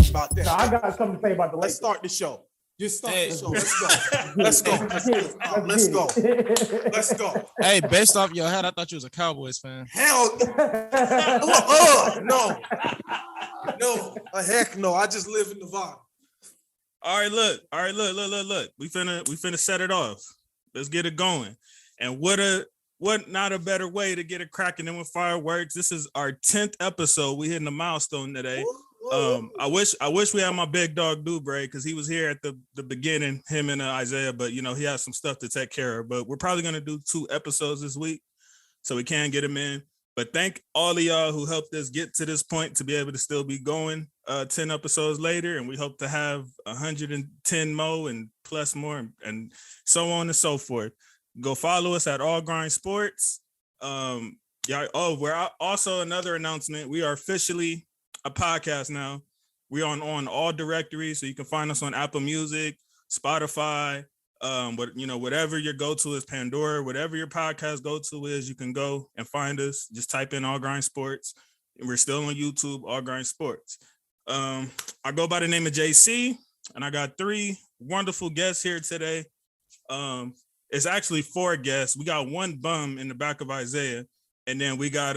about that. No, I got something to say about the Lakers. Let's start the show. Just start the show. Let's go. Hey, based off your hat, I thought you was a Cowboys fan. Hell no. Heck no. I just live in Nevada. All right, look. We finna set it off. Let's get it going. And what not a better way to get it cracking than with fireworks. This is our 10th episode. We hitting a milestone today. I wish we had my big dog Dubre because he was here at the beginning, him and Isaiah, but he has some stuff to take care of. But we're probably gonna do 2 episodes this week, so we can get him in. But thank all of y'all who helped us get to this point to be able to still be going 10 episodes later, and we hope to have 110 more and plus more and so on and so forth. Go follow us at All Grind Sports. We're also another announcement. We are officially a podcast now. We're on all directories, so you can find us on Apple Music, Spotify, whatever your go-to is, Pandora, whatever your podcast go-to is, you can go and find us. Just type in All Grind Sports. And we're still on YouTube, All Grind Sports. I go by the name of JC, and I got 3 wonderful guests here today. It's actually 4 guests. We got 1 bum in the back of Isaiah, and then we got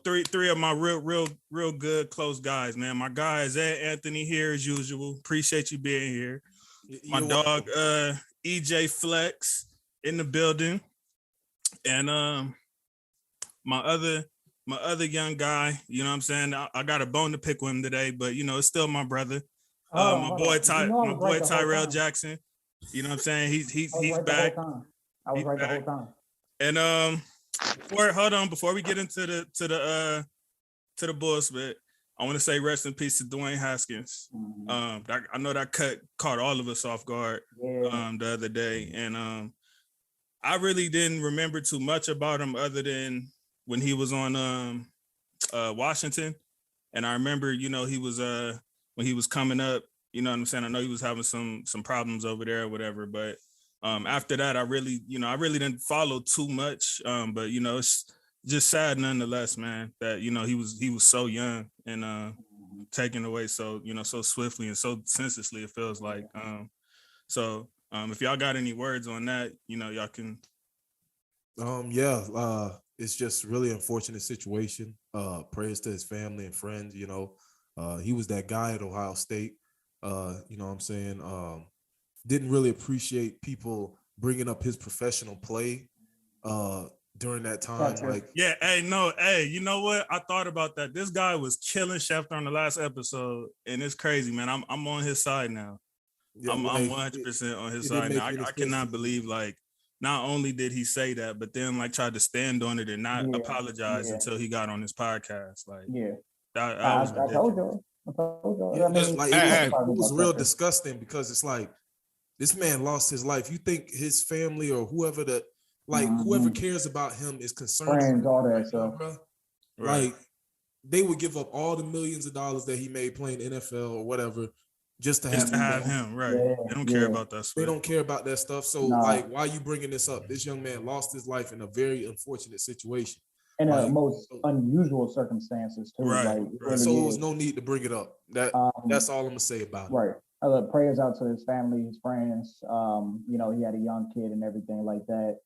three of my real good close guys, man. My guy is Anthony here as usual. Appreciate you being here. My dog EJ Flex in the building, and my other young guy. You know what I'm saying? I got a bone to pick with him today, but it's still my brother. My boy Tyrell Jackson. You know what I'm saying? He's back. I was right the whole time. And before we get into the bullshit, I want to say rest in peace to Dwayne Haskins. Mm-hmm. I know that cut caught all of us off guard the other day, and I really didn't remember too much about him other than when he was on Washington, and I remember he was when he was coming up. You know what I'm saying? I know he was having some problems over there or whatever, but after that, I really didn't follow too much. But it's just sad nonetheless, man, that he was so young and taken away so swiftly and so senselessly, it feels like. If y'all got any words on that, y'all can. It's just really unfortunate situation. Prayers to his family and friends. He was that guy at Ohio State. You know what I'm saying? Didn't really appreciate people bringing up his professional play during that time. You know what? I thought about that. This guy was killing Schefter on the last episode, and it's crazy, man. I'm on his side now. Yeah, I'm 100% on his side now. I cannot believe, not only did he say that, but then tried to stand on it and not apologize until he got on his podcast. I told you. It was real disgusting because it's like this man lost his life. You think his family or whoever whoever cares about him is concerned, friends, all that stuff, bro. Right. They would give up all the millions of dollars that he made playing NFL or whatever just to have him. Right? Yeah, they don't care about that stuff. They don't care about that stuff. So why are you bringing this up? This young man lost his life in a very unfortunate situation. In the most unusual circumstances too. Right. Really so there was no need to bring it up. That's all I'm gonna say about it. Right. Prayers out to his family, his friends. He had a young kid and everything like that.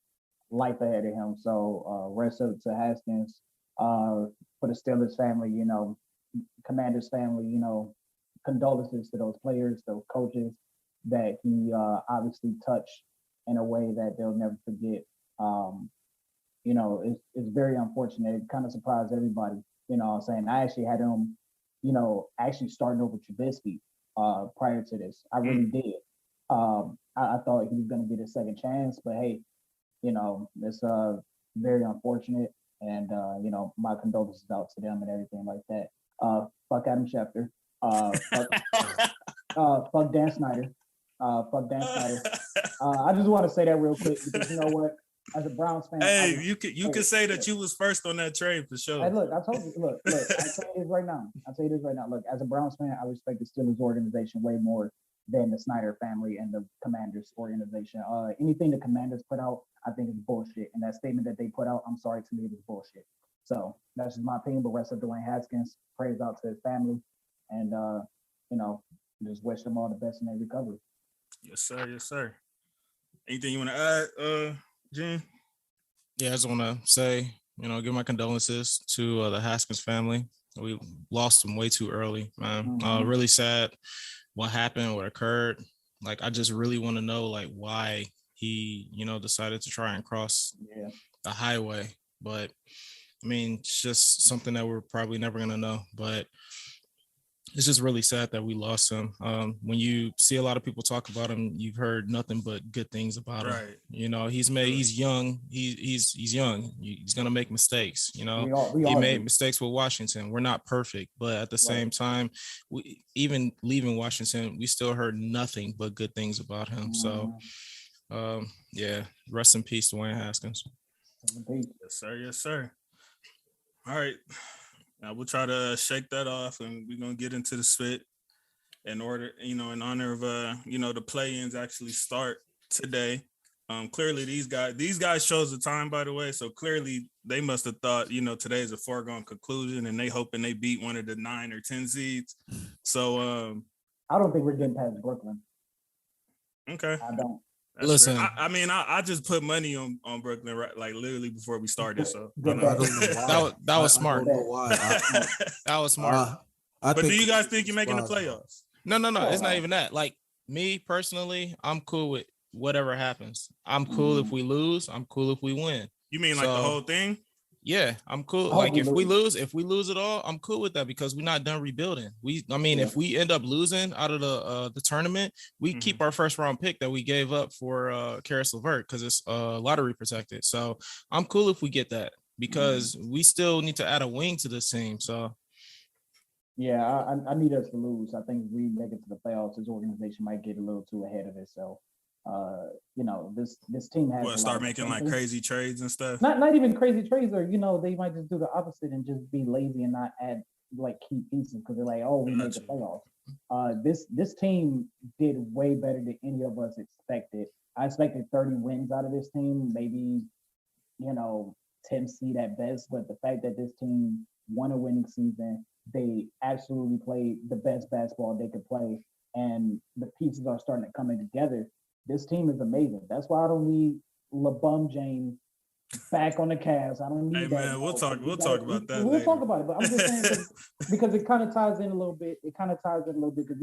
Life ahead of him. So rest up to Haskins. For the Steelers family, Commanders family, condolences to those players, those coaches that he obviously touched in a way that they'll never forget. It's very unfortunate. It kind of surprised everybody. You know what I'm saying? I actually had him, actually starting over Trubisky prior to this. I really did. I thought he was going to get a second chance, but hey, it's very unfortunate. And, my condolences out to them and everything like that. Fuck Adam Schefter. Fuck Dan Snyder. Fuck Dan Snyder. I just want to say that real quick because you know what? As a Browns fan, you can say that you was first on that trade for sure. Hey, look, I told you. Look, I tell you this right now. Look, as a Browns fan, I respect the Steelers organization way more than the Snyder family and the Commanders organization. Anything the Commanders put out, I think is bullshit. And that statement that they put out, I'm sorry, to me, it was bullshit. So that's just my opinion. But rest of Dwayne Haskins, praise out to his family. and just wish them all the best in their recovery. Yes, sir. Yes, sir. Anything you want to add, Gene? Yeah, I just want to say, give my condolences to the Haskins family. We lost them way too early, man. Mhm. Really sad what happened, what occurred. Like, I just really want to know, like, why he, decided to try and cross the highway. But I mean, it's just something that we're probably never going to know. But it's just really sad that we lost him. When you see a lot of people talk about him, you've heard nothing but good things about him. Right. He's young. He's young. He's gonna make mistakes. We He all made do. mistakes with Washington. We're not perfect, but at the same time, even leaving Washington, we still heard nothing but good things about him. So, rest in peace, Dwayne Haskins. Yes, sir. Yes, sir. All right. Now we'll try to shake that off, and we're gonna get into the spit in order, in honor of the play-ins actually start today. Clearly these guys chose the time, by the way, so clearly they must have thought, today is a foregone conclusion, and they hoping they beat one of the 9 or 10 seeds. So I don't think we're getting past Brooklyn. Okay. I don't. That's Listen, I just put money on Brooklyn right, like literally before we started. So I don't know why. That was smart. I don't know why. That was smart. But do you guys think you're making the playoffs? No. It's not even that. Like, me personally, I'm cool with whatever happens. I'm cool if we lose. I'm cool if we win. You mean like the whole thing? Yeah, I'm cool. Like, if we lose it all, I'm cool with that, because we're not done rebuilding. If we end up losing out of the tournament, we keep our first round pick that we gave up for Karis LeVert, because it's lottery protected. So I'm cool if we get that, because we still need to add a wing to this team. So yeah, I need us to lose. I think if we make it to the playoffs, this organization might get a little too ahead of itself. This team has to start making like crazy trades and stuff. Not even crazy trades, or they might just do the opposite and just be lazy and not add like key pieces because they're like, oh, we made the playoffs. This team did way better than any of us expected. I expected 30 wins out of this team, maybe 10 seed at best. But the fact that this team won a winning season, they absolutely played the best basketball they could play, and the pieces are starting to come in together. This team is amazing. That's why I don't need LeBum James back on the Cavs. I don't need that. Man, we'll talk about that. We'll talk about it, but I'm just saying because it kind of ties in a little bit. Because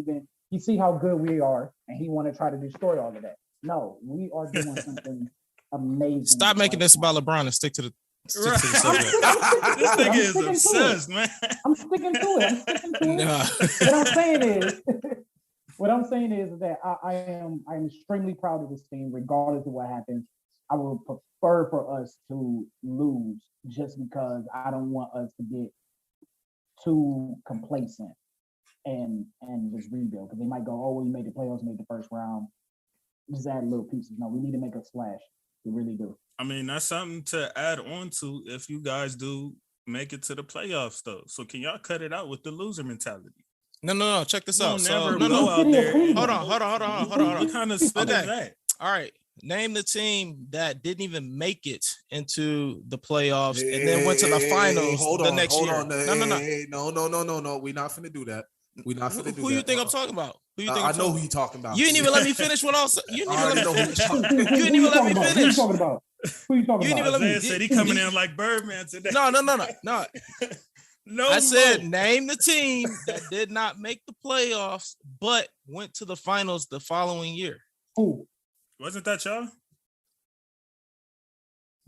you see how good we are, and he want to try to destroy all of that. No, we are doing something amazing. Stop making this about LeBron and stick to the subject. This nigga is obsessed, man. I'm sticking to it. Nah. What I'm saying is that I am extremely proud of this team, regardless of what happens. I would prefer for us to lose, just because I don't want us to get too complacent and just rebuild, because they might go, oh, we made the playoffs, made the first round, just add little pieces. No, we need to make a splash. We really do. I mean, that's something to add on to if you guys do make it to the playoffs, though. So can y'all cut it out with the loser mentality? No. Check this out. Hold on. What kind of spit is that? All right. Name the team that didn't even make it into the playoffs and then went to the finals next year. No. We're not finna do that. We're not finna do that. Who you think I'm talking about? I know who you're talking about. You didn't even let me finish what I was saying. You didn't even let me finish. Who you talking about? You didn't even let me. Said he coming in like Birdman today. No. No, I said name the team that did not make the playoffs but went to the finals the following year. Who? Wasn't that y'all?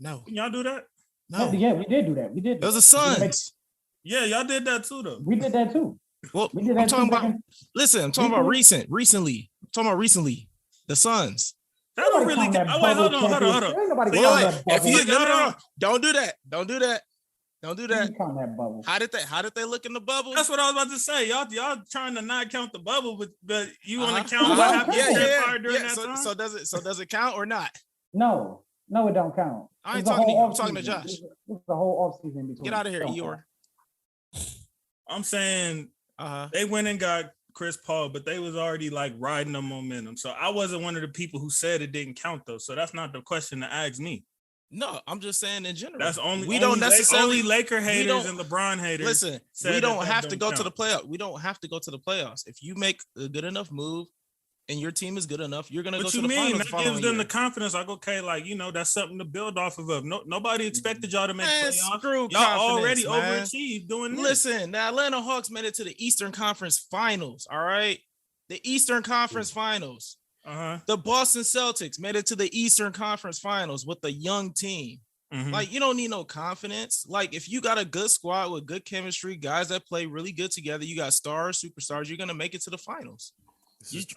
No. Can y'all do that? No. Yeah, we did do that. We did. It was the Suns. Yeah, y'all did that too, though. We did that too. Well, I'm talking about. Listen, I'm talking about recently. I'm talking about recently. The Suns. That don't really. Wait, hold on. If you no, don't do that. Don't do that. Bubble. How did they look in the bubble? That's what I was about to say. Y'all trying to not count the bubble, but you want to count what happened during that time? So does it count or not? No, it don't count. I ain't talking to you. I'm talking to Josh. It's the whole offseason between. Get out of here, Eeyore. I'm saying they went and got Chris Paul, but they was already like riding the momentum. So I wasn't one of the people who said it didn't count though. So that's not the question to ask me. No, I'm just saying in general. That's only we don't necessarily only Laker haters and LeBron haters. Listen, we don't have to go to the playoffs. We don't have to go to the playoffs. If you make a good enough move and your team is good enough, you're gonna go to the finals. That gives them the confidence. Like, okay, like that's something to build off of. Nobody expected y'all to make playoffs. Y'all already overachieved doing this. Listen, the Atlanta Hawks made it to the Eastern Conference Finals. All right, the Eastern Conference Finals. The Boston Celtics made it to the Eastern Conference Finals with a young team. Like, you don't need no confidence. Like, if you got a good squad with good chemistry, guys that play really good together, you got stars, superstars, you're gonna make it to the finals.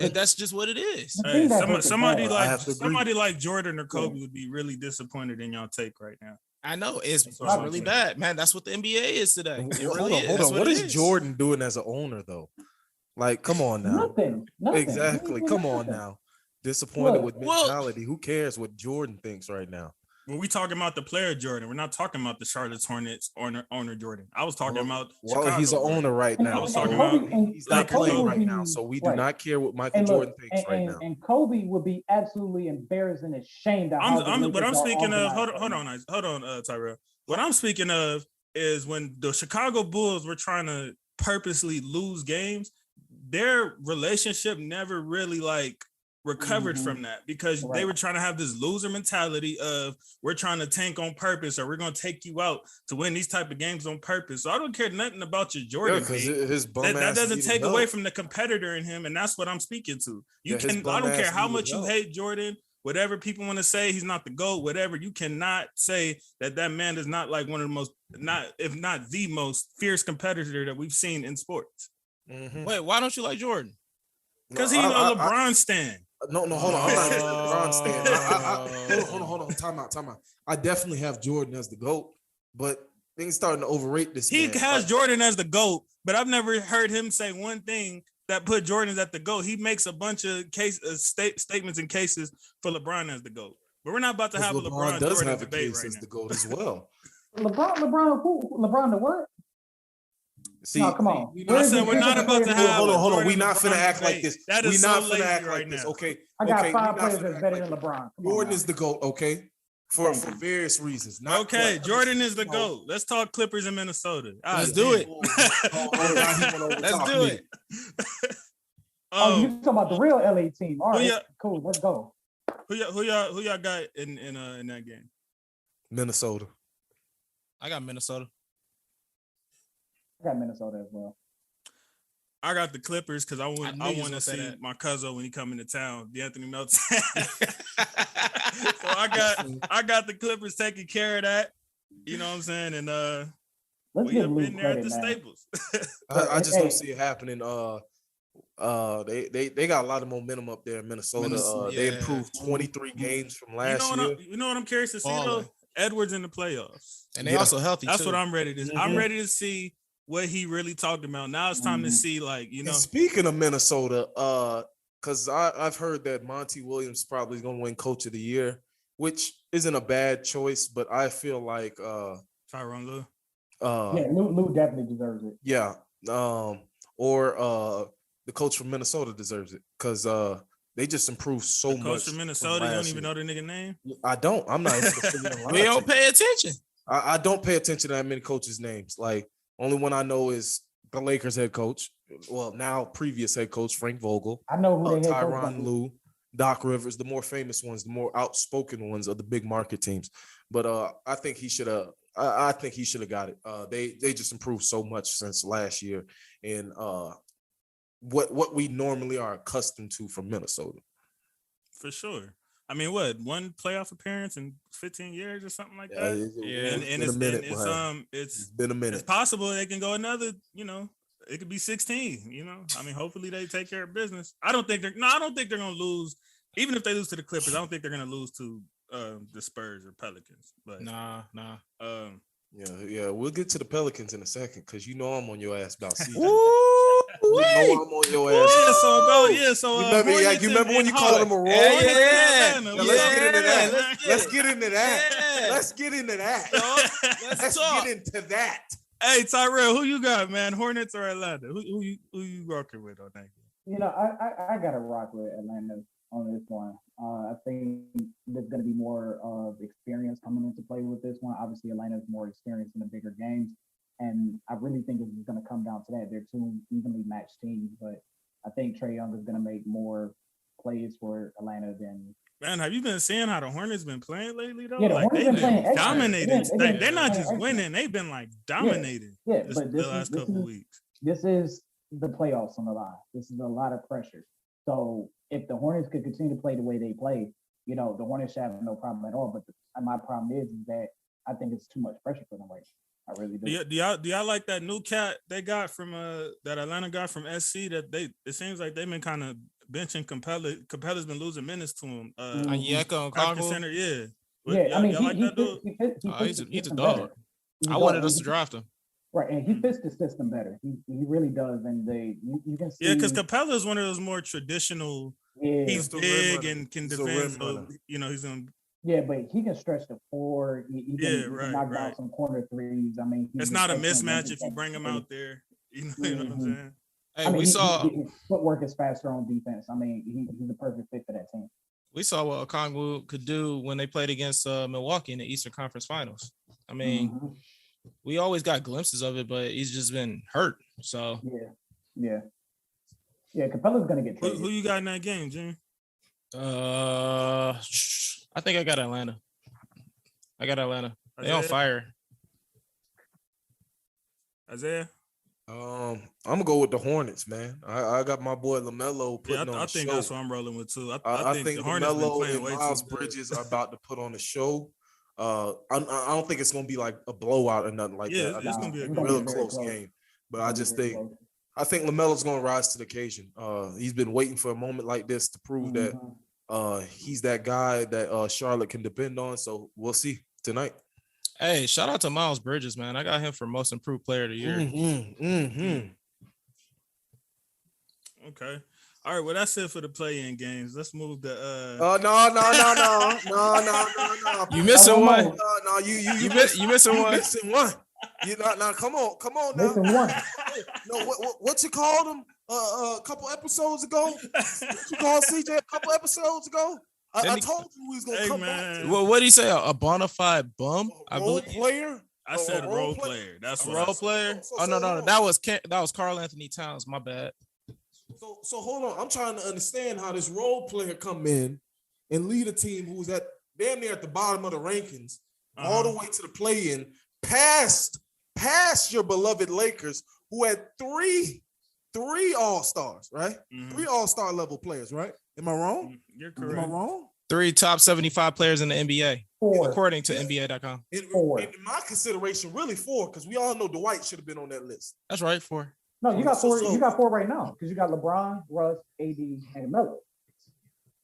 And that's just what it is. Hey, somebody like Jordan or Kobe would be really disappointed in y'all take right now. I know it's really bad, man. That's what the NBA is today. Hold on. What is Jordan doing as an owner though? Like, come on now. Nothing. Exactly. Come on now. Disappointed with mentality. Who cares what Jordan thinks right now? Well, we talking about the player Jordan. We're not talking about the Charlotte Hornets owner Jordan. I was talking about Chicago. He's an owner right now. I was talking about he's not playing right now, so we do not care what Michael Jordan thinks right now. And Kobe would be absolutely embarrassed and ashamed. But I'm speaking of hold on, Tyrell. What I'm speaking of is when the Chicago Bulls were trying to purposely lose games, their relationship never really recovered from that because they were trying to have this loser mentality of we're trying to tank on purpose or we're going to take you out to win these type of games on purpose. So I don't care nothing about your Jordan. That doesn't take away from the competitor in him, and that's what I'm speaking to. I don't care how much you hate Jordan, whatever people want to say, he's not the GOAT, whatever. You cannot say that man is not like one of the most, if not the most fierce competitor that we've seen in sports. Wait, why don't you like Jordan? Because he's a LeBron stan. No, hold on. I'm not a LeBron stan. Hold on. Time out. I definitely have Jordan as the GOAT, but things starting to overrate this. He has Jordan as the GOAT, but I've never heard him say one thing that put Jordan at the GOAT. He makes a bunch of statements and cases for LeBron as the GOAT. But we're not about to have a LeBron does Jordan have debate a case right as now. the GOAT as well. LeBron the what? See, no, come on. I said we're not about to have. Hold on. We're not finna act like this. That is so lazy right now. Okay. I got 5 players that's better than LeBron. Jordan is the GOAT, okay? For various reasons. Jordan is the GOAT. Let's talk Clippers in Minnesota. Let's do it. Let's do it. You talking about the real LA team? All right, cool. Let's go. Who y'all got in that game? Minnesota. I got Minnesota. I got Minnesota as well. I got the Clippers because I want to see my cousin when he come into town, D'Anthony Melton. So I got the Clippers taking care of that. You know what I'm saying? And we have been there at the Staples. I just don't see it happening. They got a lot of momentum up there in Minnesota. They improved 23 games from last year. You know what I'm curious to see though? Edwards in the playoffs, and they also healthy. That's what I'm ready to. I'm ready to see what he really talked about. Now it's time to see, And speaking of Minnesota, because I've heard that Monty Williams probably is going to win Coach of the Year, which isn't a bad choice, but I feel like Tyronn Lue. Lue definitely deserves it. Yeah, or the coach from Minnesota deserves it because they just improved so much. Coach from Minnesota, you don't even know the nigga name? I don't. I'm not. We don't pay attention. I don't pay attention to that many coaches' names. Like, only one I know is the Lakers head coach. Well, now previous head coach Frank Vogul. I know who they Tyronn Lue, Doc Rivers, the more famous ones, the more outspoken ones of the big market teams. But I think he should have. I think he should have got it. They just improved so much since last year, and what we normally are accustomed to from Minnesota. For sure. I mean, one playoff appearance in 15 years or something like that? It's been a minute. It's possible they can go another, it could be 16, I mean, hopefully they take care of business. I don't think they're going to lose. Even if they lose to the Clippers, I don't think they're going to lose to the Spurs or Pelicans. But Nah. Yeah, we'll get to the Pelicans in a second because I'm on your ass about CJ. I'm on your ass. So you remember when you called him a roar? Yeah. Let's get into that. Let's get into that. Let's get into that. Hey, Tyrell, who you got, man? Hornets or Atlanta? Who you rocking with on that game? I got to rock with Atlanta. on this one. I think there's going to be more of experience coming into play with this one. Obviously, Atlanta's more experienced in the bigger games, and I really think it's going to come down to that. They're two evenly matched teams, but I think Trae Young is going to make more plays for Atlanta than. Man, have you been seeing how the Hornets been playing lately though? Yeah, the like Hornets they've been playing been dominating. excellent. They're not just excellent. winning; they've been like dominating. Yeah, this, but the last couple weeks. This is the playoffs on the line. This is a lot of pressure. So if the Hornets could continue to play the way they play, the Hornets should have no problem at all. But my problem is that I think it's too much pressure for them right now. I really do. Do y'all like that new cat they got from that Atlanta got from SC? That it seems like they've been kind of benching Capella. Capella's been losing minutes to him. Onyeka and African Congo. center, yeah. Yeah, I mean, like that dude? He's a dog. I wanted us to draft him. Right, and he fits the system better. He really does, and you can see. Yeah, because Capella is one of those more traditional. Yeah. He's big and can defend. So he's gonna. Yeah, but he can stretch the floor. He can knock down some corner threes. I mean, it's not a mismatch if you bring him out there. You know what I'm saying? Hey, we saw his footwork is faster on defense. I mean, he's the perfect fit for that team. We saw what Okongwu could do when they played against Milwaukee in the Eastern Conference Finals. I mean, we always got glimpses of it, but he's just been hurt. So yeah. Capella's gonna get traded. Who you got in that game, Jimmy? I think I got Atlanta. They on fire. Isaiah? I'm gonna go with the Hornets, man. I got my boy LaMelo putting on I the think show. that's what I'm rolling with too. I think the Hornets been LaMelo playing and way Miles too good. Bridges are about to put on a show. I don't think it's gonna be like a blowout or nothing like that. Yeah, it's gonna be a real close game. But I think LaMelo's gonna rise to the occasion. He's been waiting for a moment like this to prove that he's that guy that Charlotte can depend on. So we'll see tonight. Hey, shout out to Miles Bridges, man. I got him for most improved player of the year. Okay. All right. Well, that's it for the play-in games. Let's move to No. You missing one? No, you missing one. Missing one. You now come on now. Missing one. No, what you called him a couple episodes ago? What you called CJ a couple episodes ago? I told you he was gonna come back. Well, what did he say? A bona fide bum? A role player? I said a role player. That's what role player. No. That was Karl Anthony Towns. My bad. So hold on. I'm trying to understand how this role player come in and lead a team who's at damn near at the bottom of the rankings, all the way to the play-in, past your beloved Lakers, who had three all-stars, right? 3 all-star level players, right? Am I wrong? You're correct. Am I wrong? 3 top 75 players in the NBA, 4. according to NBA.com. In my consideration, really 4, because we all know Dwight should have been on that list. That's right, 4. No, you got 4. You got 4 right now because you got LeBron, Russ, AD, and Melo.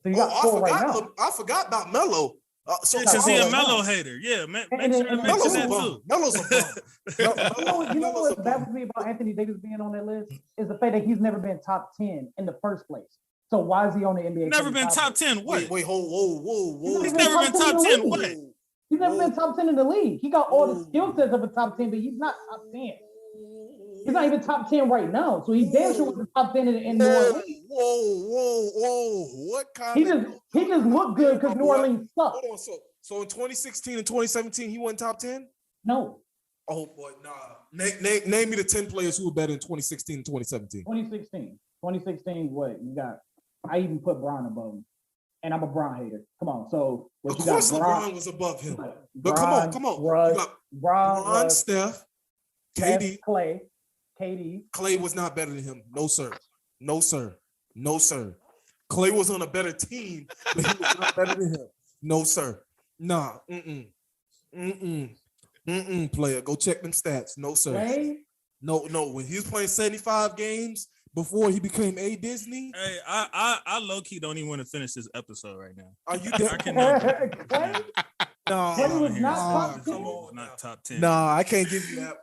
So you got 4 right now. I forgot about Melo. Because he's a Melo hater. Yeah, make sure to mention that too. Melo's a bum. You know what's bad for me about Anthony Davis being on that list is the fact that he's never been top 10 in the first place. So why is he on the NBA? Never been top 10. What? Wait, whoa. He's never been top 10. What? He's never been top 10 in the league. He got all the skill sets of a top 10, but he's not top 10. He's not even top 10 right now. So he damn sure was the top 10 in New Orleans. Whoa. What kind he just looked good because New Orleans sucked. Hold on. So in 2016 and 2017, he went top 10? No. Oh boy, nah. Name me the 10 players who were better in 2016 and 2017. 2016, what? You got, I even put Bron above him. And I'm a Bron hater. Come on. So of course LeBron was above him. But come on. Russ, you got Bron, Steph, KD. Clay was not better than him. No, sir. Clay was on a better team, but he was not better than him. No, sir. Nah. Player. Go check them stats. No, sir. Clay? No. When he was playing 75 games before he became a Disney. Hey, I low-key don't even want to finish this episode right now. Are you Clay? No. Clay was not top 10. Come on, not top 10. Nah, I can't give you that.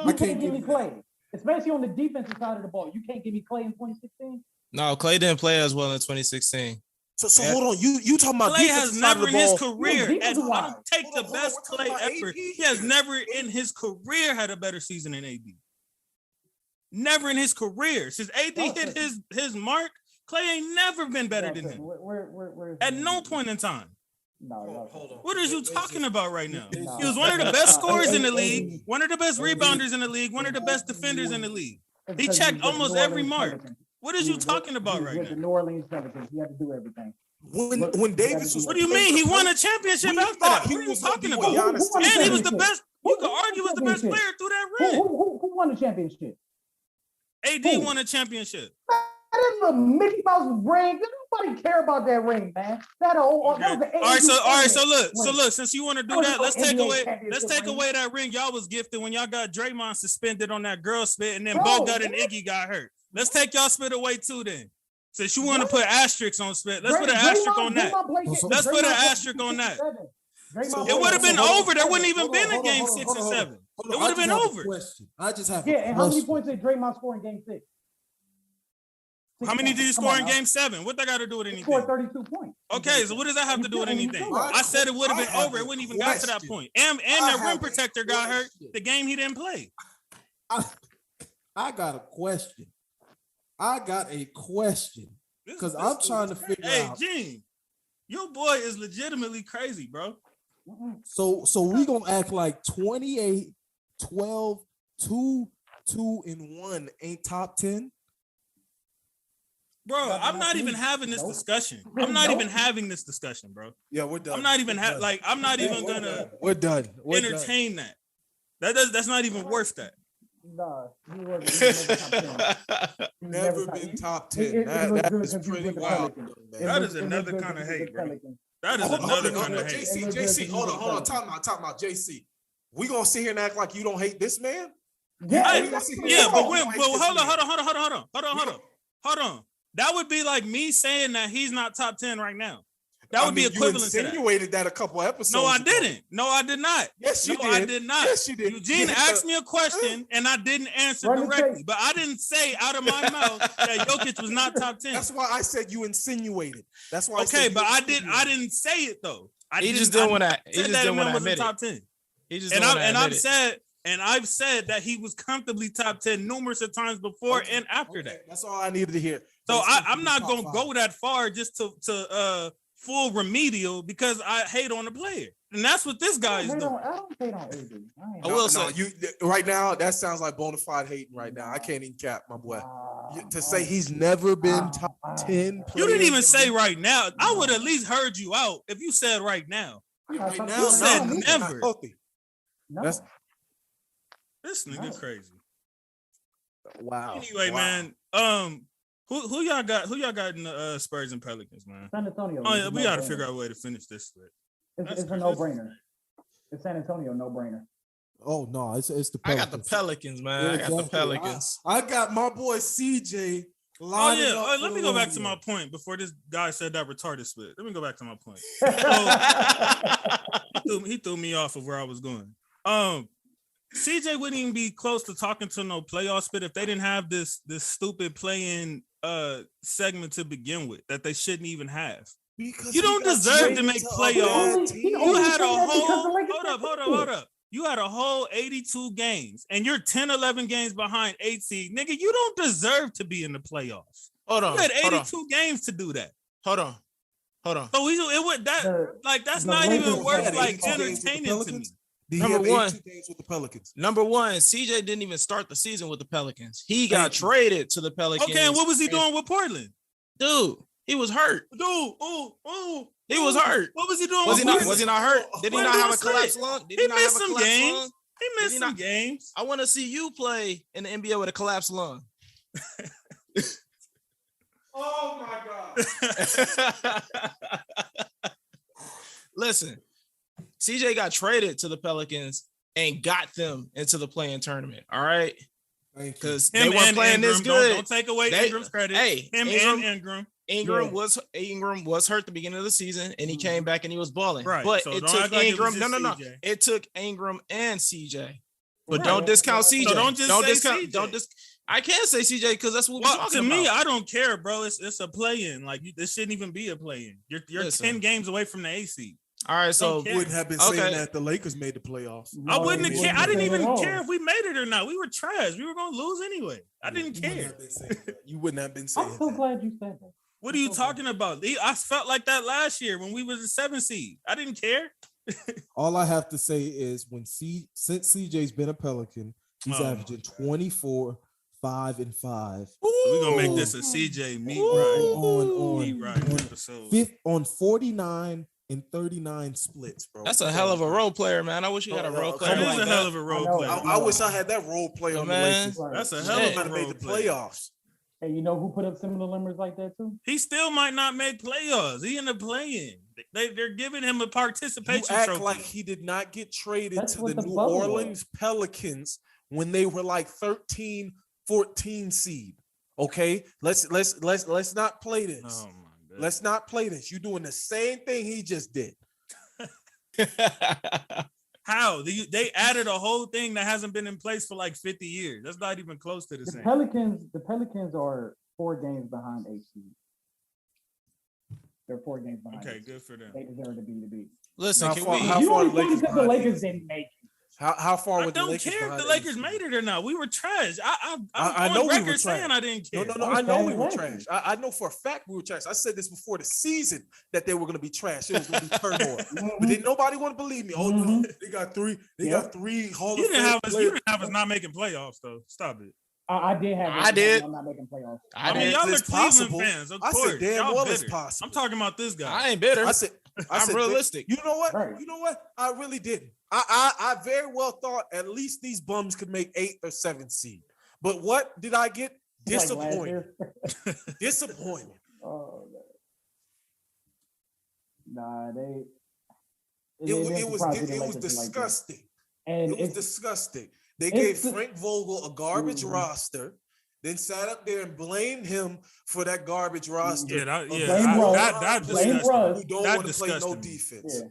You can't give me Clay. Especially on the defensive side of the ball. You can't give me Clay in 2016? No, Clay didn't play as well in 2016. So hold on. You talking about Clay has never in his career, and defensive-wise. I'll take the best Clay ever. He has never in his career had a better season than AD. Never in his career. Since AD hit his mark, Clay ain't never been better than him. At no point in time. No, hold on. What are you talking about right now? No. He was one of the best scorers in the league, one of the best rebounders in the league, one of the best defenders in the league. He checked almost every mark. What are you talking about right now? The New Orleans Pelicans, he had to do everything. When Davis was, what do you mean? He won a championship after that. What are you talking about? And he was the best. You could argue he was the best player through that ring. Who won the championship? AD won a championship. That is a Mickey Mouse ring. Nobody care about that ring, man. That all right. So look. Since you want to do that, let's take away that ring y'all was gifted when y'all got Draymond suspended on that girl spit, and then Bogut and Iggy got hurt. Let's take y'all spit away too, then. Since you want to put asterisks on spit, let's put an asterisk on that. Let's put an asterisk on that. It would have been over. There wouldn't even been a game 6 and 7. It would have been over. I just have and how many points did Draymond score in game 6? How many did he score in game 7? What that got to do with anything? He scored 32 points. Okay, so what does that have to do with anything? I said it would have been over. It wouldn't even got to that point. And that rim protector got hurt the game he didn't play. I got a question. Because I'm trying to figure out. Hey, Gene, your boy is legitimately crazy, bro. So we gonna act like 28, 12, 2, 2, and 1 ain't top 10? Bro, I'm not even having this discussion. I'm not even having this discussion, bro. Yeah, we're done. I'm not even I'm not even gonna. We're done. Entertain that. That's not even worth that. No, never been top 10. That is pretty wild. That is another kind of hate, bro. That is another kind of hate. JC, hold on. Time out, JC. We gonna sit here and act like you don't hate this man? Yeah, but hold on. That would be like me saying that he's not top 10 right now. That would be equivalent to that. You insinuated that a couple episodes No, I didn't. No, I did not. Yes, you did. I did not. Yes, you did. Eugene asked me a question and I didn't answer directly. But I didn't say out of my mouth that Jokic was not top 10. That's why I said you insinuated. That's why. Okay, but I didn't say it though. He just didn't want to. He just didn't want to admit it. Top 10. He just I've said that he was comfortably top 10 numerous of times before and after that. That's all I needed to hear. So I'm not gonna go that far just to full remedial because I hate on the player, and that's what this guy is doing. I don't hate on AD. I will say you right now. That sounds like bona fide hating right now. I can't even cap, my boy. To say he's never been top 10. You didn't even say right now. I would at least heard you out if you said right now. Right now, you said never. No. This nigga crazy. Wow. Anyway, man. Who y'all got? Who y'all got in the Spurs and Pelicans, man? San Antonio. Oh yeah, we got to figure out a way to finish this split. It's a no-brainer. It's San Antonio, no-brainer. Oh no, it's the Pelicans. I got the Pelicans, man. I got the Pelicans. I got my boy CJ. Let me go back to my point before this guy said that retarded split. Let me go back to my point. So, he threw me off of where I was going. CJ wouldn't even be close to talking to no playoff split if they didn't have this stupid playing segment to begin with that they shouldn't even have. Because you don't deserve to make playoffs. You had a whole hold up. You had a whole 82 games and you're 10, 11 games behind 8 seed. Nigga, you don't deserve to be in the playoffs. You had 82 games to do that. Hold on. So it would that's not even worth like entertaining to me. Number one, games with the Pelicans. Number one, CJ didn't even start the season with the Pelicans. He got traded to the Pelicans. Okay, and what was he doing with Portland? Dude, he was hurt. He was hurt. What was he doing? Was he not hurt? Did he not have a collapsed lung? He missed some games. He missed some games. I want to see you play in the NBA with a collapsed lung. Oh my God. Listen. CJ got traded to the Pelicans and got them into the play-in tournament. All right, because they weren't playing this good. Don't take away Ingram's credit. Hey, Ingram. Ingram was hurt at the beginning of the season, and he came back and he was balling. Right, but so it took Ingram. No. It took Ingram and CJ. But don't discount CJ. So don't discount. I can't say CJ because that's what we're talking about. To me, I don't care, bro. It's a play-in. Like this shouldn't even be a play-in. You're 10 games away from the AC. All right, so wouldn't have been saying that the Lakers made the playoffs. I wouldn't have cared. I didn't even care care if we made it or not. We were trash. We were gonna lose anyway. I didn't care. You wouldn't have been saying I'm so that. glad you said that. What are you talking about? I felt like that last year when we was the 7th seed. I didn't care. All I have to say is since CJ's been a Pelican, he's averaging 24, 5 and 5. We're gonna make this a CJ meat right episode. Fifth on 49 and 39 splits, bro. That's a hell of a role player, man. I wish you had a role player. That is a hell of a role player. I wish I had that role player on the Lakers. That's a hell of a role made the player. playoffs. And you know who put up similar numbers like that too? He still might not make playoffs. He ended up playing. They're giving him a participation You act trophy. like he did not get traded That's to what the the New bubble Orleans Pelicans when they were like 13, 14 seed. Okay, let's not play this. Oh my God. Let's not play this. You're doing the same thing he just did. How? They added a whole thing that hasn't been in place for like 50 years. That's not even close to the The same. Pelicans are 4 games behind HC. They're 4 games behind. Okay, good for them. They deserve to be the beat. Listen, How can far- we? how You far only the Lakers because the behind Lakers didn't make it. How far I were the don't Lakers care if behind the Lakers HC? made it or not. We were trash. I'm I on know we were record saying trash. I didn't care. No. I know we were trash. I know for a fact we were trash. I said this before the season that they were going to be trash. It was going to be turmoil. But then nobody want to believe me. Oh no, they got three. They got 3 Hall You of didn't Fame have us. You players. didn't have us not making playoffs though. Stop it. I did have. I did. I'm not making playoffs. I mean, did. y'all are It's Cleveland possible. fans. Of I course. said damn Y'all well it's bitter. possible. I'm talking about this guy. I ain't bitter. I said I'm realistic. You know what? Right. You know what? I really didn't. I very well thought at least these bums could make 8th or 7th seed. But what did I get? Like last Disappointed. year. Disappointed. Oh, nah, It was disgusting. And It was it's disgusting. They gave it's- Frank Vogel a garbage Mhm. roster, then sat up there and blamed him for that garbage roster. Yeah, that Blame that Russ. Blame disgusted. Russ. Who don't That want to play no disgusted me. defense. Yeah.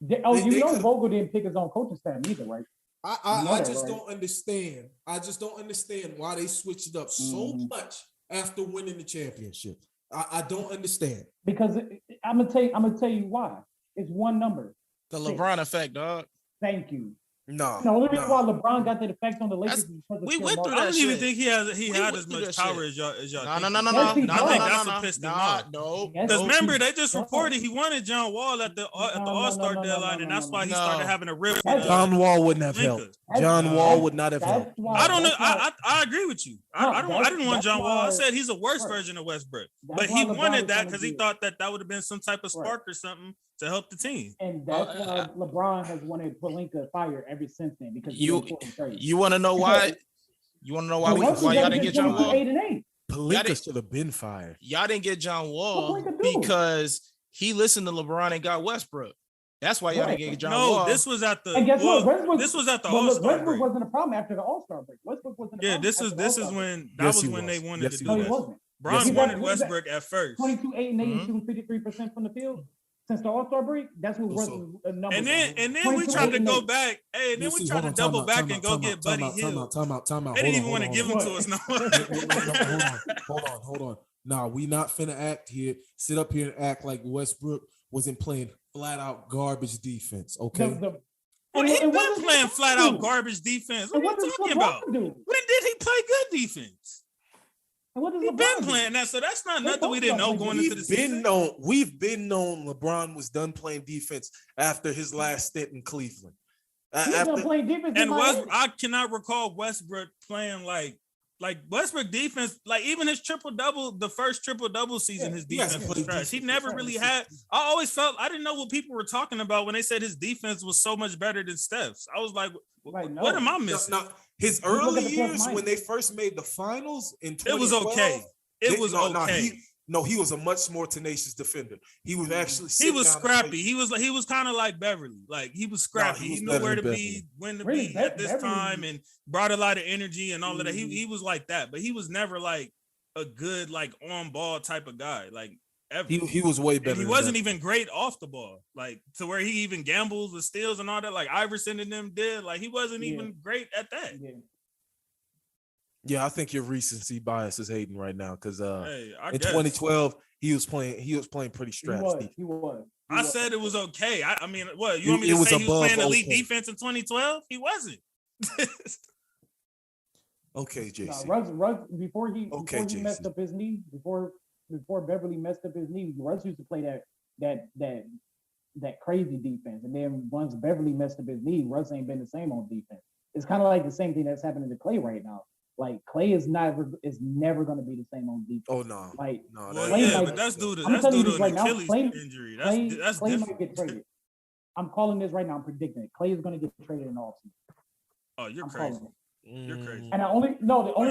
They could've- Vogel didn't pick his own coaching staff either, right? I that, just right? don't understand. I just don't understand why they switched it up so Mhm. much after winning the championship. I don't understand. Because I'm gonna tell you why. It's one number. The LeBron effect, dog. Thank you. No. The only reason no. why LeBron got that effect on the Lakers That's- is because of we Phil went through Martin. I that don't even shit. think he We had went as through much that power shit. as y'all. No. Yes, he I think does. that's what pissed him Nah, off. no. Yes, Because no. remember, they just No. reported he wanted John Wall at the All-Star deadline, and that's why he started having a rip. That's- John Wall wouldn't have Lincoln. helped. John Wall would not have That's helped. why- I don't know. that's why- I agree with you. No, I didn't want that's John Wall. I why- said he's a worse Right. version of Westbrook, That's but why he LeBron wanted is that gonna because he do it. thought that would have been some type of spark or something to help the team. And that's why LeBron has wanted Pelinka fired ever since then because You- he didn't trade. You want to know why? You want to know why Pelinka y'all gotta didn't get John 22, Wall? 8 and 8. Pelinka didn't- should have been fired. Y'all didn't get John Wall What Pelinka do? because he listened to LeBron and got Westbrook. That's why y'all Right. didn't get John No, Wall. this was at the. And guess well, what? Westbrook, this was at the but look, All-Star Westbrook break. wasn't a problem after the All-Star break. Westbrook wasn't a Yeah, problem. this after is the this is All-Star break. when that Yes, was he when was. they wanted Yes, to he do No, he that. wasn't. Bron He wanted was- Westbrook at first. 22, 8 and 8, Mhm. shooting 53% from the field since the All-Star break. That's what So- Westbrook's numbers And then we 22, tried to 8 and go 8. back. Hey, and then we Let's see, tried hold to on, double time back out, and go time get out, Buddy time out, Hill. Time out. They Hold didn't on, even want to hold give on, him hold to on. us no Hold on. Nah, we not finna act here, sit up here and act like Westbrook wasn't playing flat out garbage defense. Okay. Well, he and been what does playing LeBron flat out do? garbage defense. And What are you does talking LeBron about? do? When did he play good defense? And what does He LeBron been do? playing that, so that's not They nothing we both didn't know don't play going good into the season. We've been known LeBron was done playing defense after his last stint in Cleveland. He's done playing defense in And Miami. I cannot recall Westbrook playing like Westbrook defense, like even his triple-double, the first triple-double season, his he hasn't defense was played trash. He defense never for really 7 had. I always felt I didn't know what people were talking about when they said his defense was so much better than Steph's. I was like, Like, no. what am I missing? No, his look at early the plus years minus. when they first made the finals in It 2012, was okay. It was okay. He was a much more tenacious defender. He was actually He was sitting down and scrappy. He was kind of like Beverly. Like he was scrappy. he was he knew better where to than be, when to Really, be at this Beverly- time, and brought a lot of energy and all of that. Mhm. He was like that, but he was never like a good like on ball type of guy. Like ever. He was way better. And he than wasn't that. even great off the ball, like to where he even gambles with steals and all that. Like Iverson and them did. Like he wasn't Yeah. even great at that. Yeah. Yeah, I think your recency bias is hating right now because Hey, I in guess. 2012 he was playing pretty strapped. He was. I said it was okay. I mean, what you want me It to was say? He was above playing elite okay. defense in 2012. He wasn't. Okay, JC. Russ before he JC. messed up his knee, before Beverly messed up his knee, Russ used to play that crazy defense. And then once Beverly messed up his knee, Russ ain't been the same on defense. It's kind of like the same thing that's happening to Clay right now. Like Clay is never going to be the same on defense. Oh no, like no. Well, yeah, but that's due to an Achilles injury. That's Clay different. might get traded. I'm calling this right now. I'm predicting it. Clay is going to get traded in the offseason. Oh, you're crazy. You're crazy. And the only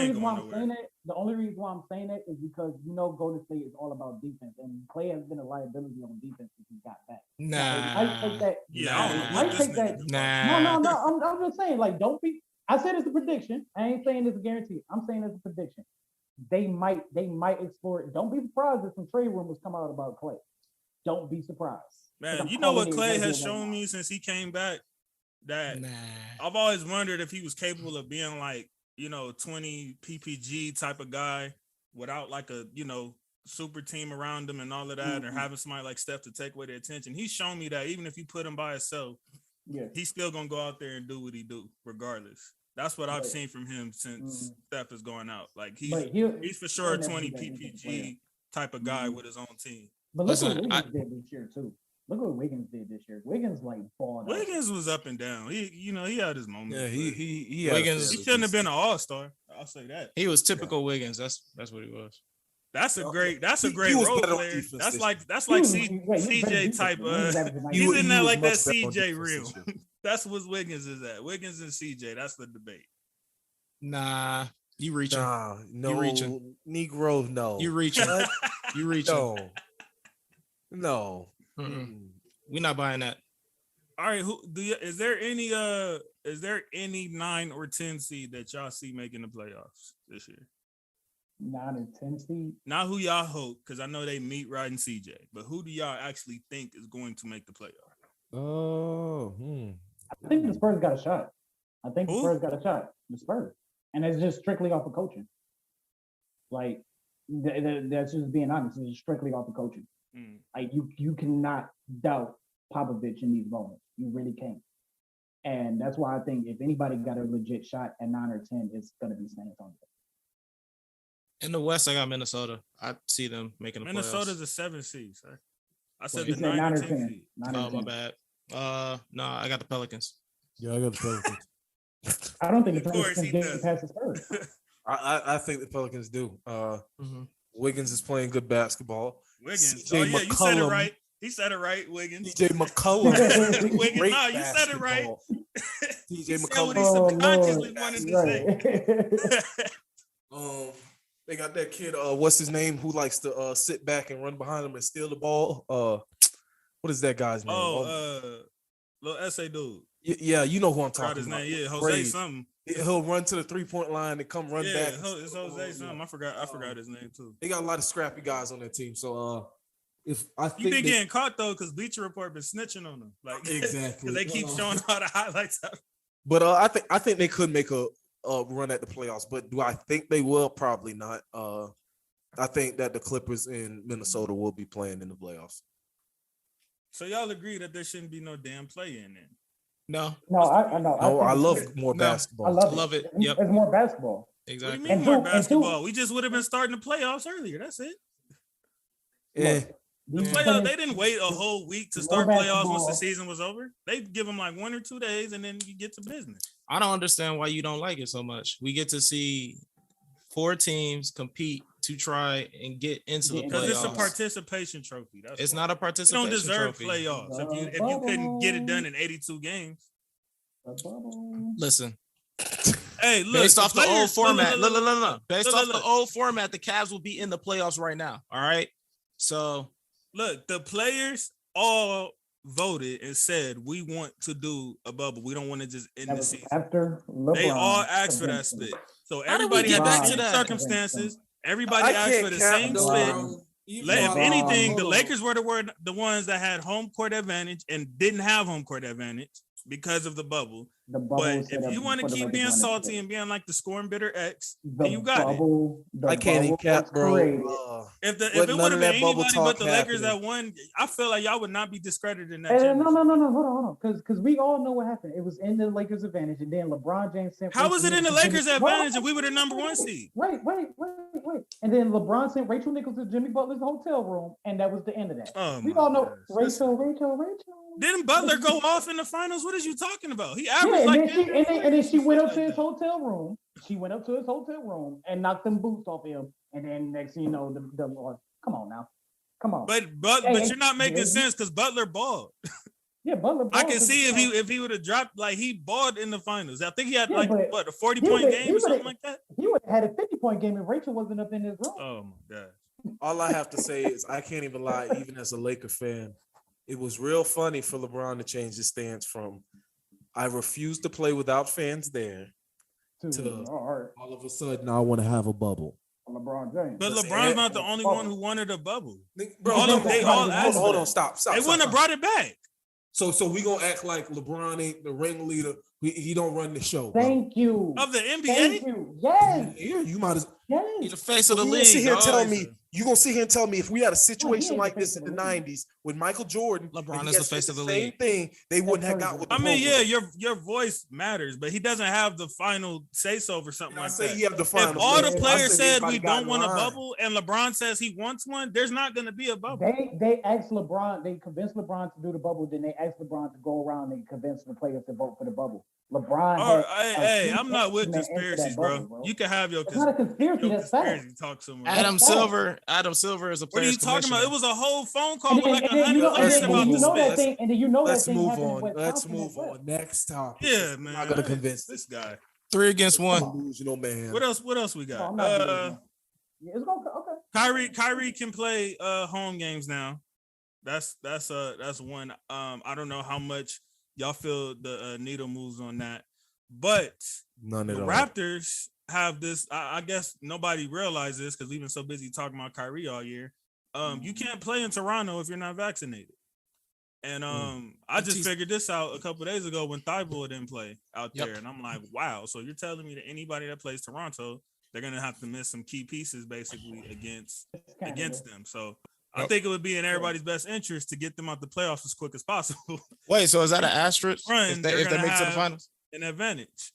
reason why I'm saying that is because Golden State is all about defense, and Clay has been a liability on defense since he got back. Nah. I take that. Yeah, I don't know I what take this that. Nah. No. I'm just saying, like, don't be. I said it's a prediction. I ain't saying it's a guarantee. I'm saying it's a prediction. They might explore it. Don't be surprised if some trade rumors come out about Clay. Don't be surprised. Man, you know what Clay has shown me since he came back? That I've always wondered if he was capable of being like, 20 PPG type of guy without like a, super team around him and all of that, or having somebody like Steph to take away their attention. He's shown me that even if you put him by himself, he's still gonna go out there and do what he do regardless. That's what I've seen from him since Steph is going out. Like he's for sure a 20 PPG type of guy with his own team. But look what Wiggins did this year too. Look what Wiggins did this year. Wiggins balled. Wiggins was up and down. He had his moments. Yeah, he Wiggins. He shouldn't have been an all-star. I'll say that. He was typical Wiggins. That's what he was. That's a great role player. That's like CJ type. He's in there like that CJ real. That's what Wiggins is at. Wiggins and CJ. That's the debate. Nah, you reaching? Nah, no, you reaching? Negro, no. You reaching? You reaching? No. We're not buying that. All right, is there any 9 or 10 seed that y'all see making the playoffs this year? 9 or 10 seed? Not who y'all hope, because I know they meet riding CJ, but who do y'all actually think is going to make the playoffs? I think the Spurs got a shot. The Spurs. And it's just strictly off of coaching. Like, that's just being honest. It's just strictly off of coaching. Like, you cannot doubt Popovich in these moments. You really can't. And that's why I think if anybody got a legit shot at 9 or 10, it's going to be San Antonio. In the West, I got Minnesota. I see them making the playoffs. Minnesota's a 7 seed, sir. I said the 9 or 10 seed. Oh, my bad. No, I got the Pelicans. Yeah, I got the Pelicans. I don't think the Pelicans get past the Spurs. I think the Pelicans do. Wiggins is playing good basketball. Wiggins. Oh, yeah, you said it right. He said it right, Wiggins. DJ McCollum. Wiggins. No, you said it right. DJ McCollum. What he subconsciously wanted to say. They got that kid, what's his name, who likes to sit back and run behind him and steal the ball. What is that guy's name? Little SA dude. Yeah, you know who I'm talking his about. name. Yeah, Jose something. He'll run to the 3-point line and come run back. It's Jose something. I forgot his name too. They got a lot of scrappy guys on their team. So if I think you been getting caught though, because Bleacher Report been snitching on them. Like exactly. Because they keep showing all the highlights. But I think they could make a run at the playoffs. But do I think they will? Probably not. I think that the Clippers in Minnesota will be playing in the playoffs. So y'all agree that there shouldn't be no damn play in there? No. I know. I love more basketball. I love it. Yep. It's more basketball. Exactly. What do you mean more basketball? We just would have been starting the playoffs earlier. That's it. Yeah. The playoffs, they didn't wait a whole week to start playoffs once the season was over. They give them like 1 or 2 days and then you get to business. I don't understand why you don't like it so much. We get to see 4 teams compete to try and get into the playoffs. Because it's a participation trophy. It's not a participation trophy. You don't deserve playoffs if you couldn't get it done in 82 games. Listen. Hey, look. Based off the old format. No. Based off the old format, the Cavs will be in the playoffs right now. All right. So look, the players all voted and said we want to do a bubble. We don't want to just end the season. After LeBron, they all asked for that split. So everybody had back to that circumstances. Everybody asked for the same split. If anything, the Lakers were the ones that had home court advantage and didn't have home court advantage because of the bubble. But if you want to keep being salty and being like the scoring bitter X, then you got it. I can't even cap, bro. If it Wasn't would none have of been that bubble anybody talk but the Lakers happening. that won, I feel like y'all would not be discredited in that. No, championship. hold on, because we all know what happened. It was in the Lakers' advantage, and then LeBron James sent. How was it in the Lakers' advantage if we were the Hold number on. one seed? Wait, and then LeBron sent Rachel Nichols to Jimmy Butler's hotel room, and that was the end of that. Oh we my all know gosh. Rachel. Didn't Butler go off in the finals? What are you talking about? He averaged Yeah, like and then she went up to his hotel room. She went up to his hotel room and knocked them boots off him. And then next thing you know, the come on now. Come on. But you're not making sense because Butler balled. Yeah, Butler. I can see if he would have dropped, like, he balled in the finals. I think he had a 40-point game or something like that. He would have had a 50-point game if Rachel wasn't up in his room. Oh my god. All I have to say is I can't even lie, even as a Laker fan, it was real funny for LeBron to change his stance from I refuse to play without fans there to all of a sudden I want to have a bubble. LeBron James. But LeBron's not the only one who wanted a bubble. Bro, They all asked. Hold on, stop. They wouldn't have brought it back. So we gonna act like LeBron ain't the ringleader. He don't run the show. Thank you. Of the NBA? Thank you. Yes. Yeah, you might as He's the face of the you league. gonna sit here and tell dog. me you gonna sit here and tell me if we had a situation ain't like the this face in of the the league. 90s with Michael Jordan, LeBron and is he the had face said of the same league. thing, they wouldn't have crazy. got with the I mean, program. yeah, your voice matters, but he doesn't have the final say so for something I like say that. you have the final. If all the say. players I said anybody we got don't in want a line. bubble and LeBron says he wants one, there's not going to be a bubble. They asked LeBron, they convinced LeBron to do the bubble, then they asked LeBron to go around and convince the players to vote for the bubble. LeBron Hey, I'm not with conspiracies, bro. You can have your It's not a conspiracy, that's fact. talk somewhere. Adam Silver is a What are player's you talking about? commissioner. It was a whole phone call with And like then you 100 know, players about you the know that space. thing, and then you know that Let's thing move happened in on. Wisconsin Let's as move well. on. Next topic. Yeah, man. I'm not gonna convince this guy. 3 against 1. delusional man. What else we No, got? I'm not delusional. Yeah, it's gonna okay. Kyrie can play home games now. That's one. I don't know how much y'all feel the needle moves on that, but None at the all. Raptors have this. I guess nobody realizes this because we've been so busy talking about Kyrie all year. You can't play in Toronto if you're not vaccinated. And I just figured this out a couple of days ago when Thibault didn't play out there, and I'm like, wow. So you're telling me that anybody that plays Toronto, they're gonna have to miss some key pieces basically against them. So I think it would be in everybody's best interest to get them out the playoffs as quick as possible. Wait, so is that an asterisk Run, if they make it to the finals? An advantage.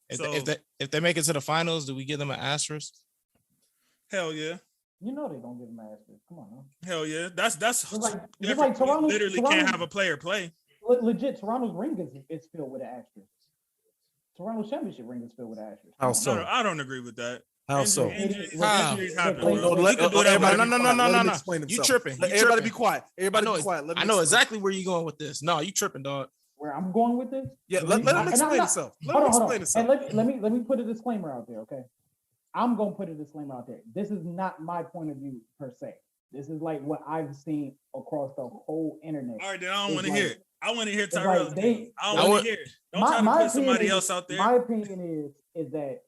If they make it to the finals, do we give them an asterisk? Hell yeah. You know they don't give them asterisk. Come on, man. Hell yeah. That's It's like Toronto literally can't have a player play. Legit, Toronto's ring is filled with an asterisk. Toronto's championship ring is filled with an asterisk. How so? I don't agree with that. How so? Injuries happen. No, You tripping. Let everybody be quiet. Everybody be quiet. I know exactly where you're going with this. No, you tripping, dog. Where I'm going with this? Yeah, let him explain himself. Hold on. And let me put a disclaimer out there, okay? I'm gonna put a disclaimer out there. This is not my point of view per se. This is like what I've seen across the whole internet. All right, then I don't want to hear it. I want to hear Tyrell. I don't want to hear it. Don't try to put somebody else out there. My opinion is that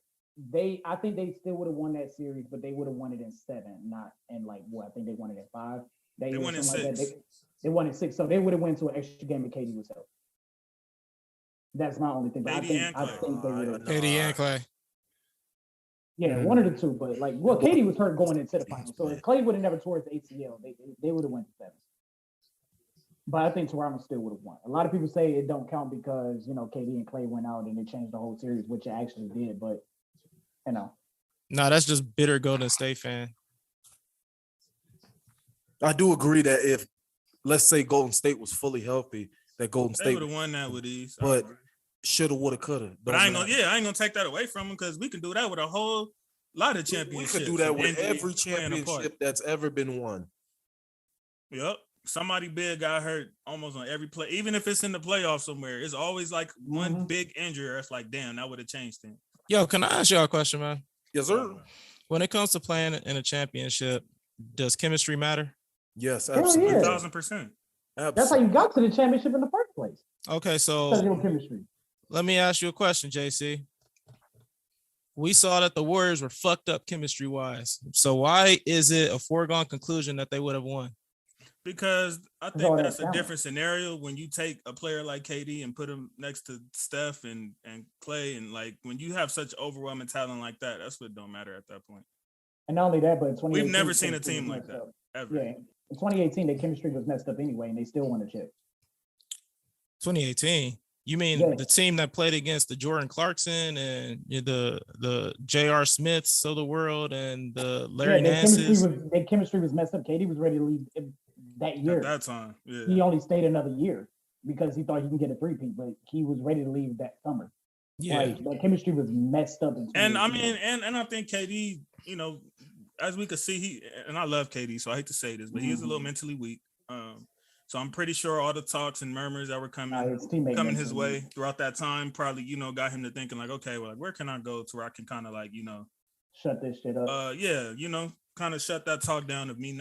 I think they still would have won that series, but they would have won it in 7, not in like what I think they won it in 5. They won in 6. Like they won in 6, so they would have went to an extra game if KD was healthy. That's my only thing. I think they would have. KD and Clay. Yeah, one of the two, but like, well, KD was hurt going into the finals, so if Clay would have never tore his ACL, they would have went to 7. But I think Toronto still would have won. A lot of people say it don't count because KD and Clay went out and it changed the whole series, which it actually did. But no, that's just bitter Golden State fan. I do agree that if, let's say, Golden State was fully healthy, that Golden State would have won that with ease. But shoulda, woulda, coulda. But I ain't gonna take that away from them because we can do that with a whole lot of championships. We could do that with every championship that's ever been won. Yep. Somebody big got hurt almost on every play. Even if it's in the playoffs somewhere, it's always like one big injury. It's like, damn, that would have changed things. Yo, can I ask y'all a question, man? Yes, sir. When it comes to playing in a championship, does chemistry matter? Yes, absolutely. 1,000%. That's how you got to the championship in the first place. Okay, so chemistry. Let me ask you a question, JC. We saw that the Warriors were fucked up chemistry-wise. So why is it a foregone conclusion that they would have won? Because I think that's a different scenario when you take a player like KD and put him next to Steph and Clay, and like when you have such overwhelming talent like that, that's what don't matter at that point. And not only that, but 2018, we've never seen a team like that ever. Yeah, in 2018, their chemistry was messed up anyway, and they still won a chip. 2018. You mean the team that played against the Jordan Clarkson and the J.R. Smiths of the world and the Larry Nance's? Their chemistry was messed up. KD was ready to leave that year. At that time, yeah. He only stayed another year because he thought he can get a three-peat, but he was ready to leave that summer. Yeah, like, the chemistry was messed up. And I mean, and I think KD, you know, as we could see, and I love KD, so I hate to say this, but he is a little mentally weak. So I'm pretty sure all the talks and murmurs that were coming his way throughout that time probably, you know, got him to thinking like, okay, well, like, where can I go to where I can kind of like, you know, shut this shit up. Yeah, you know, kind of shut that talk down of me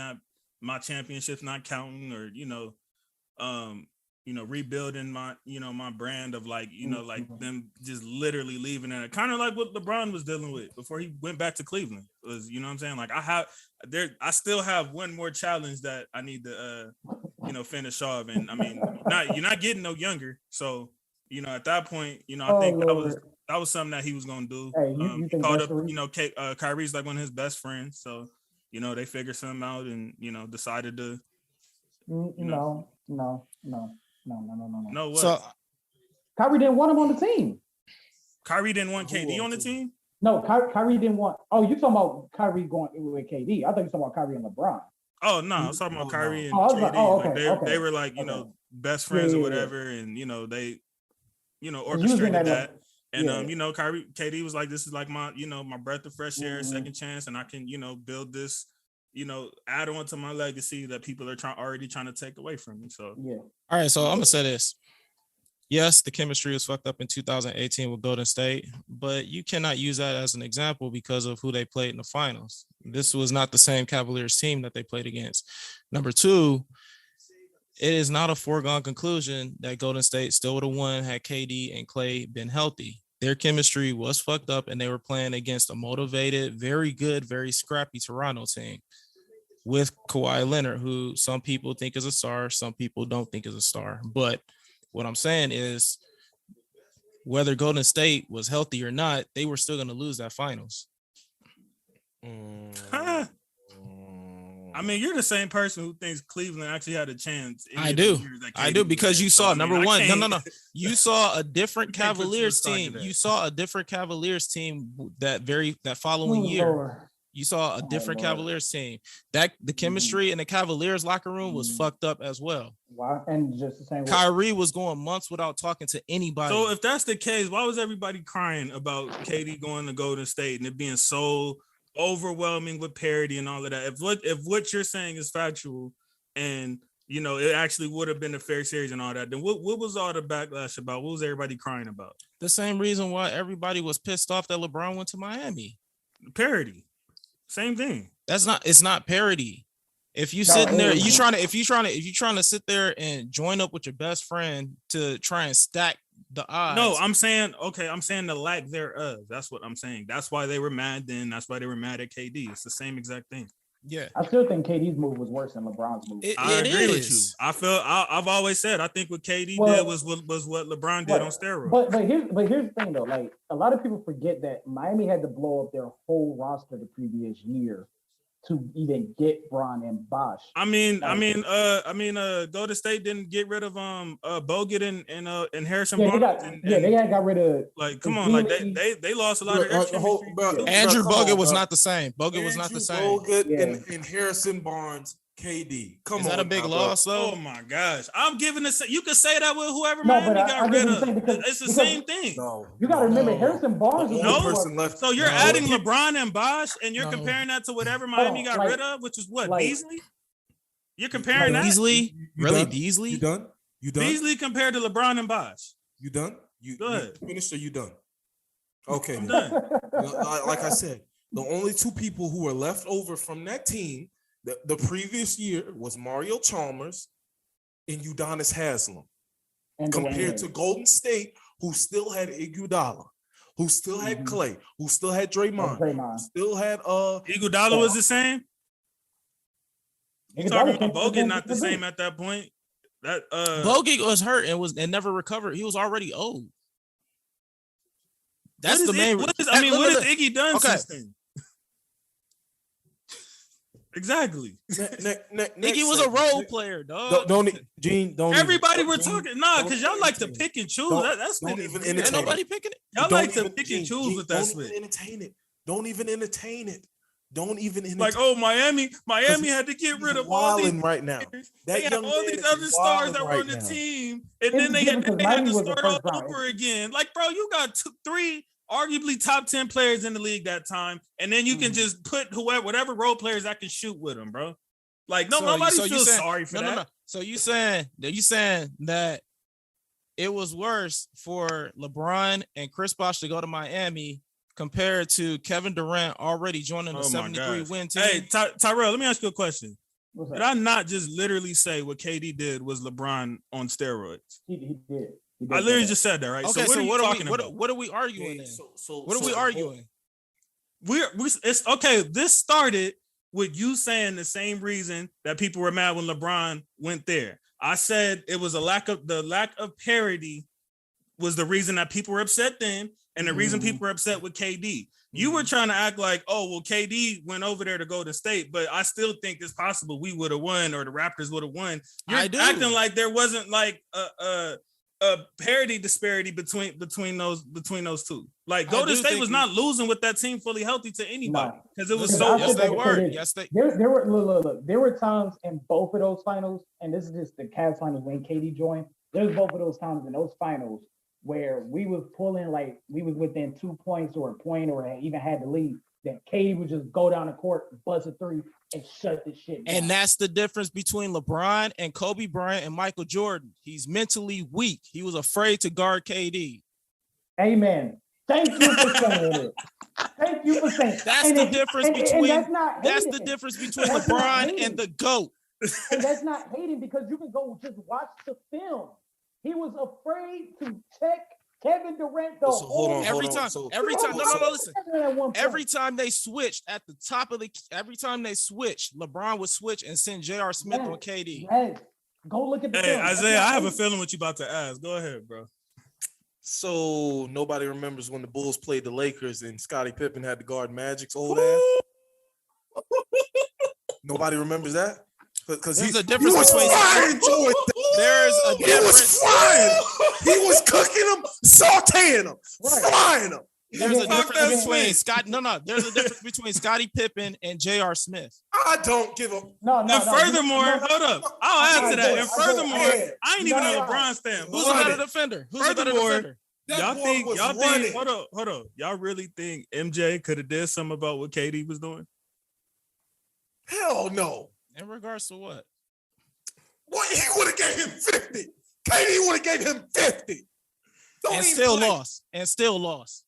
my championships not counting, or rebuilding my brand of like, like them just literally leaving it. Kind of like what LeBron was dealing with before he went back to Cleveland. Was, you know what I'm saying? Like I still have one more challenge that I need to finish off. And I mean, you're not getting no younger. So, at that point, I think that was something that he was gonna do. Hey, he called up, Kyrie's like one of his best friends. So, they figured something out and decided to No. What? So Kyrie didn't want him on the team. Kyrie didn't want KD on the team? No, Kyrie didn't want. Oh, you talking about Kyrie going with KD? I thought you talking about Kyrie and LeBron. Oh no, I was talking about Kyrie and KD. They were like best friends or whatever, and they orchestrated that. And KD was like, this is like my my breath of fresh air, second chance, and I can build this. Add on to my legacy that people are already trying to take away from me. So yeah. All right, so I'm gonna say this. Yes, the chemistry was fucked up in 2018 with Golden State, but you cannot use that as an example because of who they played in the finals. This was not the same Cavaliers team that they played against. Number two, it is not a foregone conclusion that Golden State still would have won had KD and Clay been healthy. Their chemistry was fucked up, and they were playing against a motivated, very good, very scrappy Toronto team with Kawhi Leonard, who some people think is a star, some people don't think is a star. But what I'm saying is, whether Golden State was healthy or not, they were still going to lose that finals. I mean, you're the same person who thinks Cleveland actually had a chance. I do, because you saw number one. No. You saw a different Cavaliers team. You saw a different Cavaliers team that following year. You saw a different Cavaliers team. That the chemistry in the Cavaliers locker room was fucked up as well. Wow, and just the same. Kyrie was going months without talking to anybody. So if that's the case, why was everybody crying about KD going to Golden State and it being so overwhelming with parity and all of that? If what you're saying is factual, and it actually would have been a fair series and all that, then what was all the backlash about? What was everybody crying about? The same reason why everybody was pissed off that LeBron went to Miami. Parity. Same thing. It's not parity. If you sitting there, if you trying to sit there and join up with your best friend to try and stack the odds. No, I'm saying the lack thereof. That's what I'm saying. That's why they were mad then. That's why they were mad at KD. It's the same exact thing. Yeah. I still think KD's move was worse than LeBron's move. I agree with you. I've always said I think what KD did was what LeBron did on steroids. But here's the thing though. Like, a lot of people forget that Miami had to blow up their whole roster the previous year to even get Bron and Bosh. I mean, Golden State didn't get rid of Bogut and Harrison Barnes. They had got rid of. Like, come on, like they lost a lot of extra. Andrew Bogut was not the same. Bogut was not the same. Bogut and Harrison Barnes, KD. Is that a big loss though? Oh my gosh, I'm giving this. You can say that with whoever Miami got rid of. It's the same thing. No, you got to remember Harrison Barnes. So you're adding LeBron and Bosh, and you're comparing that to whatever Miami got rid of, which is what, Beasley. You're comparing that. Beasley, really? Beasley? You done? Beasley compared to LeBron and Bosh. You done? You finished or you done? Okay, I'm done. Like I said, the only two people who were left over from that team the previous year was Mario Chalmers and Udonis Haslem, compared to Golden State, who still had Iguodala, who still had Clay, who still had Draymond. Who still had Iguodala was the same. You talking about Bogut not the same at that point? That Bogut was hurt and never recovered. He was already old. That's the main. What has Iggy done since then? Exactly. Nigga was a role player, dog. Don't everybody we're talking because y'all like to pick and choose. That's don't even entertain. Ain't nobody picking it. Y'all like to pick and choose with that split. Don't even entertain it. Like, oh, Miami had to get rid of all these right now. They had all these other stars that were on the team, and then they had to start all over again. Like, bro, you got 3 arguably top 10 players in the league that time, and then you can just put whatever role players that can shoot with them, bro. Like, nobody feels sorry for that. No. So you saying that it was worse for LeBron and Chris Bosh to go to Miami compared to Kevin Durant already joining the 73 win team? Hey, Tyrell, let me ask you a question. Did I not just literally say what KD did was LeBron on steroids? He did. I literally just said that, right? Okay, so what are we talking about? What are we arguing? What are we arguing? It's okay. This started with you saying the same reason that people were mad when LeBron went there. I said it was the lack of parity was the reason that people were upset then, and the reason people were upset with KD. You were trying to act like, oh, well, KD went over there to Golden State, but I still think it's possible we would have won or the Raptors would have won. You're acting like there wasn't like a parity disparity between those two. Like Golden State was not losing with that team fully healthy to anybody because it was so. Yes, they were. Yes, they. There were look. There were times in both of those finals, and this is just the Cavs finals when KD joined. There's both of those times in those finals where we was pulling, like we was within 2 points or a point or even had the lead, that KD would just go down the court, buzz a 3, and shut the shit down. And that's the difference between LeBron and Kobe Bryant and Michael Jordan. He's mentally weak. He was afraid to guard KD. Amen. Thank you for saying it. Thank you for saying it. That's the difference between LeBron and the GOAT. And that's not hating, because you can go just watch the film. He was afraid to check Kevin Durant every time. Listen. Every time they switched, LeBron would switch and send J.R. Smith on KD. Yes. Go look at the film. Isaiah, I have a feeling what you about to ask. Go ahead, bro. So nobody remembers when the Bulls played the Lakers and Scottie Pippen had to guard Magic's old ass. Nobody remembers that? Because there's a difference between there's a difference. He was frying. He was cooking them, sauteing them, frying them. There's a difference between There's a difference between Scottie Pippen and J.R. Smith. I don't give a. Furthermore, hold up. I'll answer that. And furthermore, I ain't even a LeBron fan. Who's a better defender? Y'all think? Hold up. Y'all really think MJ could have did something about what KD was doing? Hell no. In regards to what? Well, he would have gave him 50. KD would have gave him 50. And still lost.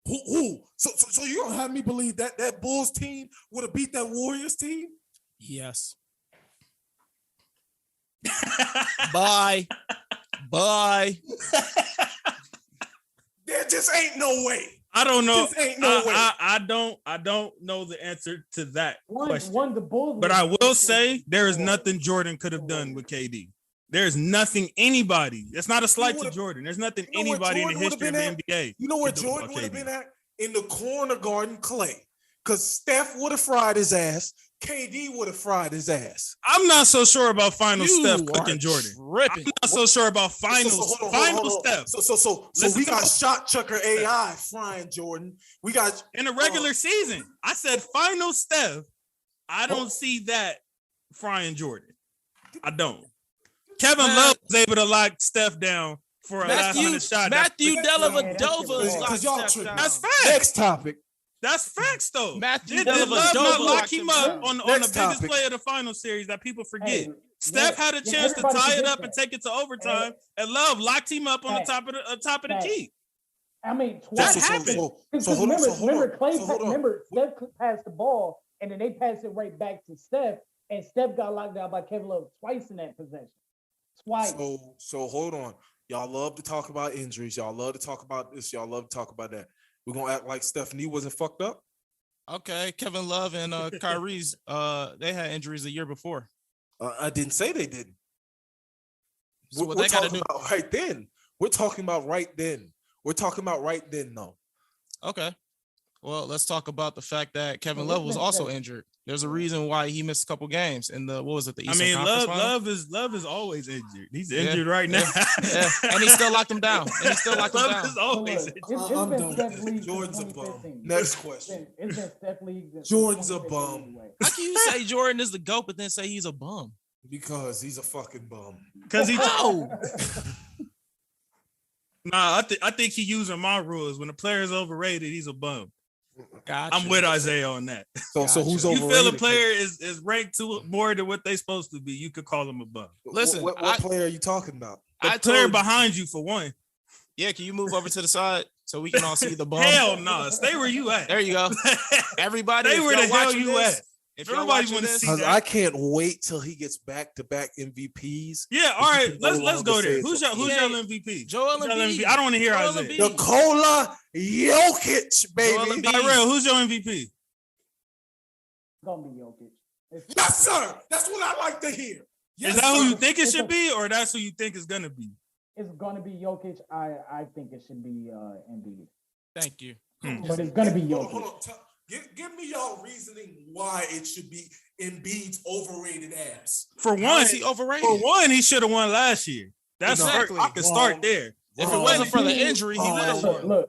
Who? So you don't have me believe that Bulls team would have beat that Warriors team? Yes. Bye. There just ain't no way. I don't know. Ain't no way. I don't know the answer to that question. The Bulls, but I will say there is nothing Jordan could have done with KD. There's nothing anybody. It's not a slight to Jordan. There's nothing anybody in the history of the NBA. You know where Jordan would have been at? In the corner guarding Clay. Because Steph would have fried his ass. KD would have fried his ass. I'm not so sure about final Steph cooking Jordan. I'm not so sure about final Steph. So we got shot chucker AI frying Jordan. We got in the regular season. I said final Steph. I don't see that frying Jordan. I don't. Kevin Love was able to lock Steph down for a last minute shot. Matthew Dellavedova. That's facts. Next topic. That's facts, though. Matthew Did Love not lock him up on the biggest topic. play of the final series that people forget? Steph had a chance to tie it up and take it to overtime, and Love locked him up on the top of the key. I mean, that happened. Remember, Steph passed the ball, and then they passed it right back to Steph, and Steph got locked down by Kevin Love twice in that possession. Twice. So hold on. Y'all love to talk about injuries. Y'all love to talk about this. Y'all love to talk about that. We're gonna act like Stephanie wasn't fucked up. Okay, Kevin Love and Kyrie's they had injuries a year before. I didn't say they didn't. So we're talking about right then. We're talking about right then. We're talking about right then, though. Okay. Well, let's talk about the fact that Kevin Love was also injured. There's a reason why he missed a couple games in the the Eastern Conference Finals? Love is always injured. He's injured right now. Yeah. And he still locked him down. Love is always injured. I'm done with this. Jordan's a bum. Next question. Jordan's a bum. How can you say Jordan is the GOAT, but then say he's a bum? Because he's a fucking bum. Because he no. Nah, I think he using my rules. When a player is overrated, he's a bum. Gotcha. I'm with Isaiah on that. So who's overrated? You feel a player is ranked more than what they supposed to be, you could call him a bum. Listen, what player are you talking about? The player behind you for one. Yeah, can you move over to the side so we can all see the bum? Hell no, nah. Stay where you at. There you go. Everybody, stay where the hell you at. If everybody want to see that. I can't wait till he gets back-to-back MVPs. Yeah, all right, let's go there. Who's your MVP? Joel Embiid. I don't want to hear Isaiah. Nikola Jokic, baby. Tyrell, who's your MVP? Gonna be Jokic. Yes, sir. That's what I like to hear. Yes, is that who you think it should be, or that's who you think it's gonna be? It's gonna be Jokic. I think it should be Embiid. Thank you. But it's gonna be Jokic. Hold on. Give me y'all reasoning why it should be Embiid's overrated ass. For one, he overrated. For one, he should have won last year. That's exactly. I can start there. If it wasn't for the injury, he would have won.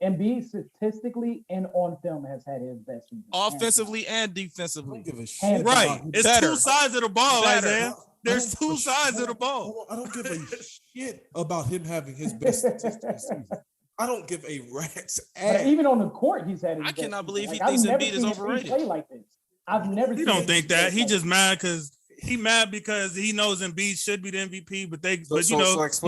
Embiid statistically and on film has had his best season. Offensively and defensively. I don't give a shit. Right. It's better. Two sides of the ball, Isaiah. There's two sides of the ball. I don't give a shit about him having his best statistics season. I don't give a rat's ass. But even on the court, he's had. I cannot believe he thinks Embiid is overrated. Play like this. I've never. He don't think that. He just mad because he knows Embiid should be the MVP. But you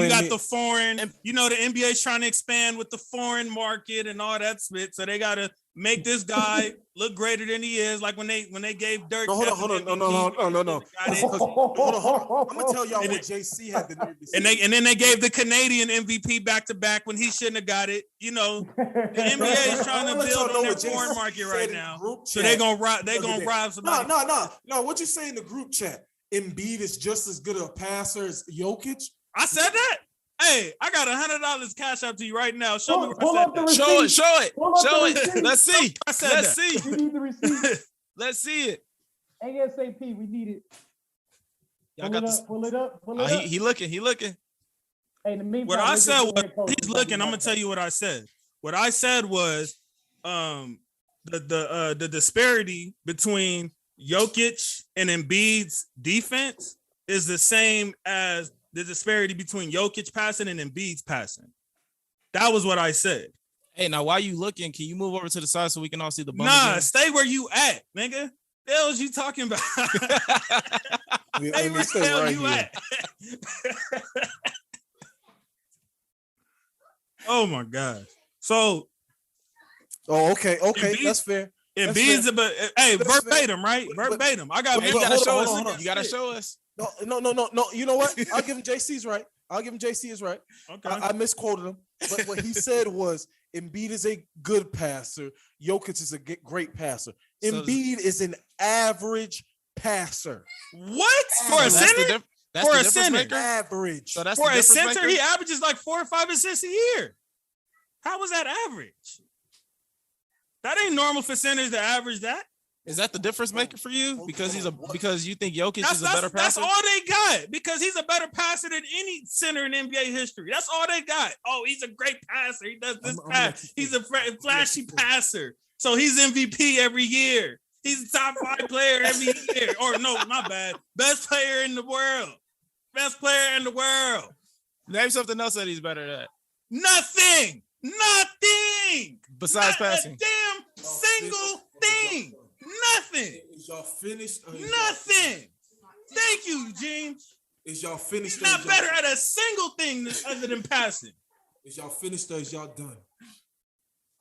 got the foreign. You know the NBA's trying to expand with the foreign market and all that shit. So they gotta make this guy look greater than he is. Like when they gave Dirk. No, hold on. No. Hold on. I'm gonna tell y'all what JC had to do. And then they gave the Canadian MVP back to back when he shouldn't have got it. You know, the NBA is trying to build on their foreign market right now. So they're gonna rob somebody. No. What you say in the group chat? Embiid is just as good a passer as Jokic. I said that. Hey, I got $100 cash out to you right now. Show me where I said that. Show it. Let's see. Let's see. We need the receipt. Let's see it. ASAP. We need it. Y'all got this. Pull it up. He looking. Hey, in the meantime, what I said was he's looking. I'm gonna tell you what I said. What I said was the disparity between Jokic and Embiid's defense is the same as the disparity between Jokic passing and Embiid's passing. That was what I said. Hey, now while you looking, can you move over to the side so we can all see the bum? Nah, again? Stay where you at, nigga. The hell is you talking about? Stay where the hell you at? Oh my God. So. Oh, okay. That's fair. Embiid's verbatim, right? Verbatim. I got. You gotta show us. You gotta show us. No. You know what? I'll give him JC's right. Okay. I misquoted him, but what he said was Embiid is a good passer. Jokic is a great passer. Embiid is an average passer. What? For a center? For a center? Average. So that's for a center, he averages like 4 or 5 assists a year. How was that average? That ain't normal for centers to average that. Is that the difference maker for you? Because you think Jokic is a better passer? That's all they got. Because he's a better passer than any center in NBA history. That's all they got. Oh, he's a great passer. He does this pass. He's a flashy passer. So he's MVP every year. He's a top 5 player every year. Or no, my bad. Best player in the world. Best player in the world. Name something else that he's better at. Nothing. Besides Not passing. A damn single thing. Nothing. Is y'all finished? Nothing. Thank you, Eugene. Is y'all finished? He's not better at a single thing other than passing. Is y'all finished or is y'all done?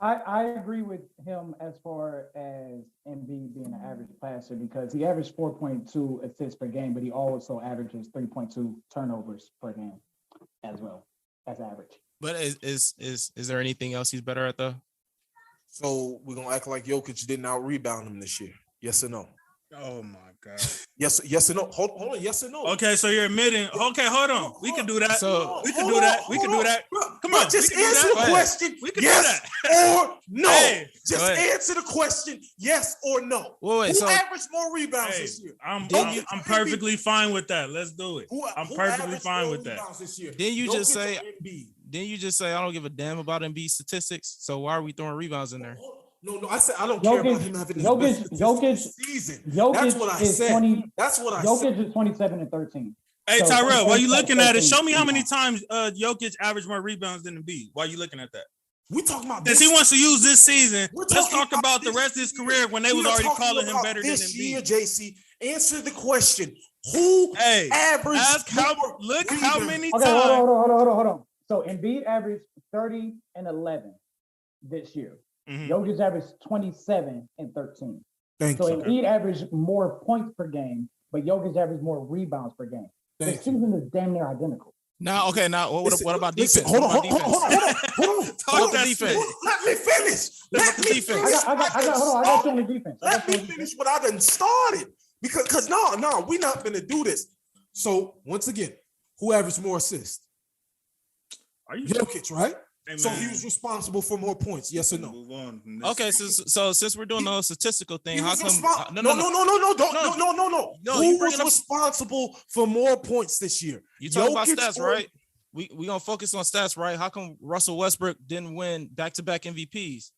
I agree with him as far as Embiid being an average passer because he averaged 4.2 assists per game, but he also averages 3.2 turnovers per game as well as average. But is there anything else he's better at though? So we're gonna act like Jokic didn't out rebound him this year? Yes or no? Oh my God. Yes or no? Hold on. Yes or no? Okay, so you're admitting. Okay, hold on. We can do that. So we can do that. We can do that. Come on. Just we can answer do the that. question. We can yes do that. or no. Hey, just answer the question. Yes or no. Wait, who so averaged more rebounds this year? I'm perfectly fine with that. Let's do it. I'm perfectly fine with that. This year? Didn't you just say? Didn't you just say I don't give a damn about Embiid statistics? So why are we throwing rebounds in there? No, I said I don't care about him having his best season. That's what I said. That's what I said. Jokic is 27 and 13. Hey, so, Tyrell, while you looking at it, show me how many times Jokic averaged more rebounds than Embiid. While you looking at that? We talking about this. Since he wants to use this season, let's talk about the rest of his career when they was already calling him better than Embiid. This year, JC, answer the question. Who averaged how many times? Hold on. So Embiid averaged 30 and 11 this year. Mm-hmm. Jokic averaged 27 and 13. So Embiid averaged more points per game, but Jokic averaged more rebounds per game. The season is damn near identical. Now, what about defense? Hold on. Talk defense. Let me finish. Let me finish. I got you on the defense. Let me finish what I done started. Because no, we're not going to do this. So, once again, who averaged more assists? Are you Jokic, right? Hey, so he was responsible for more points, yes or no? Move on. Okay, so since we're doing the statistical thing, how come? No. Who was responsible for more points this year? You talking about stats, right? We gonna focus on stats, right? How come Russell Westbrook didn't win back-to-back MVPs,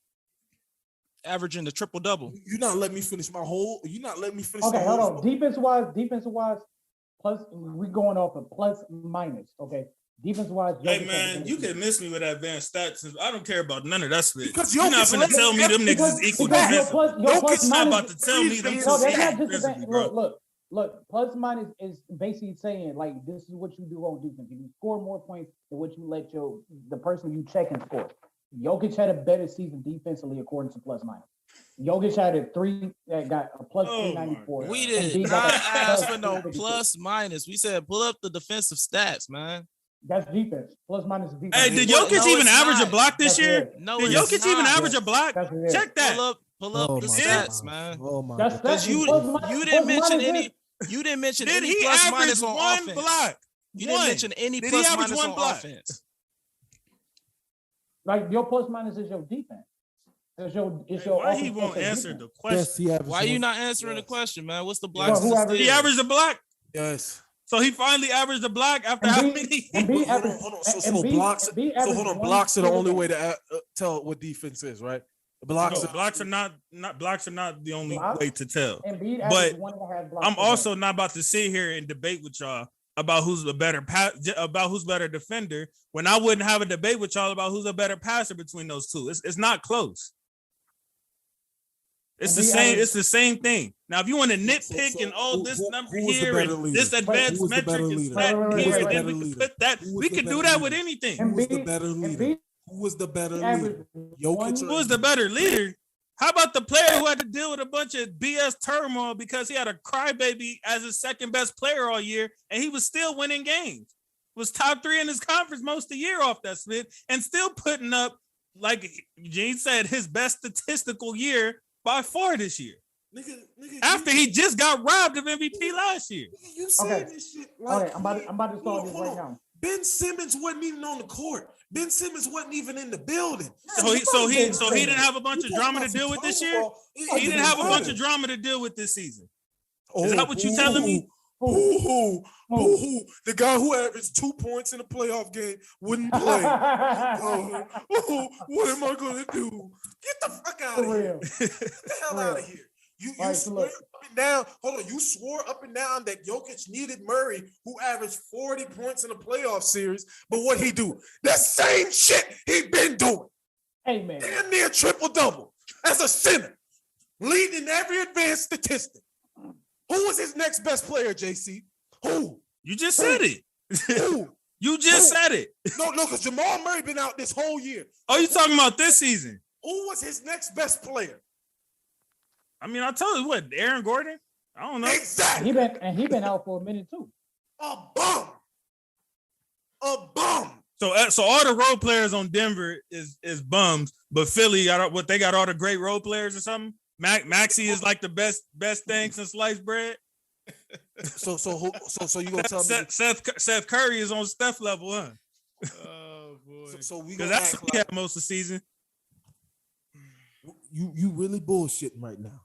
averaging the triple-double? You're not letting me finish my whole. You're not letting me finish. Okay, hold on. Defense-wise, plus we going off of plus minus. Okay. Defense-wise, hey man, you can miss me with advanced stats. I don't care about none of that shit. Because you're not gonna tell me them niggas is equal defensively. Jokic's not about to tell me them. No, that's not just look. Plus minus is basically saying like this is what you do on defense. You score more points than what you let the person you check and score. Jokic had a better season defensively according to plus minus. Jokic had a 3 that got a plus 394. We did not ask for no plus minus. We said pull up the defensive stats, man. That's defense. Plus minus defense. Hey, did Jokic even average a block this year? No, did Jokic even average a block? Check that. Pull up the stats, man. Oh my God. That's you didn't mention any. You didn't mention any plus minus on offense. Block? You didn't mention any plus minus on offense. Like your plus minus is your defense. It's your why he won't answer the question? Yes, why you not answering the question, man? What's the block? He averaged a block. Yes. So he finally averaged a block after how many? Hold on. So blocks are the only way to tell what defense is, right? Blocks are not the only way to tell. But I'm also not about to sit here and debate with y'all about who's a better defender when I wouldn't have a debate with y'all about who's a better passer between those two. It's not close. It's the same thing. Now, if you want to nitpick and all this number here and this advanced metric is that here, and then we can put that. We can do that with anything. Who was the better leader? Who was the better leader? Jokic. Who was the better leader? How about the player who had to deal with a bunch of BS turmoil because he had a crybaby as his second best player all year, and he was still winning games? Was top 3 in his conference most of the year off that split, and still putting up, like Gene said, his best statistical year by far this year. Nigga, after he just got robbed of MVP last year. You said this shit. Like, I'm about to start this right now. Ben Simmons wasn't even on the court. Ben Simmons wasn't even in the building. So he didn't have a bunch of drama to deal with this year. He didn't have a bunch of drama to deal with this season. Is that what you telling me? The guy who averaged 2 points in a playoff game wouldn't play. What am I gonna do? Get the fuck out of here! Get the hell out of here! You swore up and down. Hold on, you swore up and down that Jokic needed Murray, who averaged 40 points in a playoff series. But what he do? That same shit he been doing. Hey man, damn near triple double as a center, leading every advanced statistic. Who was his next best player, JC? Who? You just said it. Who? You just said it. No, because Jamal Murray been out this whole year. Oh, you talking about this season? Who was his next best player? I mean, I told you what, Aaron Gordon? I don't know. Exactly. He been out for a minute too. A bum. So all the role players on Denver is bums, but Philly got all the great role players or something? Maxie is like the best thing since sliced bread. So you gonna tell me Seth Curry is on Steph level, huh? Oh boy. So we Because gonna that's act what he like had most of the season. you really bullshitting right now.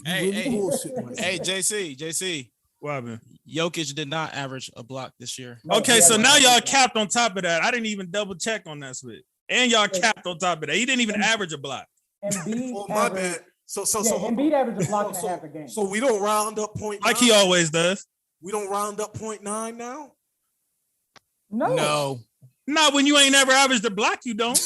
Hey, Bullshitting right Hey, now. JC. What happened? Jokic did not average a block this year. No, Okay, yeah, so but- now y'all capped on top of that. I didn't even double check on that switch. And y'all capped on top of that. He didn't even average a block. Embiid Oh my averaged- bad. So Embiid averaged a block and a half a game. So we don't round up point Like he always does. We don't round up 0.9 now. No. Not when you ain't never averaged a block, you don't.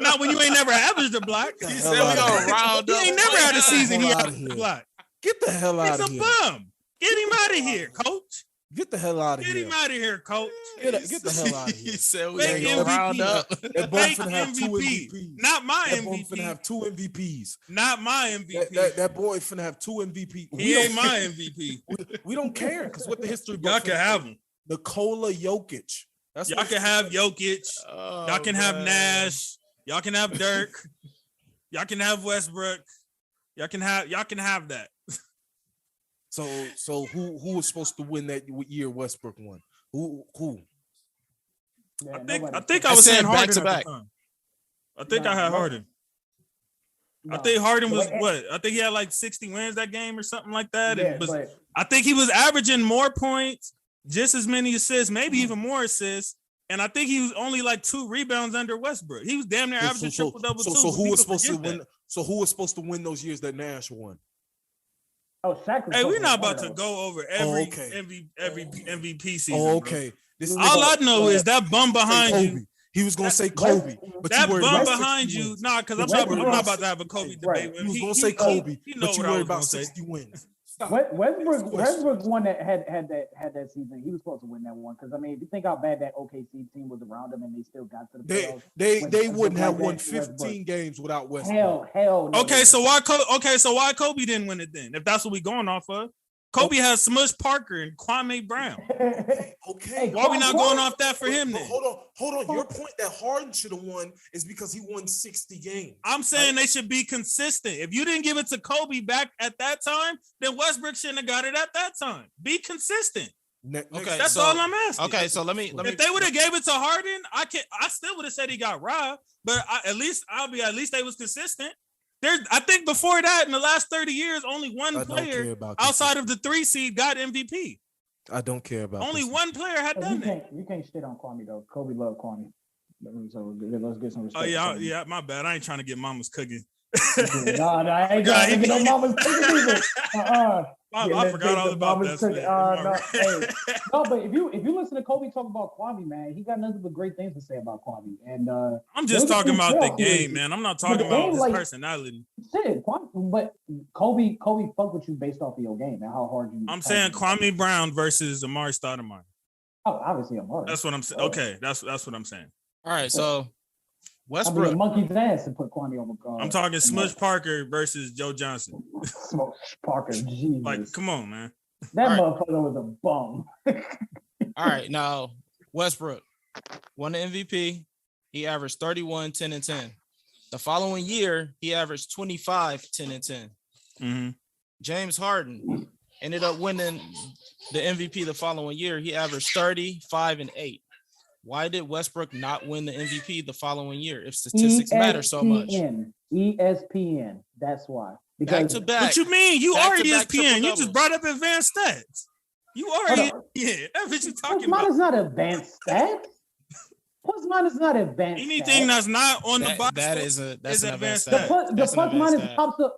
Not when you ain't never averaged a block. Get the He hell said we outta gonna here. round He up. ain't never had a season he Get the hell outta averaged a here. block. Get the hell out He's of a here. bum. Get him out of here, coach. Get the hell out of Get here. him out of here, coach. Get the hell out of He here. said we Fake ain't gonna MVP. round up. That boy Fake finna have two MVP. MVPs. Not my That boy finna MVP. have two MVPs. Not my MVP. That boy finna have two MVPs. He ain't my MVP. We don't care because what the history Y'all books can have him. Nikola Jokic. That's Y'all what can have Jokic. Oh, Y'all can have man. Nash. Y'all can have Dirk. Y'all can have Westbrook. Y'all can have that. So who was supposed to win that year Westbrook won? Who? Yeah, I think I was said saying Harden at back-to-back. the time. I think No, I had no. Harden. I No. think Harden was But- what? I think he had like 60 wins that game or something like that. Yeah, And was- but I think he was averaging more points, just as many assists, maybe even more assists. And I think he was only like 2 rebounds under Westbrook. He was damn near averaging triple double too. So who People was supposed to forget win? that. So who was supposed to win those years that Nash won? Shaq was Hey, we're supposed not win about one to of those. go over every okay. MVP season. Oh, bro. okay. This is All I know is that bum behind Kobe. you. He was gonna say West- Kobe, but That you worried bum about behind 60 you, wins. nah, because I'm But you not worried about to have a Kobe Right. debate with He him. was gonna say Kobe, he know but you what I worried was about gonna say. 60 wins. Stop. Westbrook won that had that season. He was supposed to win that one because I mean, if you think how bad that OKC team was around them and they still got to the playoffs. They with wouldn't Westbrook have like won that, 15 games without Westbrook. Hell no. Okay, so why Kobe didn't win it then? If that's what we going off of, Kobe has Smush Parker and Kwame Brown. Okay. Why we not going off that for him then? Hold on. Your point that Harden should have won is because he won 60 games. I'm saying they should be consistent. If you didn't give it to Kobe back at that time, then Westbrook shouldn't have got it at that time. Be consistent. Okay, That's so- all I'm asking. Okay, so let me. If they would have gave it to Harden, I still would have said he got robbed. But at least they was consistent. I think before that, in the last 30 years, only one I don't care player about this. outside of the 3 seed got MVP. I don't care about Only this. one player had done that. You can't shit on Kwame though. Kobe loved Kwame. So let's get some respect. Oh yeah, for Kwame. yeah. My bad. I ain't trying to get mama's cooking. No, I ain't trying to get no mama's cooking either. I forgot all about that. No, but if you listen to Kobe talk about Kwame, man, he got nothing but great things to say about Kwame. And I'm just talking about the game, man. I'm not talking about his personality. Shit, but Kobe fuck with you based off of your game and how hard you. I'm saying Kwame Brown versus Amari Stoudemire. Oh, obviously Amari. That's what I'm saying. Okay, that's what I'm saying. All right, so Westbrook. Westbrook. Monkey's ass to put Kwame over. I'm talking Smush Parker versus Joe Johnson. Smush Parker, Jesus. Like, come on, man. That All motherfucker was a bum. All right, now Westbrook won the MVP. He averaged 31, 10, and 10. The following year, he averaged 25, 10, and 10. Mm-hmm. James Harden ended up winning the MVP the following year. He averaged 30, 5, and 8. Why did Westbrook not win the MVP the following year if statistics matter so much? ESPN. That's why. Back to back. What you mean? You are Back-to-back ESPN. You triple-doubles. just brought up advanced stats. You are Hold on. ESPN. That's what you Plus talking minus about. not advanced stats. Plus minus not advanced. Anything stats. that's not on the box. That's is an advanced advanced the stat. plus, the That's an plus advanced minus stat. pops up.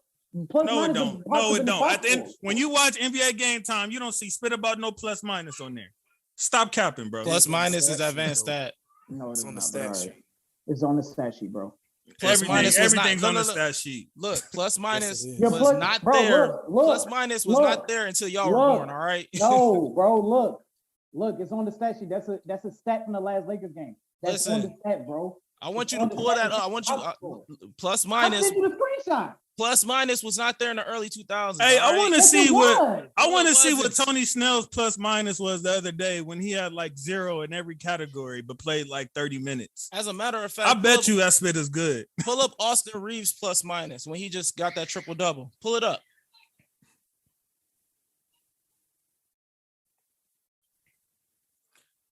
Plus No, it minus don't. pops No, up it in the don't. At the end, box when you watch NBA game time, you don't see spit about no plus minus on there. Stop capping, bro. Plus minus is stat sheet, advanced though. stat. No, It's it's on the not, stat but all sheet. right. It's on the stat sheet, bro. Plus minus was not- Everything's no, on no, the no. stat sheet. Look, plus minus it is. Yeah, was plus- not bro, there. look, Plus minus was not there until y'all were look. born. All right. No, bro, look, it's on the stat sheet. That's a stat from the last Lakers game. That's on the Listen. stat, bro. I want you to pull that up. I want you plus I minus. sent you the screenshot. Plus minus was not there in the early 2000s. Hey, I want to see what wasn't. Tony Snell's plus minus was the other day when he had like 0 in every category but played like 30 minutes. As a matter of fact, I bet you that spit is good. Pull up Austin Reeves plus minus when he just got that triple double. Pull it up.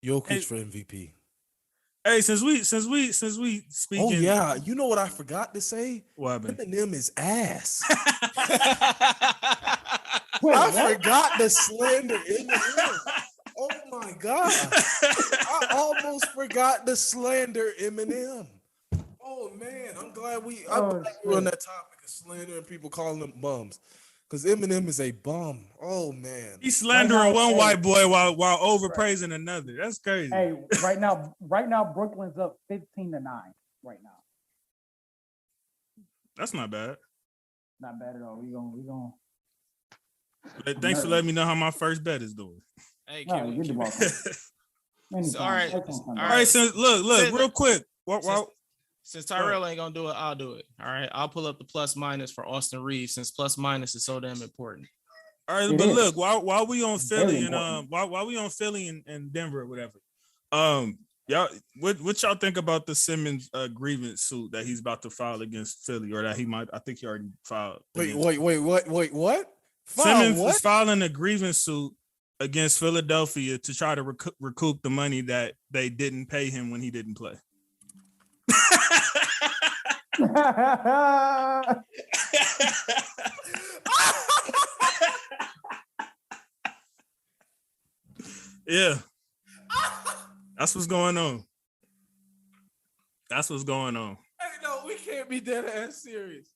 Jokic for MVP. Hey, since we speaking. Oh yeah, you know what I forgot to say? What happened? Eminem is ass. Wait, I what? forgot the slander Eminem. Oh my god, I almost forgot the slander Eminem. Oh man, I'm glad we're on that topic of slander and people calling them bums. Because Eminem is a bum. Oh man, He's slandering one white boy while overpraising another. That's crazy. Hey, right now, Brooklyn's up 15-9 right now. That's not bad. Not bad at all. We gonna. Thanks for letting me know how my first bet is doing. Hey, No, can we, you're welcome. all right. All right, so look, real quick. Since Tyrell ain't gonna do it, I'll do it. All right, I'll pull up the plus minus for Austin Reeves since plus minus is so damn important. All right, It but is. look, while we on Philly and important. while we on Philly and Denver or whatever, y'all, what y'all think about the Simmons grievance suit that he's about to file against Philly, or that he might? I think he already filed. wait, what? Simmons is filing a grievance suit against Philadelphia to try to recoup the money that they didn't pay him when he didn't play. Yeah, that's what's going on. That's what's going on. Hey, no, we can't be dead ass serious.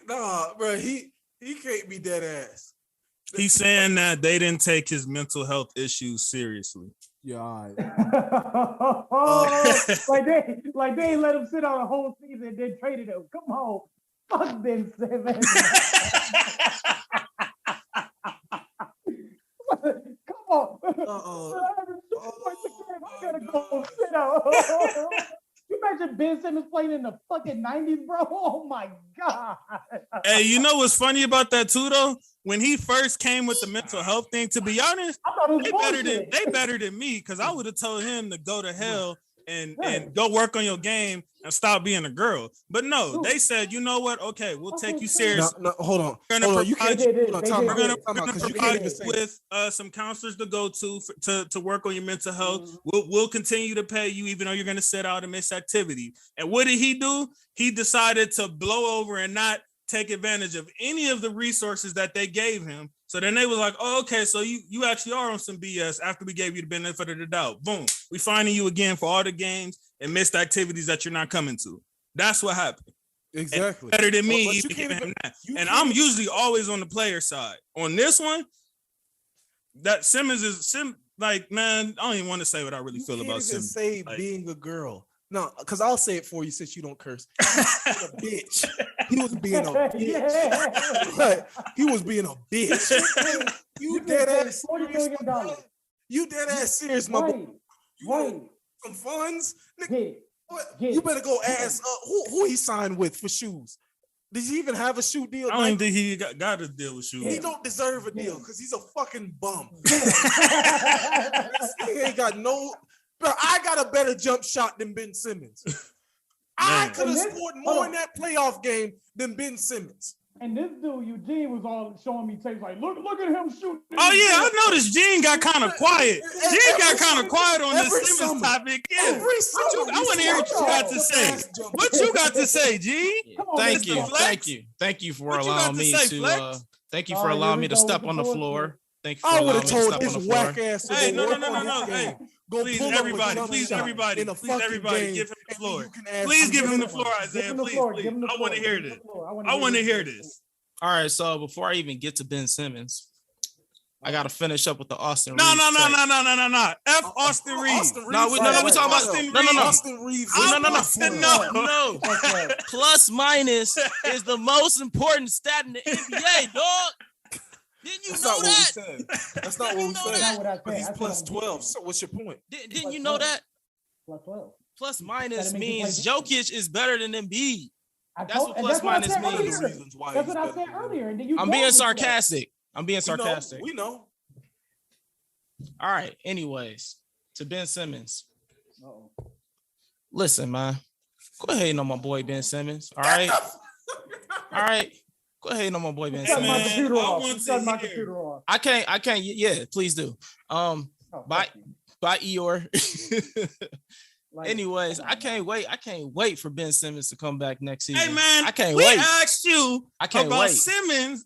Nah, bro. He can't be dead ass. He's saying that they didn't take his mental health issues seriously. Yeah, all right. like they let him sit out a whole season and then traded him. Come on, fuck Ben Simmons. Come on. I gotta go sit out. You imagine Ben Simmons playing in the fucking 90s, bro? Oh my god. Hey, you know what's funny about that too, though? When he first came with the mental health thing, to be honest, I thought it was they better than me, because I would have told him to go to hell and go work on your game and stop being a girl. But no, they said, you know what? Okay, we'll take you serious. No, hold on. We're gonna provide you Provide with some counselors to go to work on your mental health. We'll continue to pay you, even though you're gonna sit out and miss activity. And what did he do? He decided to blow over and not take advantage of any of the resources that they gave him. So then they was like, oh, okay, so you actually are on some BS after we gave you the benefit of the doubt. Boom, we finding you again for all the games and missed activities that you're not coming to. That's what happened. Exactly. And better than me, But even giving him that. And I'm usually always on the player side. On this one, that Simmons is like, man, I don't even want to say what I really feel about Simmons. Say like, being a girl. No, because I'll say it for you since you don't curse. He was a bitch. He was being a bitch. Like, he was being a bitch. You dead ass serious. You dead ass serious, my boy. You want some funds? Nigga, you better go ask who he signed with for shoes. Did he even have a shoe deal? I don't even think he got a deal with shoes. He don't deserve a deal because he's a fucking bum. He ain't got no. Bro, I got a better jump shot than Ben Simmons. I could have scored more in that playoff game than Ben Simmons. And this dude, Eugene, was all showing me tapes like, look at him shooting. Oh, yeah, I noticed Gene got kind of quiet. Gene got kind of quiet on this Simmons topic. Yeah. Every summer. I want to hear what you got to say. What you got to say, Gene? Thank you for allowing me to thank you for allowing me to step on the floor. Thank you for I would allowing have me to told step on the this floor. whack ass. Hey, no. Hey, please, everybody, Game give him the floor. Please give him the floor, Isaiah. Please. I want to hear this. I want to hear this. All right, so before I even get to Ben Simmons, I got to finish up with the Austin Reeves. No. F. Austin Reeves. No, we talking about Austin Reeves. No. Plus minus is the most important stat in the NBA, dog. Didn't you know that? That's not what we said. That's not what I said. But he's plus 12. So what's your point? Didn't you know that? Plus 12. Plus minus That means he means plays Jokic is better than Embiid. That's what plus minus means. That's what I said earlier. And then you I'm being sarcastic. I'm being sarcastic. We know. All right. Anyways, to Ben Simmons. Uh-oh. Listen, man. Go ahead on my boy Ben Simmons. All right. All right. Go ahead on my boy Ben Simmons. My computer off. I can't. Yeah, please do. By Eeyore. Anyways, I can't wait. I can't wait for Ben Simmons to come back next season. Hey man, I can't wait. We asked you about wait. Simmons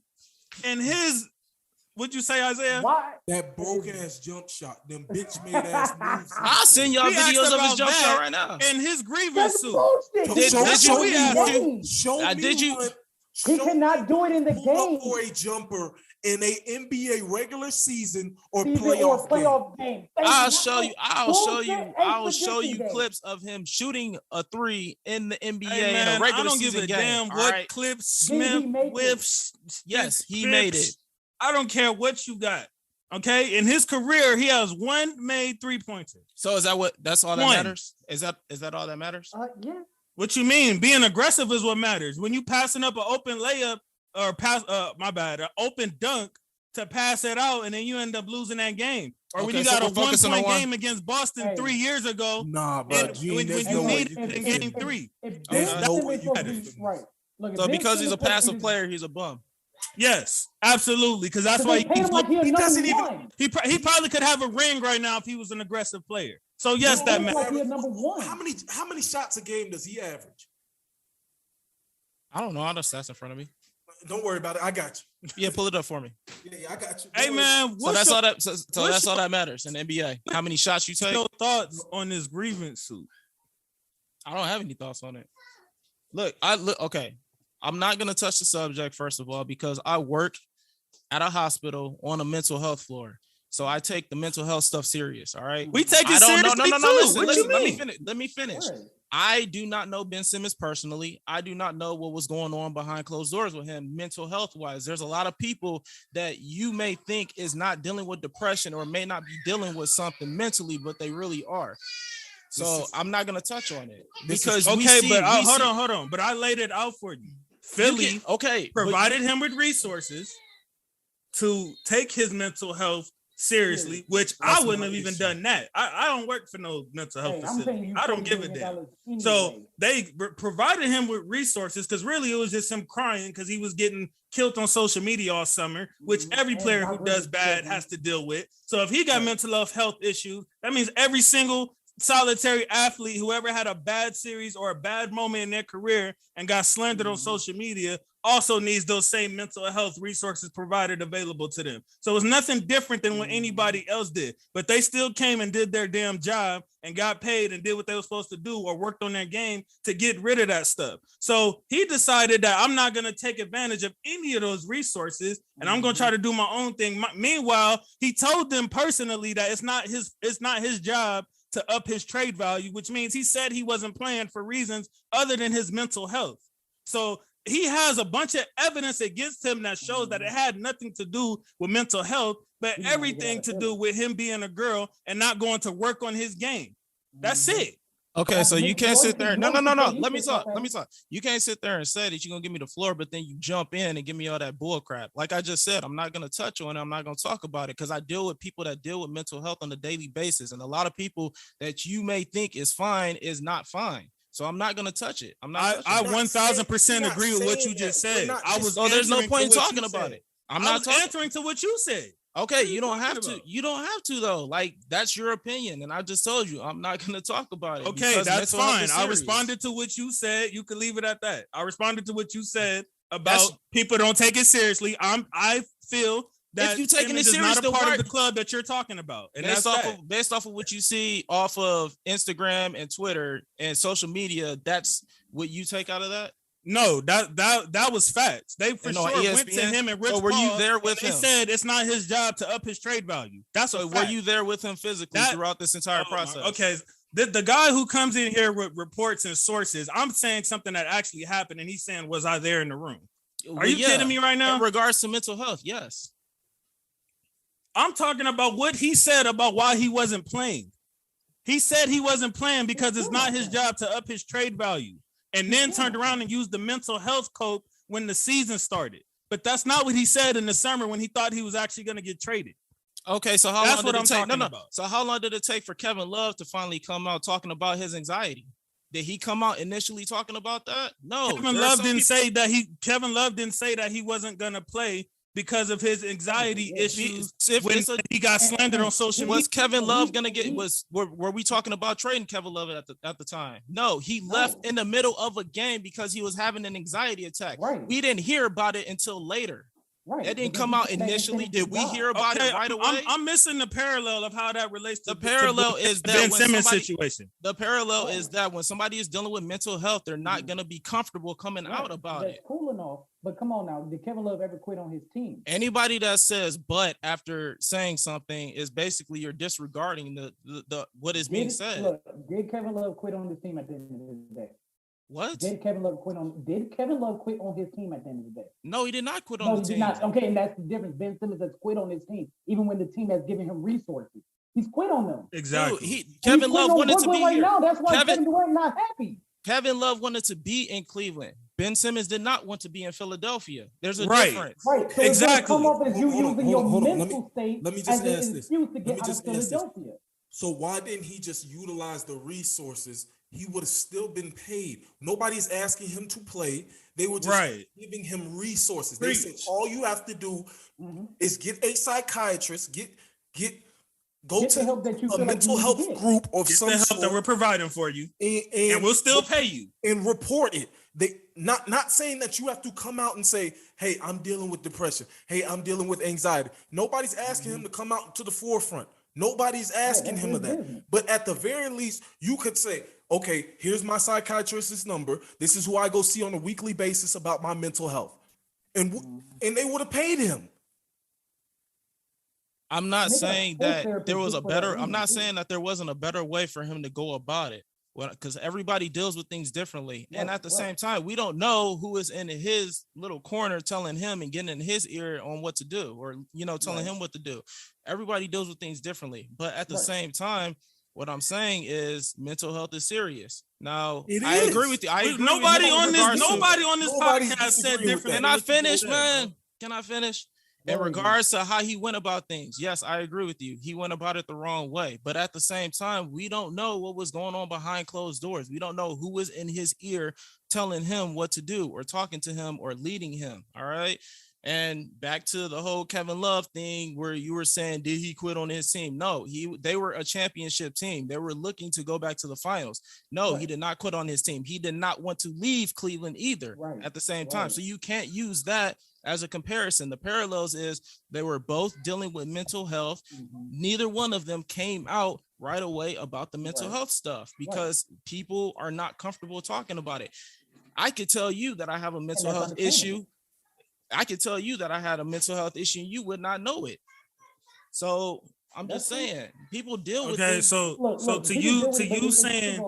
and his. What'd you say, Isaiah? Why? That broken ass jump shot, them bitch made ass moves. I'll send y'all videos of his jump shot right now. And his grievance suit. Did you? He cannot do it in the game. For a jumper in a NBA regular season or playoff game. I'll show you clips of him shooting a 3 in the NBA in a regular season game. I don't give a damn what clips Smith whiffs. Yes, he made it. I don't care what you got. Okay, in his career, he has one made 3-pointer. So that's all that matters? Is that all that matters? Yeah. What you mean? Being aggressive is what matters. When you passing up an open layup or an open dunk to pass it out, and then you end up losing that game. Or when you got a 1-point game against Boston 3 years ago. Nah, but when you need it in game 3. There's no way you can do right. Look, so because he's a passive player, he's a bum. Yes, absolutely. Because that's why he doesn't even. He probably could have a ring right now if he was an aggressive player. So yes, that matters. Like number one. How many shots a game does he average? I don't know. I have the stats in front of me. Don't worry about it. I got you. Yeah, pull it up for me. Yeah, I got you. Hey man, so that's all that. So that's all that matters in the NBA. How many shots you take? Your thoughts on this grievance suit? I don't have any thoughts on it. Look. Okay. I'm not gonna touch the subject first of all because I work at a hospital on a mental health floor. So I take the mental health stuff serious. All right. We take it seriously. No. Let me finish. Right. I do not know Ben Simmons personally. I do not know what was going on behind closed doors with him mental health wise. There's a lot of people that you may think is not dealing with depression or may not be dealing with something mentally, but they really are. So I'm not going to touch on it because hold on. But I laid it out for you. Philly provided him with resources to take his mental health seriously, which I wouldn't have even done that. I don't work for no mental health facility. I don't give a damn. Anyway. So they provided him with resources because really it was just him crying because he was getting killed on social media all summer, which every player who does bad has to deal with. So if he got mental health issues, that means every single solitary athlete who ever had a bad series or a bad moment in their career and got slandered on social media also needs those same mental health resources provided available to them. So it's nothing different than what anybody else did, but they still came and did their damn job and got paid and did what they were supposed to do or worked on their game to get rid of that stuff. So he decided that I'm not going to take advantage of any of those resources and I'm going to try to do my own thing. Meanwhile, he told them personally that it's not his job to up his trade value, which means he said he wasn't playing for reasons other than his mental health. So he has a bunch of evidence against him that shows that it had nothing to do with mental health, but everything to do with him being a girl and not going to work on his game. That's it. Okay, so you can't sit there. No. Let me talk. You can't sit there and say that you're gonna give me the floor, but then you jump in and give me all that bull crap. Like I just said, I'm not gonna touch on it. I'm not gonna talk about it because I deal with people that deal with mental health on a daily basis, and a lot of people that you may think is fine is not fine. So I'm not gonna touch it. I 1000% agree with what you just said. There's no point in talking about it. I'm not answering to what you said. Okay, you don't have to. You don't have to though. Like that's your opinion, and I just told you I'm not going to talk about it. Okay, that's fine. I responded to what you said. You can leave it at that. I responded to what you said about people don't take it seriously. I feel that if you taking it seriously, not a part of the club that you're talking about, and based off of what you see off of Instagram and Twitter and social media, that's what you take out of that. No, that was facts. They for sure went to him and Rich Paul. Were you there with him? They said it's not his job to up his trade value. That's what. Were you there with him physically throughout this entire process? Okay, the guy who comes in here with reports and sources, I'm saying something that actually happened, and he's saying, "Was I there in the room?" Are you kidding me right now? In regards to mental health, yes. I'm talking about what he said about why he wasn't playing. He said he wasn't playing because it's not his job to up his trade value. and then turned around and used the mental health code when the season started. But that's not what he said in the summer when he thought he was actually going to get traded. Okay, so how That's long did what it I'm take? talking about. So how long did it take for Kevin Love to finally come out talking about his anxiety? Did he come out initially talking about that? No. Kevin Love didn't say that he wasn't going to play because of his anxiety issues when he got slandered on social media. Was Kevin Love gonna get? Were we talking about trading Kevin Love at the time? No, he left in the middle of a game because he was having an anxiety attack. Right. We didn't hear about it until later. Right. That didn't come out initially. Did we hear about it right away? I'm missing the parallel of how that relates to the parallel is that Ben when Simmons somebody, situation. The parallel is that when somebody is dealing with mental health, they're not going to be comfortable coming out about That's it. cool enough, but come on now, did Kevin Love ever quit on his team? Anybody that says "but" after saying something is basically you're disregarding the what is being said. Look, did Kevin Love quit on his team at the end of the day? What? Did Kevin Love quit on his team at the end of the day? No, he did not quit on the team. Did not. Okay, and that's the difference. Ben Simmons has quit on his team, even when the team has given him resources. He's quit on them. Exactly. Dude, Kevin Love wanted to be right here. Now. That's why Kevin Durant not happy. Kevin Love wanted to be in Cleveland. Ben Simmons did not want to be in Philadelphia. There's a right. difference. Right. So exactly. Come off as you using your mental state let me just as ask an this. excuse to get out of Philadelphia. So why didn't he just utilize the resources? He would have still been paid. Nobody's asking him to play. They were just giving him resources. They said all you have to do is get a psychiatrist, go to a mental health group of some sort. Get the help that we're providing for you, and we'll still pay you. And report it. They not saying that you have to come out and say, "Hey, I'm dealing with depression. Hey, I'm dealing with anxiety." Nobody's asking him to come out to the forefront. Nobody's asking him of that. But at the very least, you could say, "Okay, here's my psychiatrist's number. This is who I go see on a weekly basis about my mental health," and they would have paid him. I'm not saying that there was a better. I'm not saying that there wasn't a better way for him to go about it. Well, because everybody deals with things differently, and at the same time, we don't know who is in his little corner telling him and getting in his ear on what to do, or telling him what to do. Everybody deals with things differently, but at the same time, what I'm saying is mental health is serious. Now, I agree with you. Nobody on this podcast said different. Can I finish, man? Can I finish? In regards to how he went about things, yes, I agree with you. He went about it the wrong way. But at the same time, we don't know what was going on behind closed doors. We don't know who was in his ear telling him what to do or talking to him or leading him. All right. And back to the whole Kevin Love thing where you were saying, did he quit on his team? No, they were a championship team. They were looking to go back to the finals. No, he did not quit on his team. He did not want to leave Cleveland either at the same time. So you can't use that as a comparison. The parallels is they were both dealing with mental health. Neither one of them came out right away about the mental health stuff because people are not comfortable talking about it. I could tell you that I have a mental health issue. I could tell you that I had a mental health issue and you would not know it. So I'm just saying people deal with things. So to you saying,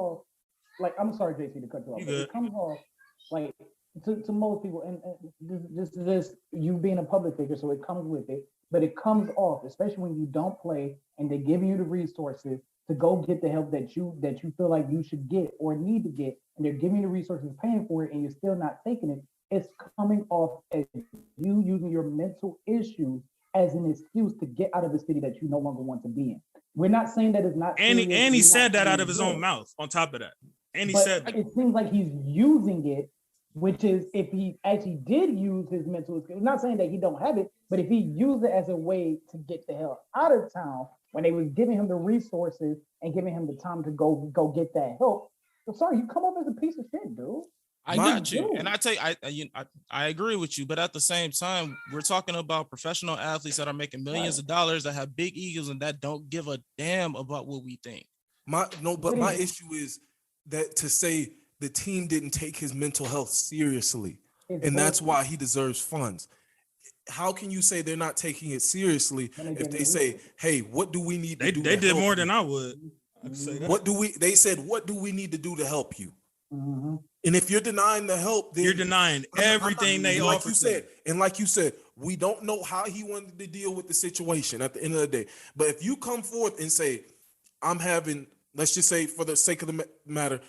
like, I'm sorry, JC, to cut you off. It comes off like to most people, and this you being a public figure, so it comes with it. But it comes off, especially when you don't play and they're giving you the resources to go get the help that you feel like you should get or need to get, and they're giving you the resources, paying for it, and you're still not taking it. It's coming off as you using your mental issues as an excuse to get out of the city that you no longer want to be in. We're not saying that it's not. And he said that out of his own mouth. On top of that, and he said that. It seems like he's using it, which is if he actually did use his mental skills. I'm not saying that he don't have it, but if he used it as a way to get the hell out of town when they was giving him the resources and giving him the time to go get that help. So sorry, you come up as a piece of shit, dude. I got you. And I tell you, I agree with you. But at the same time, we're talking about professional athletes that are making millions of dollars, that have big egos and that don't give a damn about what we think. My issue is that to say the team didn't take his mental health seriously, and that's why he deserves funds. How can you say they're not taking it seriously if they say, hey, what do we need to do? They did more than I would. They said, what do we need to do to help you? And if you're denying the help, then you're denying everything they offer. Like you said, we don't know how he wanted to deal with the situation at the end of the day. But if you come forth and say, I'm having, let's just say for the sake of the matter,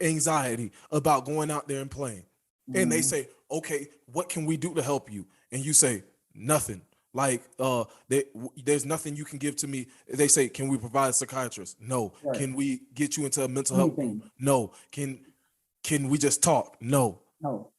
anxiety about going out there and playing. And they say, okay, what can we do to help you? And you say, nothing. Like, there's nothing you can give to me. They say, can we provide a psychiatrist? No. Right. Can we get you into a mental health room? No. Can we just talk? No.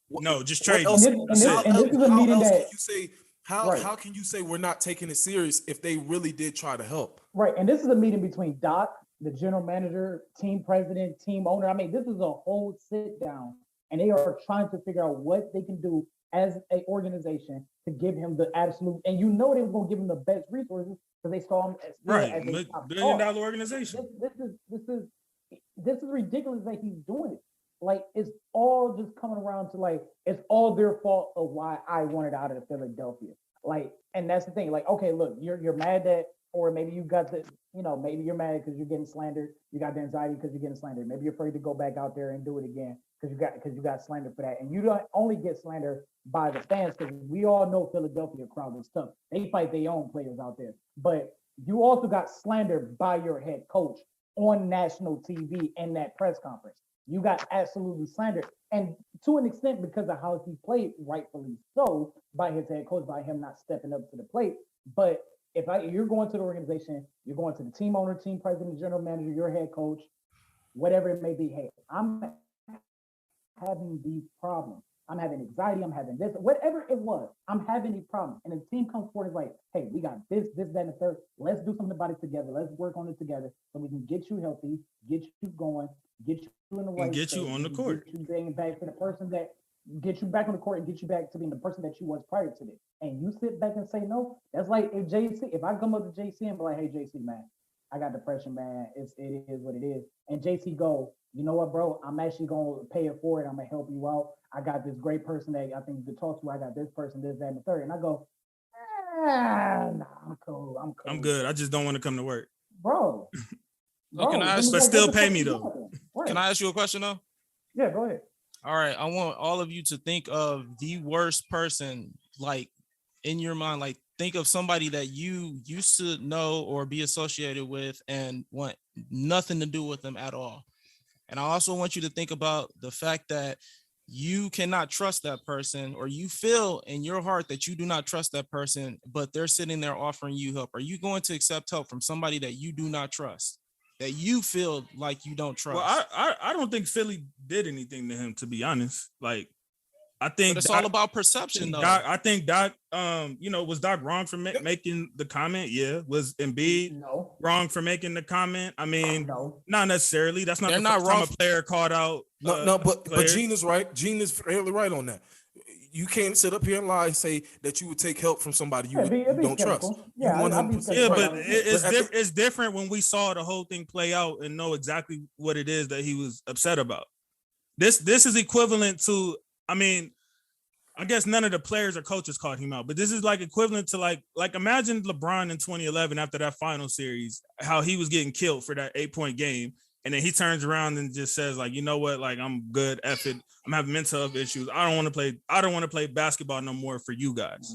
No, just trade. And this is a meeting that can you say how can you say we're not taking it serious if they really did try to help? Right. And this is a meeting between Doc, the general manager, team president, team owner. I mean, this is a whole sit down, and they are trying to figure out what they can do as an organization to give him the absolute. And you know they were going to give him the best resources because they saw him as $1 billion organization. This is ridiculous that he's doing it. Like, it's all just coming around to, like, it's all their fault of why I wanted out of Philadelphia. Like, and that's the thing. Like, okay, look, you're mad that, or maybe you got the, maybe you're mad because you're getting slandered. You got the anxiety because you're getting slandered. Maybe you're afraid to go back out there and do it again because you got slandered for that. And you don't only get slandered by the fans, because we all know Philadelphia crowd is tough. They fight their own players out there. But you also got slandered by your head coach on national TV in that press conference. You got absolutely slandered, and to an extent because of how he played, rightfully so, by his head coach, by him not stepping up to the plate. But you're going to the organization, you're going to the team owner, team president, general manager, your head coach, whatever it may be. Hey, I'm having these problems. I'm having anxiety. I'm having this, whatever it was. I'm having these problems, and the team comes forward and is like, "Hey, we got this, that, and the third. Let's do something about it together. Let's work on it together, so we can get you healthy, get you going." Get you in the right and get you on the court. Get you back to the person that get you back on the court and get you back to being the person that you was prior to this. And you sit back and say no. That's like if I come up to JC and be like, "Hey JC, man, I got depression, man. It is what it is." And JC go, "You know what, bro? I'm actually gonna pay it forward. I'm gonna help you out. I got this great person that I think you could talk to. I got this person, this, that, and the third." And I go, nah, I'm cool. I'm good. I just don't want to come to work, bro. So can I ask, but still pay me though. Right. Can I ask you a question though? Yeah, go ahead. All right. I want all of you to think of the worst person, like in your mind, like think of somebody that you used to know or be associated with and want nothing to do with them at all. And I also want you to think about the fact that you cannot trust that person, or you feel in your heart that you do not trust that person, but they're sitting there offering you help. Are you going to accept help from somebody that you do not trust, that you feel like you don't trust? Well, I don't think Philly did anything to him, to be honest. Like, I think but it's all about perception, though. I think Doc, was Doc wrong for making the comment? Yeah. Was Embiid wrong for making the comment? I mean, not necessarily. That's not. They're not wrong. A player called out. But Gene is right. Gene is fairly right on that. You can't sit up here and lie and say that you would take help from somebody you don't trust. Yeah, but it's different when we saw the whole thing play out and know exactly what it is that he was upset about. This is equivalent to, I mean, I guess none of the players or coaches called him out, but this is like equivalent to like imagine LeBron in 2011 after that final series, how he was getting killed for that 8-point game. And then he turns around and just says, like, you know what? Like, I'm good. F it. I'm having mental health issues. I don't want to play basketball no more for you guys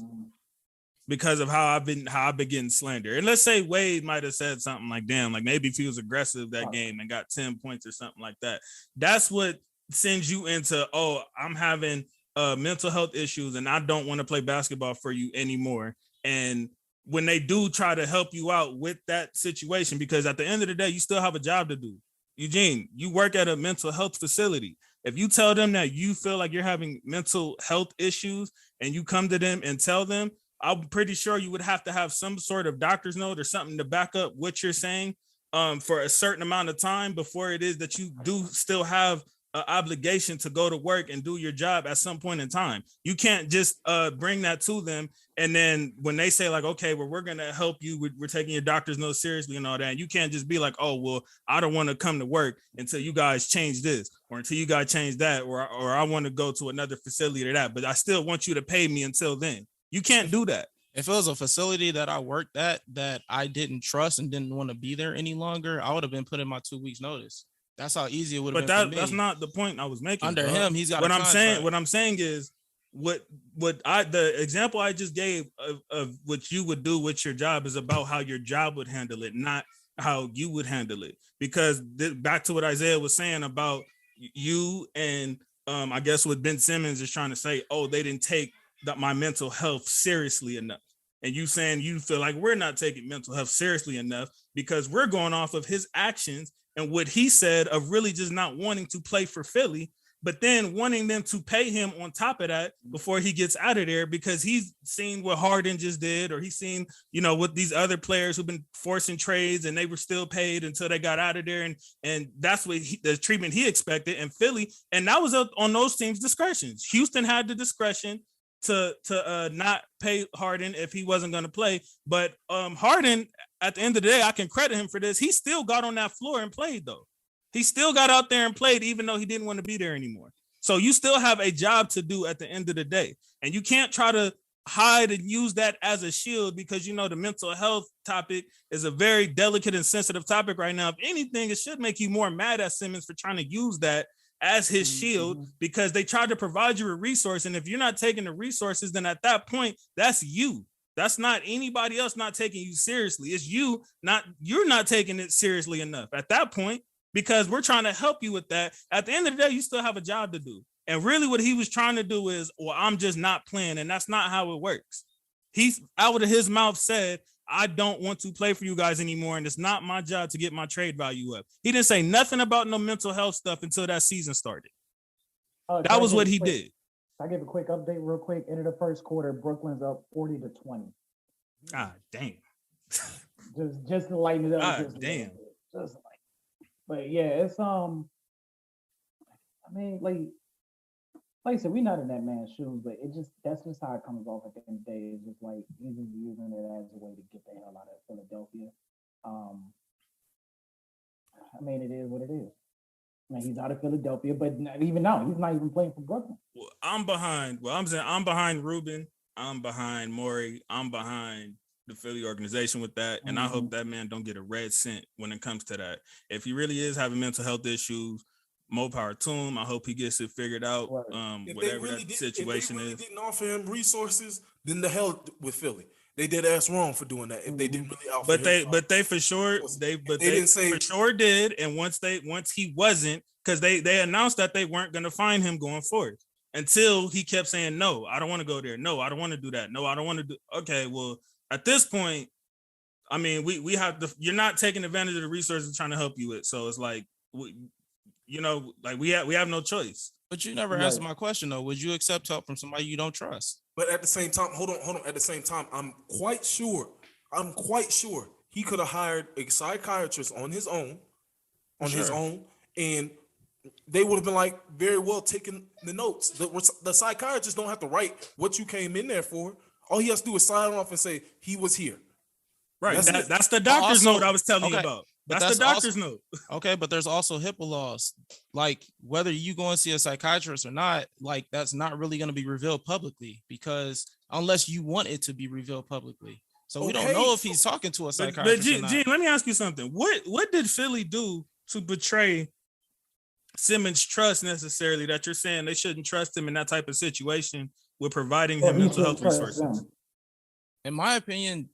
because of how I've been getting slandered. And let's say Wade might have said something like, damn, like maybe if he was aggressive that game and got 10 points or something like that. That's what sends you into, oh, I'm having mental health issues and I don't want to play basketball for you anymore. And when they do try to help you out with that situation, because at the end of the day, you still have a job to do. Eugene, you work at a mental health facility. If you tell them that you feel like you're having mental health issues and you come to them and tell them, I'm pretty sure you would have to have some sort of doctor's note or something to back up what you're saying for a certain amount of time before it is that you do still have an obligation to go to work and do your job at some point in time. You can't just bring that to them. And then when they say like, okay, well, we're going to help you. We're taking your doctor's note seriously and all that. And you can't just be like, oh, well, I don't want to come to work until you guys change this or until you guys change that, or I want to go to another facility or that, but I still want you to pay me until then. You can't do that. If it was a facility that I worked at that I didn't trust and didn't want to be there any longer, I would have been put in my 2 weeks notice. That's how easy it would have been. But that's not the point I was making. Under him, he's got what I'm saying is the example I just gave of what you would do with your job is about how your job would handle it, not how you would handle it. Because back to what Isaiah was saying about you and I guess what Ben Simmons is trying to say, oh, they didn't take my mental health seriously enough. And you saying you feel like we're not taking mental health seriously enough because we're going off of his actions and what he said of really just not wanting to play for Philly, but then wanting them to pay him on top of that before he gets out of there because he's seen what Harden just did, or he's seen, what these other players who've been forcing trades and they were still paid until they got out of there. And that's what the treatment he expected in Philly. And that was on those teams' discretions. Houston had the discretion to not pay Harden if he wasn't going to play. But Harden, at the end of the day, I can credit him for this. He still got on that floor and played, though. He still got out there and played, even though he didn't want to be there anymore. So you still have a job to do at the end of the day. And you can't try to hide and use that as a shield because, the mental health topic is a very delicate and sensitive topic right now. If anything, it should make you more mad at Simmons for trying to use that as his shield because they tried to provide you a resource. And if you're not taking the resources, then at that point, that's you. That's not anybody else not taking you seriously. It's you're not taking it seriously enough at that point. Because we're trying to help you with that. At the end of the day, you still have a job to do. And really what he was trying to do is, well, I'm just not playing. And that's not how it works. He's out of his mouth said, I don't want to play for you guys anymore. And it's not my job to get my trade value up. He didn't say nothing about no mental health stuff until that season started. That was what he did. I give a quick update real quick. End of the first quarter, Brooklyn's up 40-20. Ah, damn. just to lighten it up. Ah, damn. But yeah, it's I mean, like I said, we're not in that man's shoes, but that's just how it comes off at the end of the day. It's just like he's just using it as a way to get the hell out of Philadelphia. I mean, it is what it is. I mean, he's out of Philadelphia, but even now, he's not even playing for Brooklyn. Well, I'm behind Ruben. I'm behind Morey. I'm behind the Philly organization with that. And I hope that man don't get a red cent when it comes to that. If he really is having mental health issues, more power to him. I hope he gets it figured out. Whatever that situation is. If they didn't offer him resources, then the hell with Philly. They did ass wrong for doing that. If they didn't really offer they for sure for sure did. And once he wasn't, because they announced that they weren't going to find him going forward until he kept saying, no, I don't want to go there. No, I don't want to do that. No, I don't want to do. Okay, well, at this point, I mean, we have you're not taking advantage of the resources trying to help you with. So it's like, we have no choice. But you never answered my question though. Would you accept help from somebody you don't trust? But at the same time, hold on. At the same time, I'm quite sure he could have hired a psychiatrist on his own, and they would have been like very well taking the notes. The psychiatrist don't have to write what you came in there for. All he has to do is sign off and say he was here. Right. That's the doctor's note I was telling you about. That's the doctor's note. Okay, but there's also HIPAA laws. Like whether you go and see a psychiatrist or not, like that's not really going to be revealed publicly because unless you want it to be revealed publicly. So we don't know if he's talking to a psychiatrist. But Gene, let me ask you something. What did Philly do to betray Simmons' trust necessarily that you're saying they shouldn't trust him in that type of situation with providing him mental health resources? In my opinion,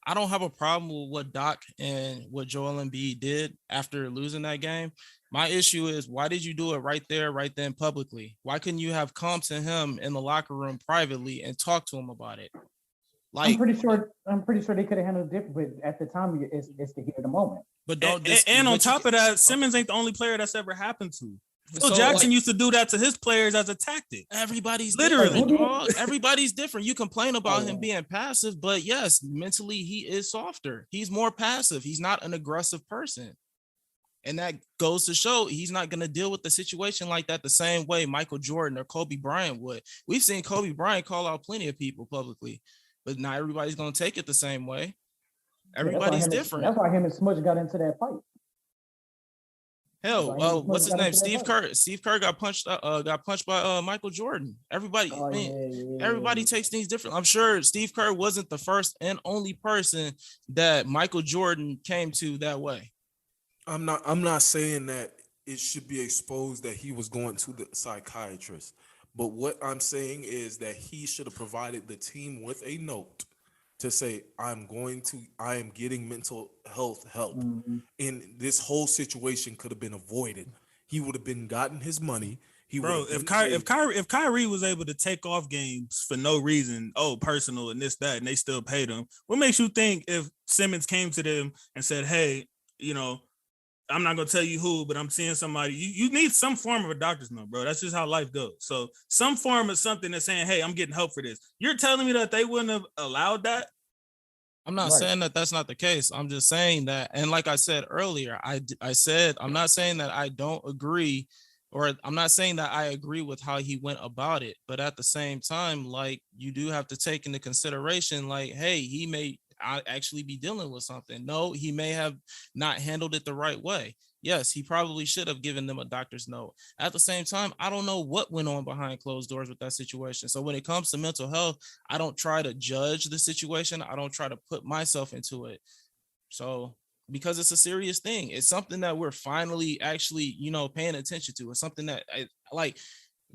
I don't have a problem with what Doc and what Joel Embiid did after losing that game. My issue is why did you do it right there, right then publicly? Why couldn't you have come to him in the locker room privately and talk to him about it? Like, I'm pretty sure they could have handled it different, but at the time it's the heat of the moment. But on top of that, Simmons ain't the only player that's ever happened to. Phil Jackson used to do that to his players as a tactic. Everybody's literally different, everybody's different. You complain about him being passive, but yes, mentally he is softer. He's more passive. He's not an aggressive person. And that goes to show he's not going to deal with the situation like that the same way Michael Jordan or Kobe Bryant would. We've seen Kobe Bryant call out plenty of people publicly, but not everybody's going to take it the same way. Everybody's different. That's why him and Smudge got into that fight. Hell, what's his name? Steve Kerr. Steve Kerr got punched by Michael Jordan. Everybody, everybody takes things different. I'm sure Steve Kerr wasn't the first and only person that Michael Jordan came to that way. I'm not saying that it should be exposed that he was going to the psychiatrist, but what I'm saying is that he should have provided the team with a note to say, I am getting mental health help. Mm-hmm. And this whole situation could have been avoided. He would have been gotten his money. Bro, if Kyrie was able to take off games for no reason, personal and this, that, and they still paid him, what makes you think if Simmons came to them and said, hey, I'm not gonna tell you who, but I'm seeing somebody, you need some form of a doctor's note, bro. That's just how life goes. So some form of something that's saying, hey, I'm getting help for this. You're telling me that they wouldn't have allowed that? I'm not saying that that's not the case. I'm just saying that, and like I said earlier, I said I'm not saying that I don't agree, or I'm not saying that I agree with how he went about it, but at the same time, like, you do have to take into consideration, like, hey, he may actually be dealing with something. No, he may have not handled it the right way. Yes, he probably should have given them a doctor's note. At the same time, I don't know what went on behind closed doors with that situation. So when it comes to mental health, I don't try to judge the situation. I don't try to put myself into it. So because it's a serious thing, it's something that we're finally actually, paying attention to. It's something that like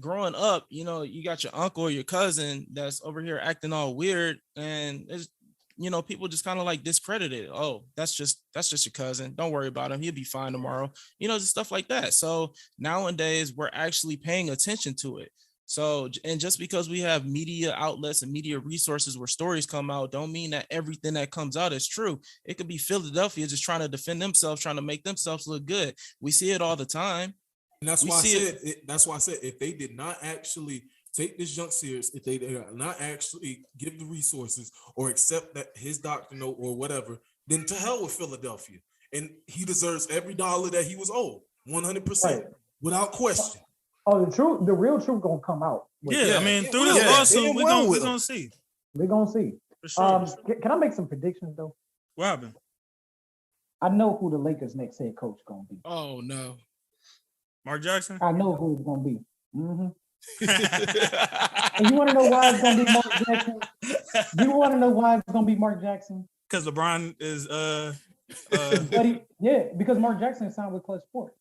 growing up, you got your uncle or your cousin that's over here acting all weird, and it's, people just kind of like discredit it. Oh, that's just your cousin. Don't worry about him. He'll be fine tomorrow. Just stuff like that. So nowadays we're actually paying attention to it. So, and just because we have media outlets and media resources where stories come out, don't mean that everything that comes out is true. It could be Philadelphia just trying to defend themselves, trying to make themselves look good. We see it all the time. And that's why I said if they did not actually take this junk serious, if they did not actually give the resources or accept that his doctor note or whatever, then to hell with Philadelphia. And he deserves every dollar that he was owed, 100%, without question. Oh, the real truth gonna come out. Through this lawsuit, we're gonna see. We're gonna see. For sure. Can I make some predictions though? What happened? I know who the Lakers' next head coach gonna be. Oh no, Mark Jackson. I know who it's gonna be. Mm-hmm. And you want to know why it's gonna be Mark Jackson? You want to know why it's gonna be Mark Jackson? Because LeBron is because Mark Jackson signed with Clutch Sports.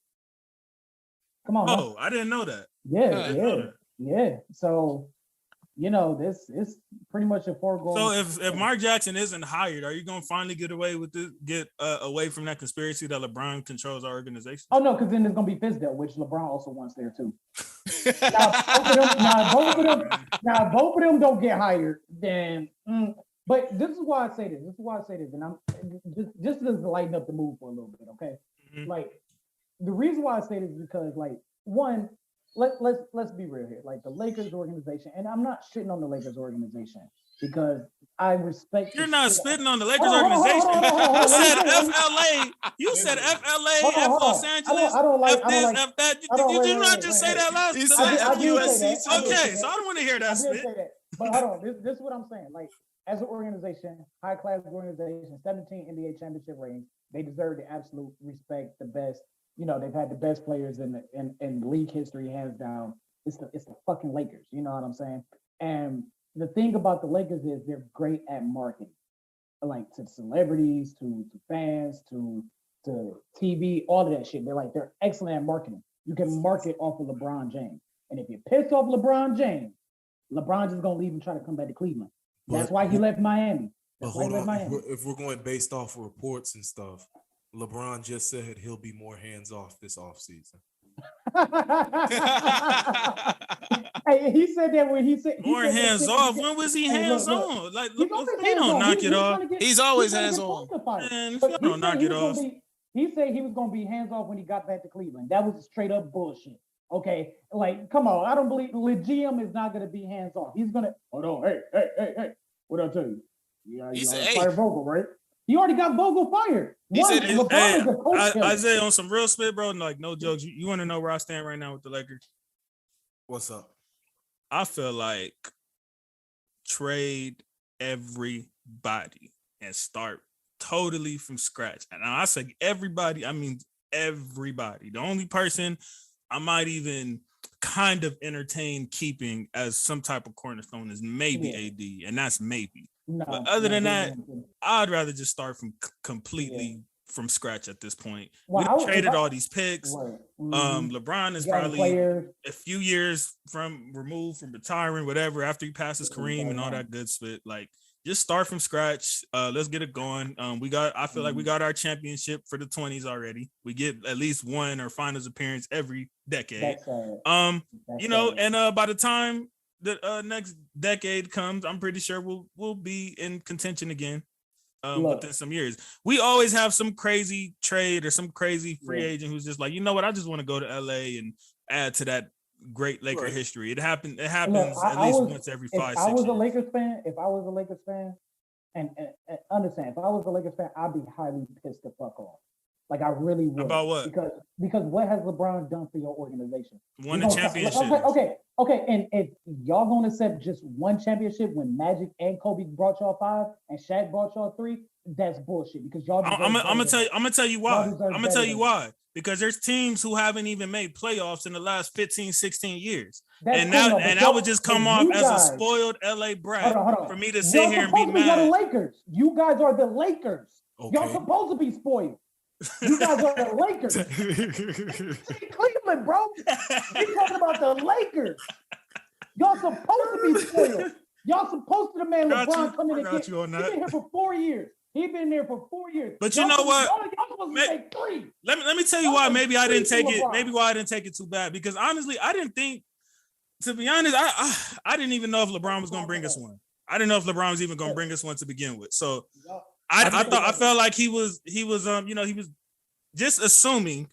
Come on. Oh, I didn't know that. Yeah. So, this is pretty much a foregone. So if Mark Jackson isn't hired, are you gonna finally get away with this? Get away from that conspiracy that LeBron controls our organization? Oh no, because then there's gonna be Fizdale, which LeBron also wants there too. Now both of them don't get hired, then. But this is why I say this. And I'm just to lighten up the mood for a little bit, okay? Mm-hmm. Like, the reason why I say this is because, like, one, let's be real here. Like, the Lakers organization, and I'm not shitting on the Lakers organization because I respect. You're not spitting on the Lakers organization. You said FLA. You said FLA, F Los Angeles. I don't like that. Did you not just say that last? He said FUSC. Okay, so I don't want to hear that spit. But hold on, this is what I'm saying. Like, as an organization, high class organization, 17 NBA championship rings, they deserve the absolute respect, the best. They've had the best players in league history, hands down. It's the fucking Lakers. You know what I'm saying? And the thing about the Lakers is they're great at marketing, like to celebrities, to fans, to TV, all of that shit. They're excellent at marketing. You can market off of LeBron James, and if you piss off LeBron James, LeBron's just gonna leave and try to come back to Cleveland. That's why he left Miami. But hold on, if we're going based off of reports and stuff, LeBron just said he'll be more hands off this offseason. Hey, he said that when he said more hands off. When was he hands on? Like, he don't knock it off. He's always hands on. Man, he don't knock it off. He said he was going to be hands off when he got back to Cleveland. That was straight up bullshit. Okay, like, come on. I don't believe the GM is not going to be hands off. He's going to hold on. Hey. What did I tell you? He said, fire Vogul, right? He already got Vogul fired. He said, Isaiah, on some real spit, bro. Like, no jokes. You want to know where I stand right now with the Lakers? What's up? I feel like trade everybody and start totally from scratch. And I say everybody, I mean everybody. The only person I might even kind of entertain keeping as some type of cornerstone is maybe AD, and that's maybe. No, but other than that, I'd rather just start from completely from scratch at this point. Well, we traded all these picks. LeBron is probably a few years removed from retiring, whatever, after he passes Kareem and all that good spit. Like, just start from scratch. Let's get it going. I feel like we got our championship for the 20s already. We get at least one or finals appearance every decade. And by the time the next decade comes, I'm pretty sure we'll be in contention again. Within some years, we always have some crazy trade or some crazy free agent who's just like, you know what, I just want to go to LA and add to that great Laker history. It happens at least once every 5-6 years. If I was a Lakers fan, and understand, if I was a Lakers fan, I'd be highly pissed the fuck off. Like I really would. About what? Because what has LeBron done for your organization? Won a championship. Okay. And if y'all gonna accept just one championship when Magic and Kobe brought y'all 5 and Shaq brought y'all 3, that's bullshit. Because y'all. I'm gonna tell you why. I'm gonna tell you why. Because there's teams who haven't even made playoffs in the last 15, 16 years. That would just come off as a spoiled LA brat for me to sit here and be mad. Y'all the Lakers. You guys are the Lakers. Okay. Y'all supposed to be spoiled. You guys are the Lakers. Cleveland, bro. We talking about the Lakers. Y'all supposed to be spoiled. Y'all supposed to demand LeBron come in and get. He's been here for 4 years. He's been there for 4 years. But you know what? Y'all supposed to take 3. Let me tell you why. Maybe I didn't take it. Maybe why I didn't take it too bad. Because honestly, I didn't think. To be honest, I didn't even know if LeBron was going to bring us one. I didn't know if LeBron was even going to bring us one to begin with. So I felt like he was just assuming.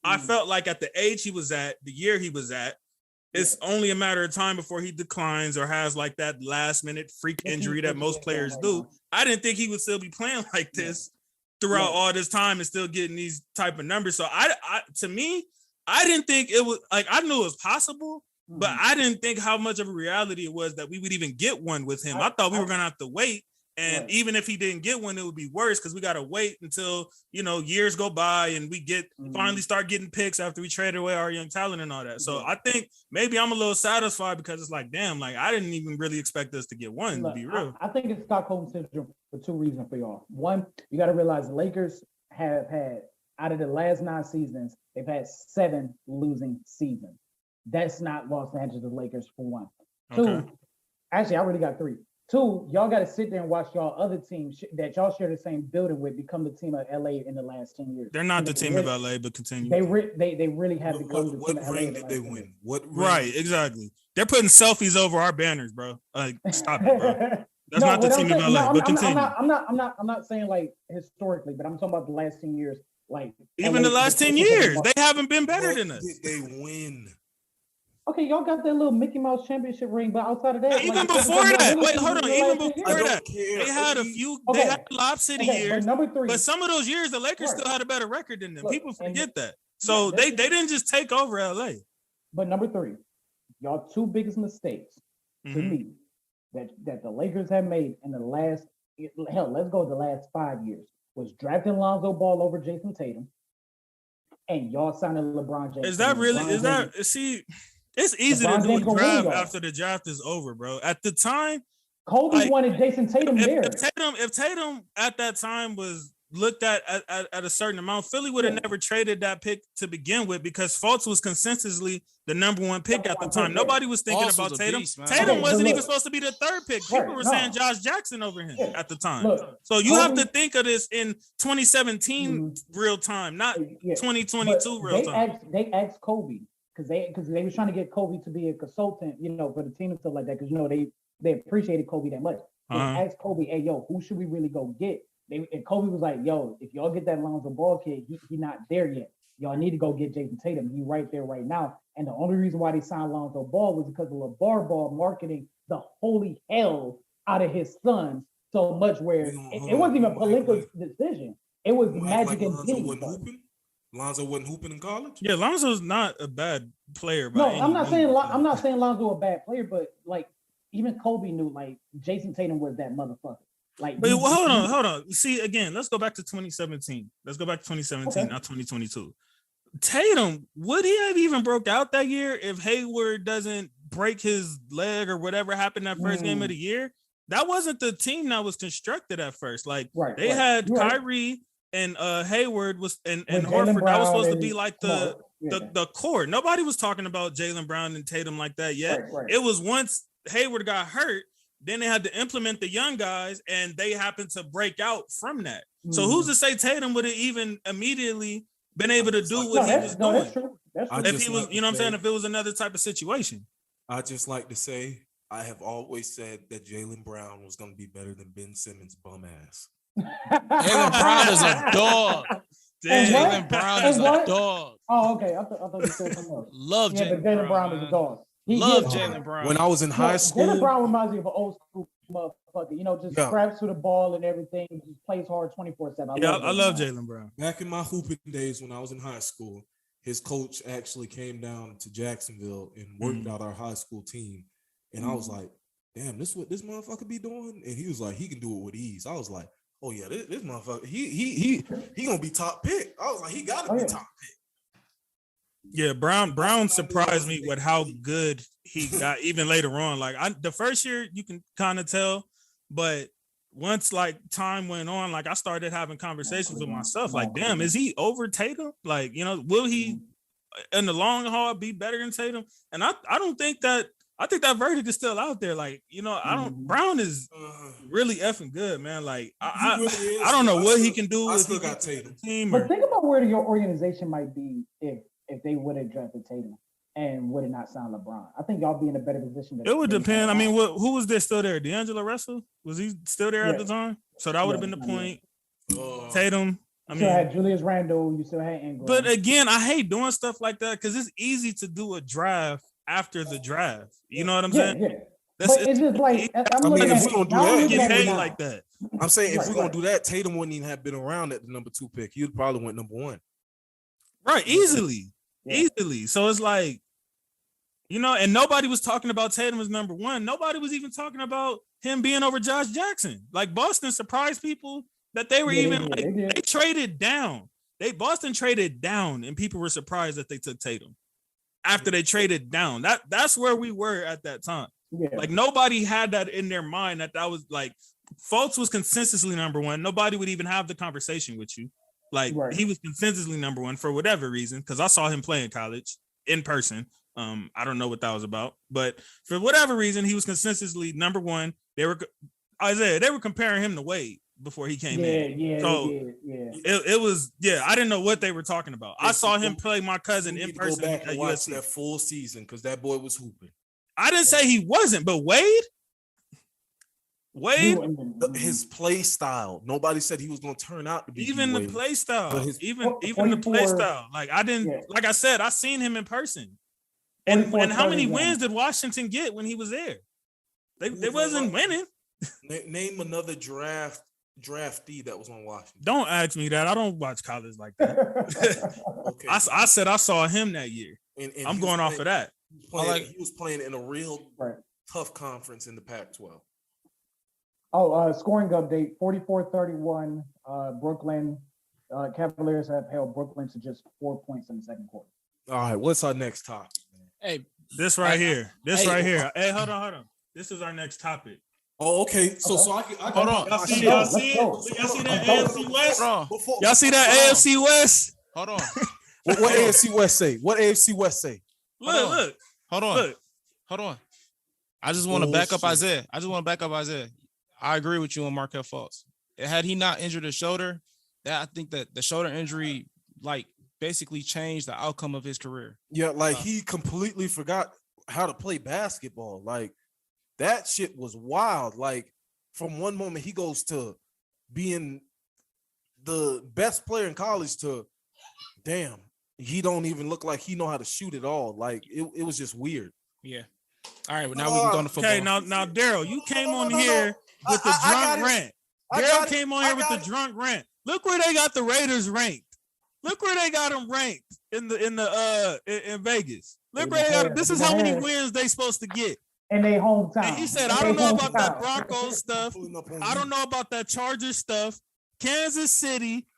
I felt like at the age he was at, the year he was at, it's only a matter of time before he declines or has like that last minute freak injury that most players do. I didn't think he would still be playing like this throughout all this time and still getting these type of numbers. So to me, I didn't think it was like, I knew it was possible, but I didn't think how much of a reality it was that we would even get one with him. I thought we were going to have to wait. And even if he didn't get one, it would be worse because we got to wait until, years go by and we finally start getting picks after we traded away our young talent and all that. So I think maybe I'm a little satisfied because it's like, damn, like I didn't even really expect us to get one, to be real. I think it's Stockholm Syndrome for 2 reasons for y'all. One, you got to realize the Lakers have had, out of the last 9 seasons, they've had 7 losing seasons. That's not Los Angeles Lakers for one. Okay. 2, actually, I really got 3. 2, y'all got to sit there and watch y'all other teams that y'all share the same building with become the team of LA in the last 10 years. They're not the team of LA, but continue. They really have become the team of LA. What ring did they win? Right, exactly. They're putting selfies over our banners, bro. Like, stop it, bro. That's not the team of LA, but continue. I'm not saying like historically, but I'm talking about the last 10 years. Like even the last 10 years, they haven't been better than us. Did they win? Okay, y'all got that little Mickey Mouse championship ring, but outside of that, even before that, wait, hold on. Even before that, they had a few. They had Lob City years, number 3. But some of those years, the Lakers still had a better record than them. People forget that. So they didn't just take over LA. But number 3, y'all 2 biggest mistakes to me that the Lakers have made in the last let's go the last 5 years was drafting Lonzo Ball over Jason Tatum, and y'all signing LeBron James. Is that really? See. It's easy to do a draft after the draft is over, bro. At the time, Kobe wanted Jason Tatum there. If Tatum at that time was looked at a certain amount, Philly would have never traded that pick to begin with because Fultz was consensusly the number 1 pick at the time. Nobody was thinking about Tatum. Tatum wasn't even supposed to be the 3rd pick. People were saying Josh Jackson over him at the time. So you have to think of this in 2017 real time, not 2022 real time. They asked Kobe. Because they were trying to get Kobe to be a consultant, for the team and stuff like that. Because they appreciated Kobe that much. They asked Kobe, "Hey, yo, who should we really go get?" And Kobe was like, "Yo, if y'all get that Lonzo Ball kid, he not there yet. Y'all need to go get Jason Tatum. He right there right now." And the only reason why they signed Lonzo Ball was because of LeVar Ball marketing the holy hell out of his sons so much, where it wasn't even Pelinka's decision. It was Magic and Penny. Lonzo wasn't hooping in college. Yeah, Lonzo's not a bad player. No, I'm not saying Lonzo a bad player, but like even Kobe knew like Jason Tatum was that motherfucker. Like, wait, hold on. See, again, let's go back to 2017. Not 2022. Tatum, would he have even broke out that year if Hayward doesn't break his leg or whatever happened that first game of the year? That wasn't the team that was constructed at first. Like they had Kyrie. And Hayward was and Horford, that was supposed to be like the core. Nobody was talking about Jaylen Brown and Tatum like that yet. Right. It was once Hayward got hurt Then they had to implement the young guys, and they happened to break out from that. So who's to say Tatum would have even immediately been able to do what he was doing? That's true. That's true. If he was, you know what I'm saying? If it was another type of situation. I just like to say, I have always said that Jaylen Brown was going to be better than Ben Simmons' bum ass. Jaylen Brown is a dog. Jaylen Brown is a dog. Oh, okay. I thought you said something else. Love Jaylen Jaylen Brown is a dog. Love Jaylen Brown. When I was in high school, Jaylen Brown reminds me of an old school motherfucker. You know, just grabs to the ball and everything. Just plays hard 24/7. I love Jaylen Brown. Back in my hooping days when I was in high school, his coach actually came down to Jacksonville and worked out our high school team. And I was like, damn, this is what this motherfucker be doing? And he was like, he can do it with ease. I was like, oh yeah, this motherfucker, he gonna be top pick. I was like, he gotta be top pick. Yeah, Brown surprised me with how good he got even later on. Like the first year you can kind of tell, but once like time went on, like I started having conversations with myself, like, damn, is he over Tatum? Like, you know, will he in the long haul be better than Tatum? And I don't think that. I think that verdict is still out there. Like, you know, Brown is really effing good, man. Like, I don't know what he can do. I still got Tatum. But think about where your organization might be if they would have drafted Tatum and would have not signed LeBron. I think y'all be in a better position. It would depend. I mean, who was there still there? D'Angelo Russell? Was he still there at the time? So that would have been the point. Tatum. I mean, you had Julius Randle. You still had Ingram. But again, I hate doing stuff like that because it's easy to do a draft after the draft. You know what I'm saying? Yeah. But it's just like, if we're gonna do that, get paid like that. I'm saying if we're gonna do that, Tatum wouldn't even have been around at the number 2 pick. You'd probably went number 1. Right, easily. So it's like, you know, and nobody was talking about Tatum as number 1. Nobody was even talking about him being over Josh Jackson. Like Boston surprised people that they were they traded down. Boston traded down, and people were surprised that they took Tatum after they traded down. That's where we were at that time. Yeah. Like nobody had that in their mind that was like Fultz was consensusly number 1. Nobody would even have the conversation with you. Like he was consensusly number 1 for whatever reason, because I saw him play in college in person. I don't know what that was about, but for whatever reason, he was consensusly number 1. They were comparing him to Wade before he came in. So it was, I didn't know what they were talking about. I saw him play my cousin in person. Go back and watch that full season because that boy was hooping. I didn't say he wasn't, but Wade, his play style. Nobody said he was going to turn out to be even the play style. Even the play style. Like I didn't, like I said, I seen him in person. And how many wins did Washington get when he was there? They wasn't winning. Name another draftee that was on Washington. Don't ask me that. I don't watch college like that. Okay. I said I saw him that year. And I'm going off of that. He was playing in a real tough conference in the Pac-12. Scoring update, 44-31. Brooklyn Cavaliers have held Brooklyn to just 4 points in the second quarter. All right, what's our next topic? Hey, this right here. Hey, hold on. This is our next topic. Oh, okay. So I can hold on. Y'all see that AFC West? Y'all see that AFC West? Hold on. What AFC West say? What AFC West say? Look. Hold on. I just want to back up Isaiah. I agree with you on Markelle Fultz. Had he not injured his shoulder, I think that the shoulder injury basically changed the outcome of his career. Yeah, he completely forgot how to play basketball. Like that shit was wild. Like from one moment he goes to being the best player in college to damn, he don't even look like he know how to shoot at all. Like it was just weird. Yeah. All right, well now we can go on to football. Okay, now Daryl, you came on here with the drunk rant. Daryl came on here with the drunk rant. Look where they got the Raiders ranked. Look where they got them ranked in Vegas. Look where they got. This is how many wins they supposed to get. In their hometown. And he said, I don't know about that Broncos stuff. I don't know about that Chargers stuff. Kansas City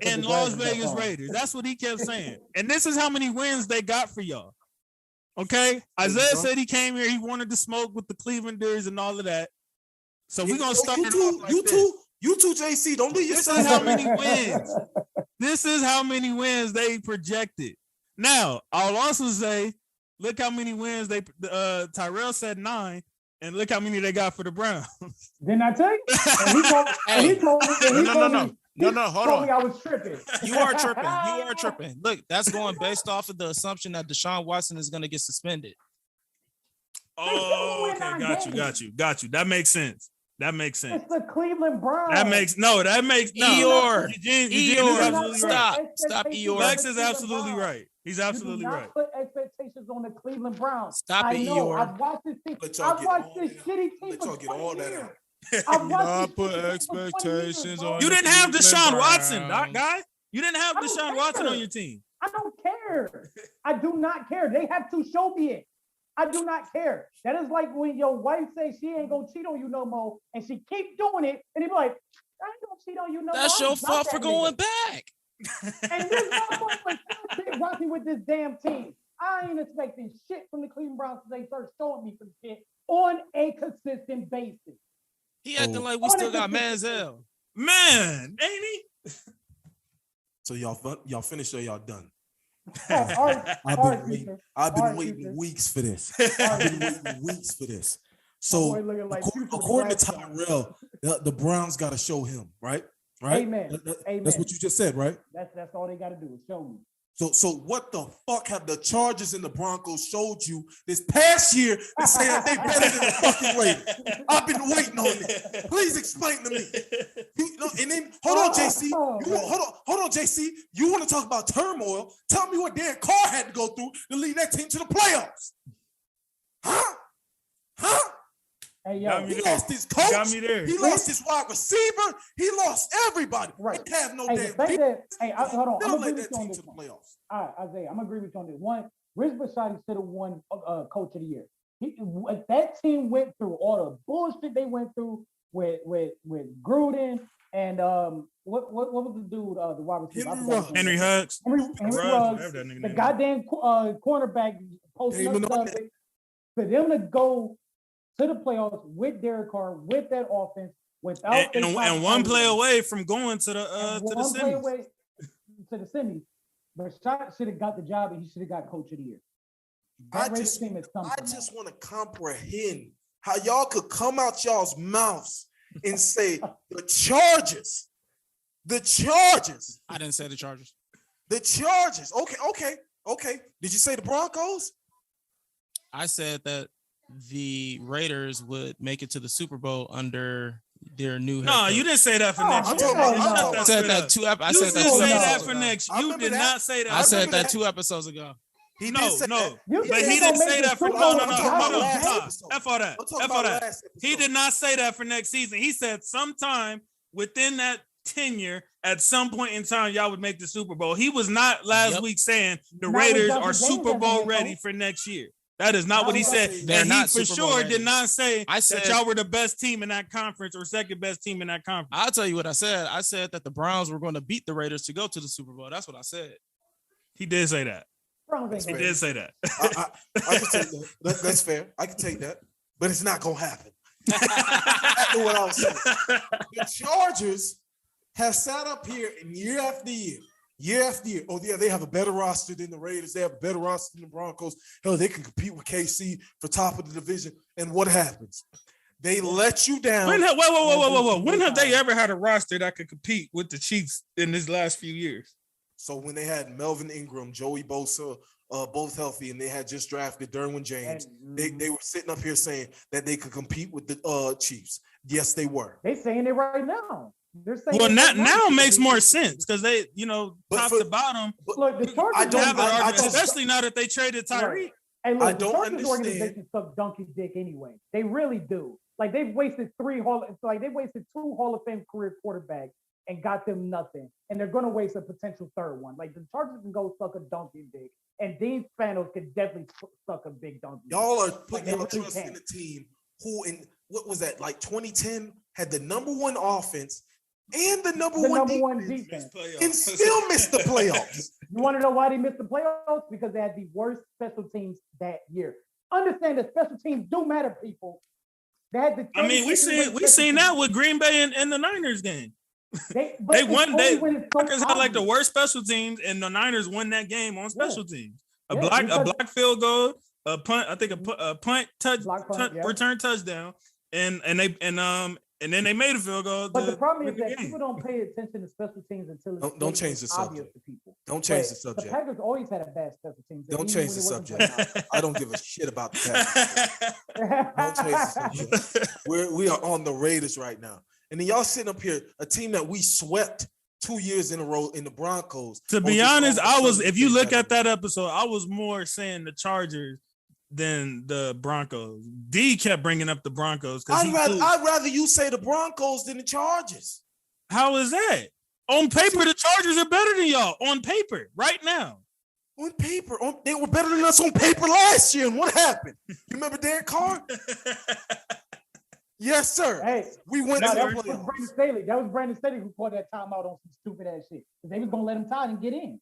and Las Vegas Raiders. That's what he kept saying. And this is how many wins they got for y'all. Okay? Isaiah said he came here. He wanted to smoke with the Clevelanders and all of that. So we're going to start it off like this. You too, JC. Don't be yourself. This is how many wins. This is how many wins they projected. Now, I'll also say, look how many wins Tyrell said 9. and look how many they got for the Browns. Didn't I tell you? And he told me. No, hold told on. me I was tripping. You are tripping. You are tripping. Look, that's going based off of the assumption that Deshaun Watson is going to get suspended. Oh, okay, got you. That makes sense. It's the Cleveland Browns. That makes Eeyore. Eugene Stop Eeyore. Lex is absolutely right. He's absolutely right. Put expectations on the Cleveland Browns. Stop it, Eeyore. I've watched this team. I've watched this shitty team for 20 years. Not put expectations on. You didn't have Deshaun Watson, guy. You didn't have Deshaun Watson on your team. I don't care. I do not care. They have to show me it. I do not care. That is like when your wife says she ain't gonna cheat on you no more, and she keep doing it, and you be like, I ain't gonna cheat on you no more. That's your fault for going back. And this motherfucker rocking with this damn team. I ain't expecting shit from the Cleveland Browns today. Start showing me some shit on a consistent basis. He acting like we still got Manziel. Man, ain't he? So y'all finished or y'all done? I've been waiting weeks for this. So according to Tyrell, the Browns got to show him, right? Amen. That's what you just said, right? That's all they got to do is show me. So what the fuck have the Chargers and the Broncos showed you this past year to say that they better than the fucking Raiders? I've been waiting on it. Please explain to me. And then hold on, JC. Hold on, JC. You want to talk about turmoil? Tell me what Derek Carr had to go through to lead that team to the playoffs. Huh? Hey, yo, he lost his coach. Got me there. He lost his wide receiver. He lost everybody. Right. They have no damn. Hold on. They'll I'm let agree that with you on team this to the one. playoffs. All right, Isaiah, I'm agree with you on this. One, Rich Bisciotti should have won Coach of the Year. That team went through all the bullshit they went through with Gruden and what was the dude the wide receiver? Henry Huggs. Henry Ruggs. The goddamn cornerback posting up stuff. For them to go to the playoffs with Derek Carr, with that offense, without and one play away from going to the semis. To the semis. Rashad should have got the job, and he should have got Coach of the Year. I just want to comprehend how y'all could come out y'all's mouths and say the Chargers. I didn't say the Chargers. The Chargers. Okay. Did you say the Broncos? I said that the Raiders would make it to the Super Bowl under their new head coach. You didn't say that for next year. I said that two episodes ago. You did not say that. I said that 2 episodes ago. But he didn't say that for F all that. He did not say that for next season. He said sometime within that tenure, at some point in time, y'all would make the Super Bowl. He was not last week saying the Raiders are Super Bowl ready for next year. That is not what he said. And he for sure did not say that y'all were the best team in that conference or second best team in that conference. I'll tell you what I said. I said that the Browns were going to beat the Raiders to go to the Super Bowl. That's what I said. He did say that. He did say that. I can take that. That's fair. I can take that. But it's not going to happen. That's what I was saying. The Chargers have sat up here year after year. Oh, yeah, they have a better roster than the Raiders. They have a better roster than the Broncos. Hell, they can compete with KC for top of the division. And what happens? They let you down. Whoa. When have they ever had a roster that could compete with the Chiefs in this last few years? So when they had Melvin Ingram, Joey Bosa, both healthy, and they had just drafted Derwin James, they were sitting up here saying that they could compete with the Chiefs. Yes, they were. They saying it right now. Now it makes more sense because they, top to bottom. Look, the Chargers especially now that they traded Tyreek. Hey, look, I don't the Chargers understand. Organization suck donkey dick anyway. They really do. Like they've wasted two Hall of Fame career quarterbacks and got them nothing, and they're gonna waste a potential third one. Like the Chargers can go suck a donkey dick, and Dean Spanos can definitely suck a big donkey. Y'all are putting your trust in a team who, in what was that, like 2010, had the number one offense and the number one defense and still missed the playoffs. You want to know why they missed the playoffs? Because they had the worst special teams that year. Understand that special teams do matter, people. They had we seen that with Green Bay and the Niners game. They won. Packers had like the worst special teams, and the Niners won that game on special teams. A block field goal, a punt. I think a punt touch, return touchdown, and then they made a field goal. But the problem is that people don't pay attention to special teams until it's don't change the subject. Obvious to people. Don't change the subject. The Packers always had a bad special teams. Don't change the subject. I don't give a shit about the Packers. Don't change the subject. We are on the Raiders right now, and then y'all sitting up here, a team that we swept 2 years in a row in the Broncos. To be honest, if you look at that episode, I was more saying the Chargers than the Broncos. D kept bringing up the Broncos. I'd rather you say the Broncos than the Chargers. How is that? On paper, the Chargers are better than y'all. On paper, right now. On paper. They were better than us on paper last year. And what happened? You remember Derek Carr? Yes, sir. Hey, we went to that was Brandon Staley. That was Brandon Staley who called that timeout on some stupid ass shit. They was gonna let him tie and get in.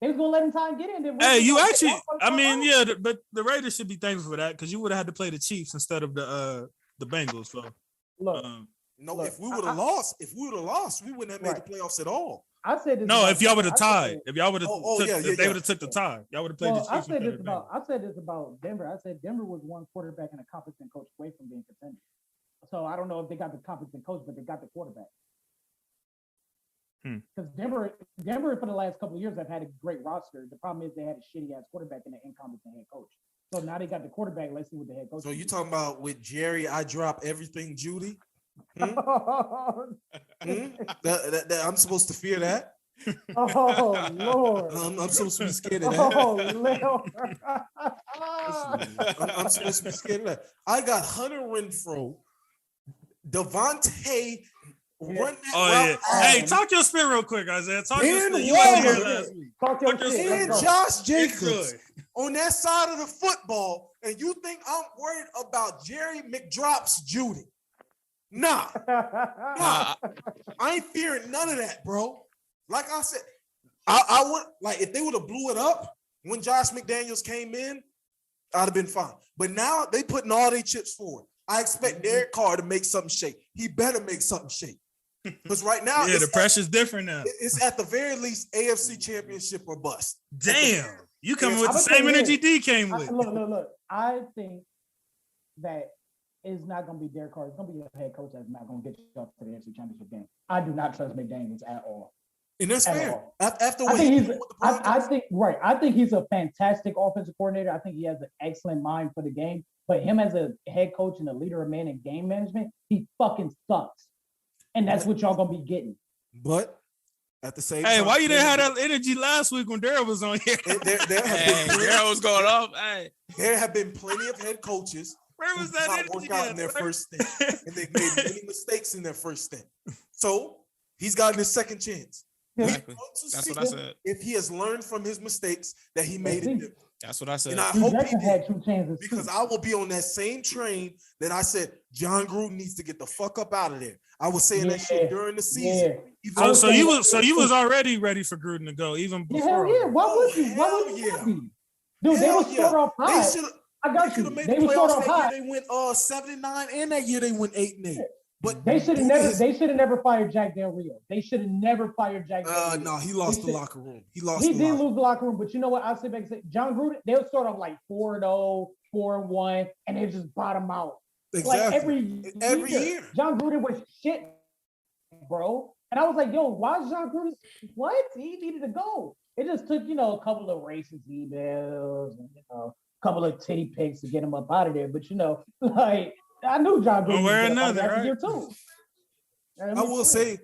They was gonna let him tie and get in. Hey, you actually, I mean, yeah, but the Raiders should be thankful for that because you would have had to play the Chiefs instead of the Bengals. So look, if we would have lost, we wouldn't have made the playoffs at all. I said this. No, if y'all would have tied, if y'all would have, they would have took the tie. Y'all would have played the Chiefs. I said this about Denver. I said Denver was one quarterback and a competent coach away from being contender. So I don't know if they got the competent coach, but they got the quarterback. Because Denver for the last couple of years have had a great roster. The problem is they had a shitty ass quarterback and an incompetent head coach. So now they got the quarterback. Let's see what the head coach. So you talking about with Jerry? I drop everything, Judy. That I'm supposed to fear that. Oh Lord! I'm supposed to be scared of that. Oh Lord! I'm supposed to be scared of that. I got Hunter Renfrow, Davante. Hey, talk your spit real quick, Isaiah. Talk your spit. You wasn't here last week. Talk your spit. And Josh Jacobs on that side of the football, and you think I'm worried about Jerry McDrops Judy? Nah. I ain't fearing none of that, bro. Like I said, I would like if they would have blew it up when Josh McDaniels came in, I'd have been fine. But now they putting all their chips forward. I expect Derek Carr to make something shake. He better make something shake. Because right now, the pressure's different now. It's at the very least AFC Championship or bust. Damn, you coming with the same energy D came with. Look. I think that it's not going to be Derek Carr. It's going to be a head coach that's not going to get you up to the AFC Championship game. I do not trust McDaniels at all. And that's fair. After what I think he's a fantastic offensive coordinator. I think he has an excellent mind for the game. But him as a head coach and a leader of men in game management, he fucking sucks. And that's what y'all gonna be getting. But at the same time, why you didn't have that energy last week when Daryl was on here? Daryl was going off. Hey. There have been plenty of head coaches where was that energy work out in their first stint, and they've made many mistakes in their first stint. So he's gotten his second chance. Exactly. That's what I said. If he has learned from his mistakes that he made it. That's what I said. And I hope he had 2 chances because I will be on that same train that I said John Gruden needs to get the fuck up out of there. I was saying that shit during the season. Yeah. So you was already ready for Gruden to go even before. Yeah. Why would you? Why would you? Dude, they were start off high. I got you. They were start off high. They went 7-9, and that year they went 8-8. But they should have never fired Jack Del Rio. They should have never fired Jack Del Rio. No, he lost the locker room. He did lose the locker room, but you know what? I'll sit back and say, John Gruden, they'll start off like 4-0, 4-1, and they just bottom out. Exactly. Like every year. John Gruden was shit, bro. And I was like, yo, why is John Gruden? What? He needed to go. It just took, a couple of racist emails and, a couple of titty pics to get him up out of there. But, I knew John Gruden was another right? year too. I will say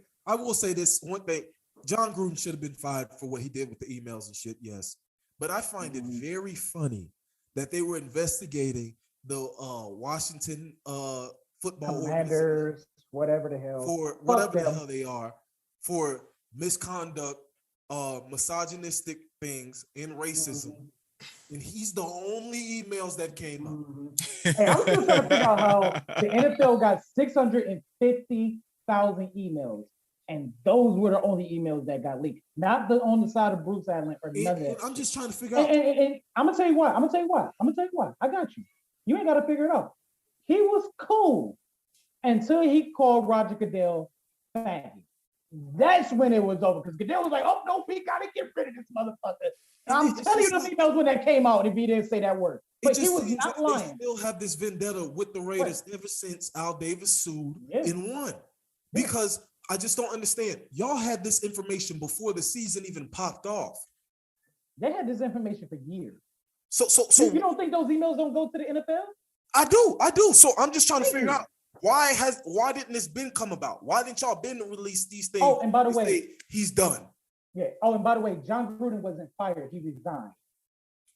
this one thing. John Gruden should have been fired for what he did with the emails and shit, yes. But I find it very funny that they were investigating the Washington football Commanders, whatever the hell. For whatever the hell they are, for misconduct, misogynistic things, and racism. And he's the only emails that came up. Hey, I'm still trying to figure out how the NFL got 650,000 emails, and those were the only emails that got leaked. Not on the side of Bruce Allen or none of that. I'm just trying to figure out. And I'm gonna tell you why. I got you. You ain't got to figure it out. He was cool until he called Roger Goodell faggot. That's when it was over because Goodell was like, "Oh no, we gotta get rid of this motherfucker." I'm telling you, the emails when that came out, if he didn't say that word, But he was not lying. They still have this vendetta with the Raiders ever since Al Davis sued and won. Because I just don't understand. Y'all had this information before the season even popped off. They had this information for years. So you don't think those emails don't go to the NFL? I do. So I'm just trying to figure out why didn't this been come about? Why didn't y'all been release these things? Oh, and by the way, he's done. Yeah. Oh, and by the way, John Gruden wasn't fired. He resigned.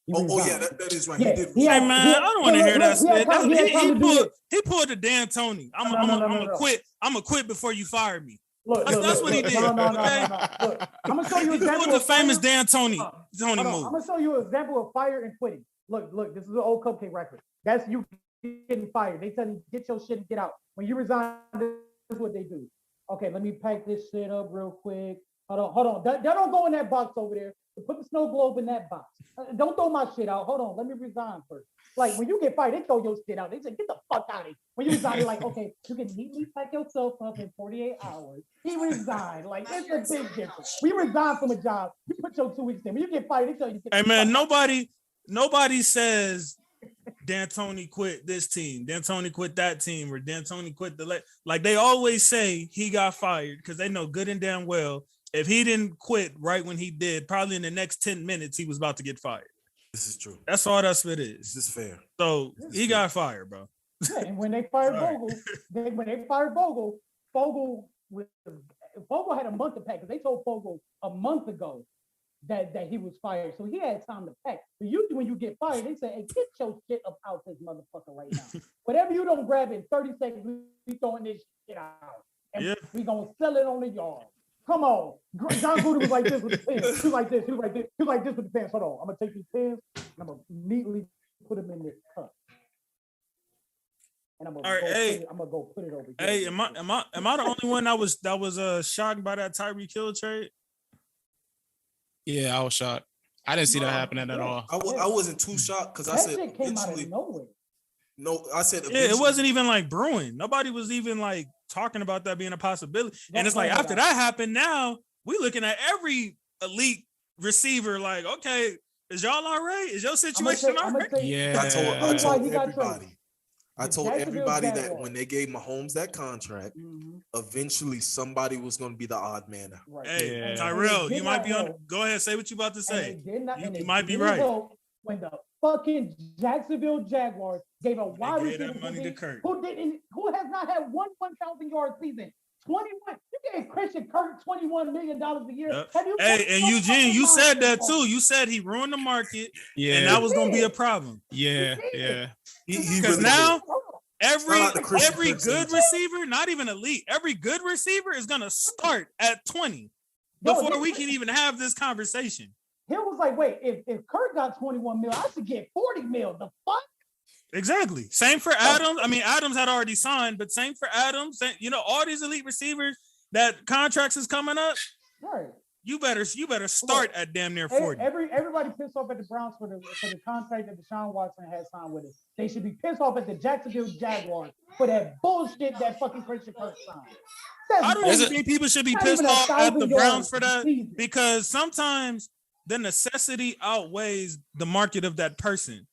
Yeah, that is right. Yeah, he did. Hey man, I don't want to hear that shit. He pulled the Dan Tony. I'm gonna quit. I'm gonna quit before you fire me. That's what he did. No. Look, I'm gonna show you an example. He pulled the famous Dan Tony move. I'm gonna show you an example of fire and quitting. Look, this is an old cupcake record. That's you getting fired. They tell you get your shit and get out. When you resign, this is what they do. Okay, let me pack this shit up real quick. Hold on. That don't go in that box over there. Put the snow globe in that box. Don't throw my shit out. Hold on. Let me resign first. Like when you get fired, they throw your shit out. They say, get the fuck out of here. When you resign, they're like, okay, you can neatly pack yourself up in 48 hours. He resigned. Like, it's a big difference. We resign from a job. You put your 2 weeks in. When you get fired, they tell you. Hey, man, nobody says Dan Tony quit this team. Dan Tony quit that team. Or Dan Tony quit like they always say he got fired because they know good and damn well if he didn't quit right when he did, probably in the next 10 minutes, he was about to get fired. This is true. That's all that's what it is. This is fair. So he got fired, bro. Yeah, and when they fired Vogul, Vogul had a month to pack because they told Vogul a month ago that he was fired. So he had time to pack. But usually when you get fired, they say, hey, get your shit up out this motherfucker right now. Whatever you don't grab in 30 seconds, we throwing this shit out. And we gonna sell it on the yard. Come on. John Gruden was like this with the pens. He was like this. He was like this with the pens. Hold on. I'm going to take these pens and I'm going to neatly put them in this cup. And I'm going to go put it over here. Hey, am I the only one that was shocked by that Tyreek Hill trade? Yeah, I was shocked. I didn't see that happening at all. I wasn't too shocked because I said shit came out of nowhere. No, I said it wasn't even like brewing. Nobody was even like talking about that being a possibility. And it's like after that happened, now we looking at every elite receiver like, okay, is y'all all right? Is your situation all right? Yeah. I told everybody that when they gave Mahomes that contract, eventually somebody was going to be the odd man. Right. Hey, Tyrell, you might be on. Go ahead, say what you about to say. You might be right. When the fucking Jacksonville Jaguars gave a wide receiver who has not had 1,000 yard season. 21. You gave Christian Kirk $21 million a year. Hey, and Eugene, you said that too. You said he ruined the market, and that was going to be a problem. Yeah. Because now every good receiver, not even elite, every good receiver is going to start at 20 before we can even have this conversation. He was like, wait, if Kirk got 21 mil, I should get 40 mil. The fuck? Exactly. Same for Adams. I mean, Adams had already signed, but same for Adams. All these elite receivers that contracts is coming up. Right. You better start at damn near 40. Everybody pissed off at the Browns for the contract that Deshaun Watson has signed with us. They should be pissed off at the Jacksonville Jaguars for that bullshit that fucking Christian Kirk signed. I don't even think people should be pissed off at the Browns for that because sometimes the necessity outweighs the market of that person.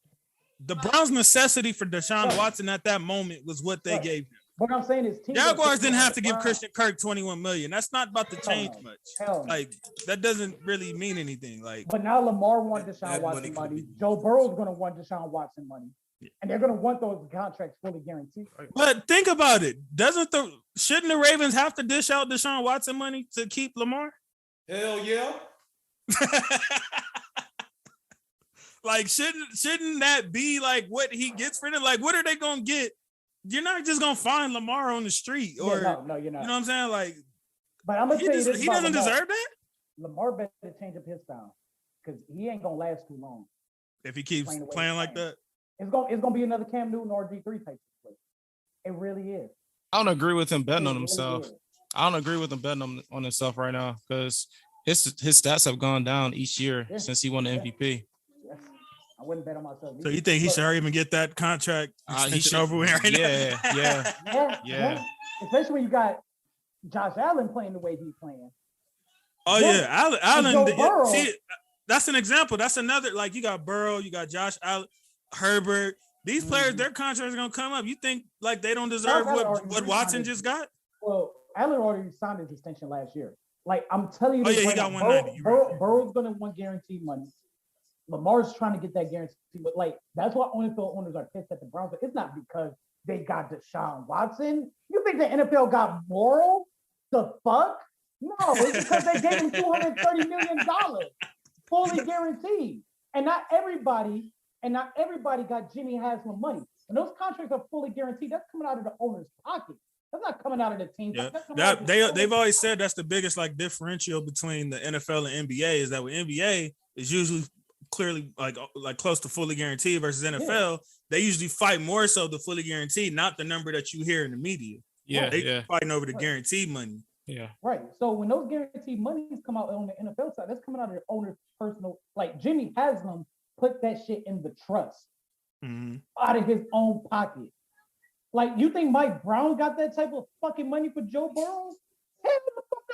The Browns' necessity for Deshaun Watson at that moment was what they gave him. What I'm saying is, Jaguars didn't have to give Christian Kirk $21 million. That's not about to change much. Like that doesn't really mean anything. Like, but now Lamar wants Deshaun Watson money. Joe Burrow's going to want Deshaun Watson money, and they're going to want those contracts fully guaranteed. But think about it. Shouldn't the Ravens have to dish out Deshaun Watson money to keep Lamar? Hell yeah. Like, shouldn't that be like what he gets for them? Like, what are they gonna get? You're not just gonna find Lamar on the street, or no, you're not. You know what I'm saying? Like, but I'm gonna tell you this: he doesn't deserve that. Lamar better change up his style because he ain't gonna last too long if he keeps playing like that. It's gonna be another Cam Newton or RG3 type of. It really is. I don't agree with him betting on himself. I don't agree with him betting on himself right now because his stats have gone down each year since he won the MVP. I wouldn't bet on myself. So you think he should even get that contract extension over with right now? Yeah. Especially when you got Josh Allen playing the way he's playing. Oh yeah, Allen. See, that's an example. That's another. Like you got Burrow, you got Josh Allen. Herbert. These players, their contracts are gonna come up. You think like they don't deserve what Watson just got? Well, Allen already signed his extension last year. Like I'm telling you, he got 190. Burrow's gonna want guaranteed money. Lamar's trying to get that guarantee, but like that's why NFL owners are pissed at the Browns. It's not because they got Deshaun Watson. You think the NFL got moral? The fuck? No, it's because they gave him $230 million, fully guaranteed. And not everybody got Jimmy Haslam money. And those contracts are fully guaranteed. That's coming out of the owner's pocket. That's not coming out of the team. Yeah. They've always said that's the biggest like differential between the NFL and NBA is that with NBA is usually clearly like close to fully guaranteed versus NFL. They usually fight more so the fully guaranteed, not the number that you hear in the media. They fighting over the guaranteed money. Yeah. Right. So when those guaranteed monies come out on the NFL side, that's coming out of the owner's personal. Like Jimmy Haslam put that shit in the trust out of his own pocket. Like you think Mike Brown got that type of fucking money for Joe Burrow? Hell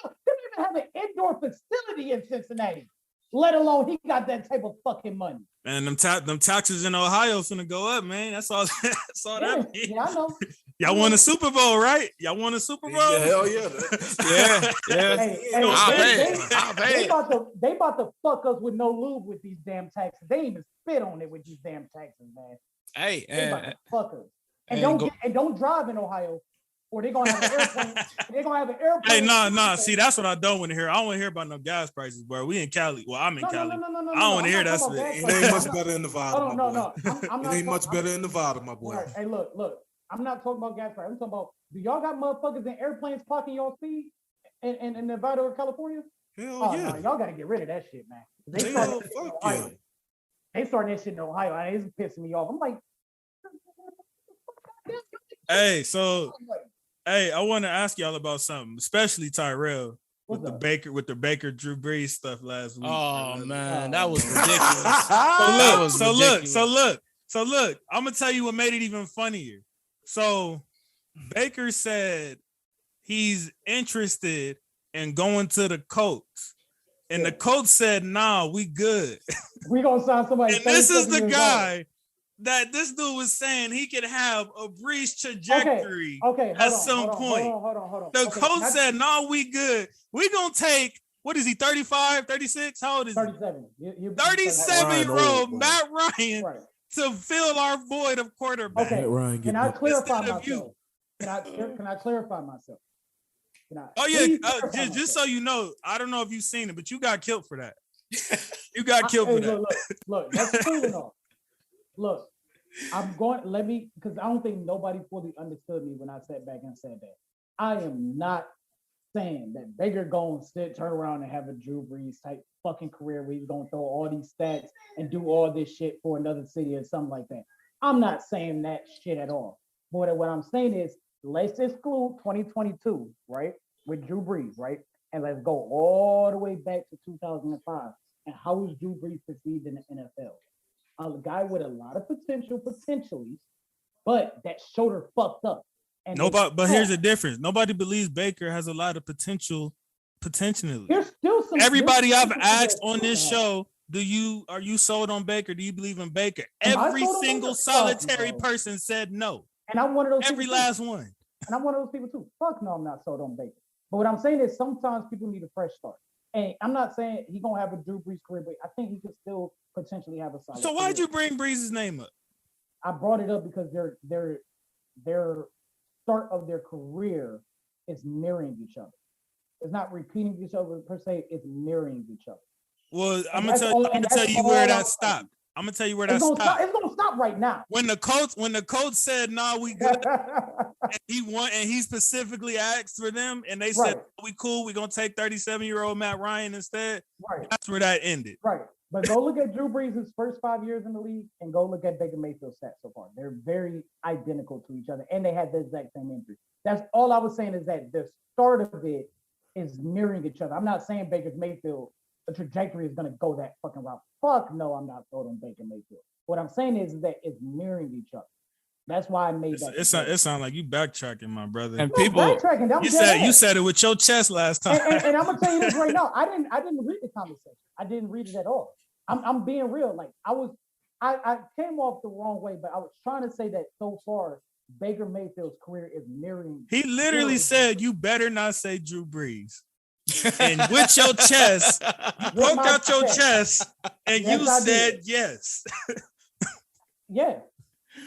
no. They don't even have an indoor facility in Cincinnati, let alone he got that type of fucking money. Man, them taxes in Ohio finna go up, man. That's all. That's all that means. Yeah, I know. Y'all won a Super Bowl, right? Y'all won a Super Bowl? Yeah, hell yeah. They about to fuck us with no lube with these damn taxes. They ain't even spit on it with these damn taxes, man. Hey, they about to fuck us. And don't drive in Ohio, or they're gonna have an airplane. They're gonna have an airplane. Hey, nah. See, that's what I don't want to hear. I don't want to hear about no gas prices, bro. We in Cali. Well, I'm in Cali. No. I don't want to hear that. It ain't much better in Nevada. No. It ain't much better in Nevada, my boy. Right. Hey, look. I'm not talking about gas prices. I'm talking about, do y'all got motherfuckers in airplanes clocking y'all speed in Nevada or California? Hell yeah. No, y'all got to get rid of that shit, man. They starting that shit in Ohio. It's pissing me off. I'm like, hey, I want to ask y'all about something, especially Tyrell with the Baker Drew Brees stuff last week. Oh man, that was ridiculous. So look, I'm gonna tell you what made it even funnier. So Baker said he's interested in going to the Colts. And the Colts said, nah, we good. We gonna sign somebody. And this is the guy that this dude was saying he could have a Brees trajectory at some point. Hold on. The Colts said, no, we good. We gonna take, what is he, 35, 36? How old is 37. he? 37-year-old Matt Ryan. Right. To fill our void of quarterback. Okay, Ryan, can I clarify myself? Can I clarify myself? Just so you know, I don't know if you've seen it, but you got killed for that. You got killed for that. Look, that's cool enough. Look, because I don't think nobody fully understood me when I sat back and said that. I am not saying that Baker going to turn around and have a Drew Brees type fucking career where he's going to throw all these stats and do all this shit for another city or something like that. I'm not saying that shit at all. But what I'm saying is, let's exclude 2022, right, with Drew Brees, right? And let's go all the way back to 2005. And how was Drew Brees perceived in the NFL? A guy with a lot of potentially, but that shoulder fucked up. And but here's the difference. Nobody believes Baker has a lot of potentially. There's still some. Everybody I've asked on this show, are you sold on Baker? Do you believe in Baker? Every single solitary person said no. And I'm one of those. Every last one. And I'm one of those people too. Fuck no, I'm not sold on Baker. But what I'm saying is sometimes people need a fresh start. And I'm not saying he's gonna have a Drew Brees career, but I think he could still potentially have a solid. So why'd you bring Brees' name up? I brought it up because their start of their career is mirroring each other. It's not repeating each other per se, it's mirroring each other. Well, I'm gonna tell you where that stopped. I'm gonna tell you where that stopped. It's gonna stop right now. When the coach said, "Nah, we good," and he specifically asked for them, and they said, "We cool. We're gonna take 37-year-old Matt Ryan instead." Right. That's where that ended. Right. But go look at Drew Brees' first 5 years in the league, and go look at Baker Mayfield's stats so far. They're very identical to each other, and they had the exact same injury. That's all I was saying is that the start of it is mirroring each other. I'm not saying Baker Mayfield, the trajectory is going to go that fucking route. Fuck no, I'm not sold on Baker Mayfield. What I'm saying is that it's mirroring each other. That's why I made that. It sounds like you backtracking, my brother. And people, you said it with your chest last time. And I'm gonna tell you this right now. I didn't read the conversation. I didn't read it at all. I'm being real. Like I was I came off the wrong way, but I was trying to say that so far, Baker Mayfield's career is mirroring. He literally said, "You better not say Drew Brees." And with your chest, you broke out your chest, and yes, you said yes. Yeah,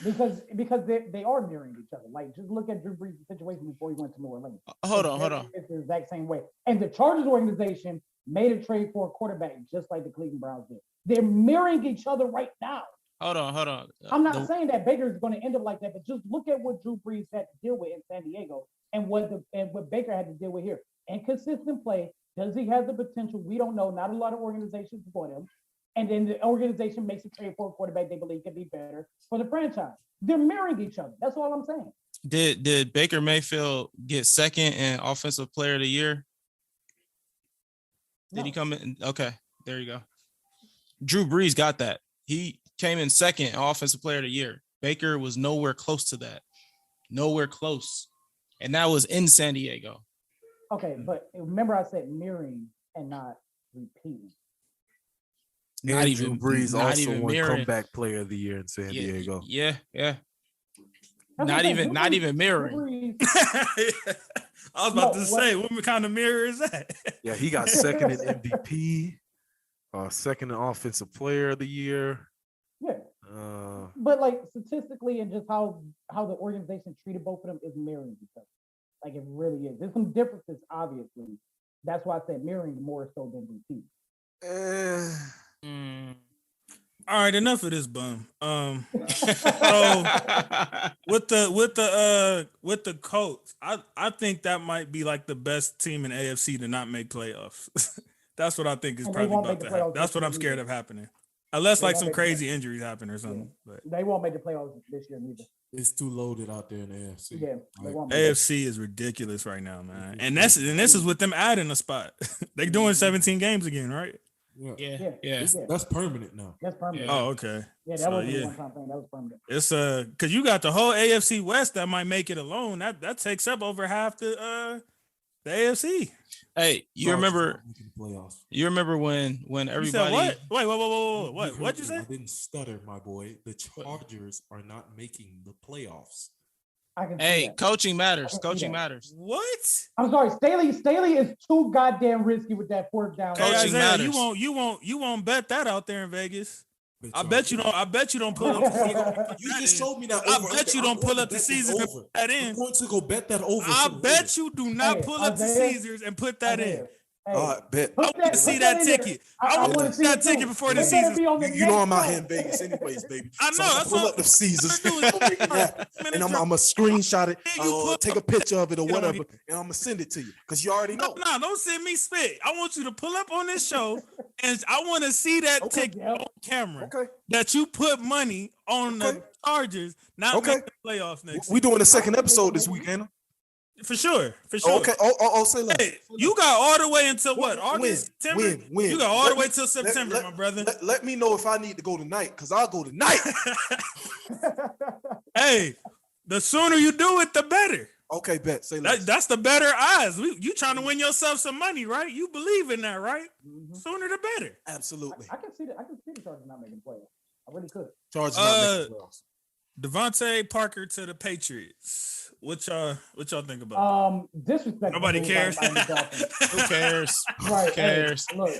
because they are mirroring each other. Like, just look at Drew Brees' situation before he went to New Orleans. Hold on. It's the exact same way. And the Chargers organization made a trade for a quarterback just like the Cleveland Browns did. They're mirroring each other right now. Hold on. I'm not saying that Baker is going to end up like that, but just look at what Drew Brees had to deal with in San Diego and what Baker had to deal with here. Inconsistent play. Does he have the potential? We don't know. Not a lot of organizations support him. And then the organization makes a trade for a quarterback they believe can be better for the franchise. They're mirroring each other. That's all I'm saying. Did Baker Mayfield get second in Offensive Player of the Year? Did he come in? Okay, there you go. Drew Brees got that. He came in second in Offensive Player of the Year. Baker was nowhere close to that. Nowhere close. And that was in San Diego. Okay, but remember I said mirroring and not repeating. Not even Brees also won comeback player of the year in San Diego. Yeah. Not even mirroring. I was about to say, what kind of mirror is that? Yeah, he got second in MVP, second in offensive player of the year. Yeah. But like statistically and just how the organization treated both of them is mirroring each other. Like it really is. There's some differences, obviously. That's why I said mirroring more so than repeat. All right, enough of this bum. So with the Colts, I think that might be like the best team in AFC to not make playoffs. That's what I think is probably about to happen. That's what I'm scared of happening. Unless like some crazy injuries happen or something. Yeah. But they won't make the playoffs this year neither. It's too loaded out there in the AFC. Yeah, AFC is ridiculous right now, man. And this is with them adding a spot. They're doing 17 games again, right? Yeah. That's permanent now. That's permanent. Oh, okay. Yeah, that was one time thing. That was permanent. It's because you got the whole AFC West that might make it alone. That takes up over half the AFC. Hey, you remember when everybody what? Wait, what? What'd you say? I didn't stutter, my boy. The Chargers are not making the playoffs. Coaching matters. Coaching matters. What? I'm sorry, Staley is too goddamn risky with that fourth down. Coaching matters. You won't bet that out there in Vegas. I bet you don't pull up. You just showed me that. I bet you don't pull up the Caesars and put that in. I'm going to go bet that over. I bet you do not pull up the Caesars and put that in. All right, bet. I want to see that ticket. I want to see that ticket before the season. You know I'm out here in Vegas anyways, baby. I know. So pull up the Caesars and I'm gonna screenshot it, take a picture of it or whatever, and I'm gonna send it to you because you already know. No, don't send me spit. I want you to pull up on this show, and I want to see that ticket on camera. That you put money on the Chargers, not make the playoffs next. We doing a second episode this weekend. For sure. Okay. Oh, say less. Hey, you got all the way until what? August, September? When? You got all the way till September, my brother. Let me know if I need to go tonight, because I'll go tonight. Hey, the sooner you do it, the better. Okay, bet. Say less. That's the better odds. You trying to win yourself some money, right? You believe in that, right? Mm-hmm. Sooner the better. Absolutely. I can see the Chargers not making playoffs. I really could. Chargers not making playoffs. Davante Parker to the Patriots. What y'all think about? Disrespect. Nobody cares. Who cares? Right. Who cares? Hey, look.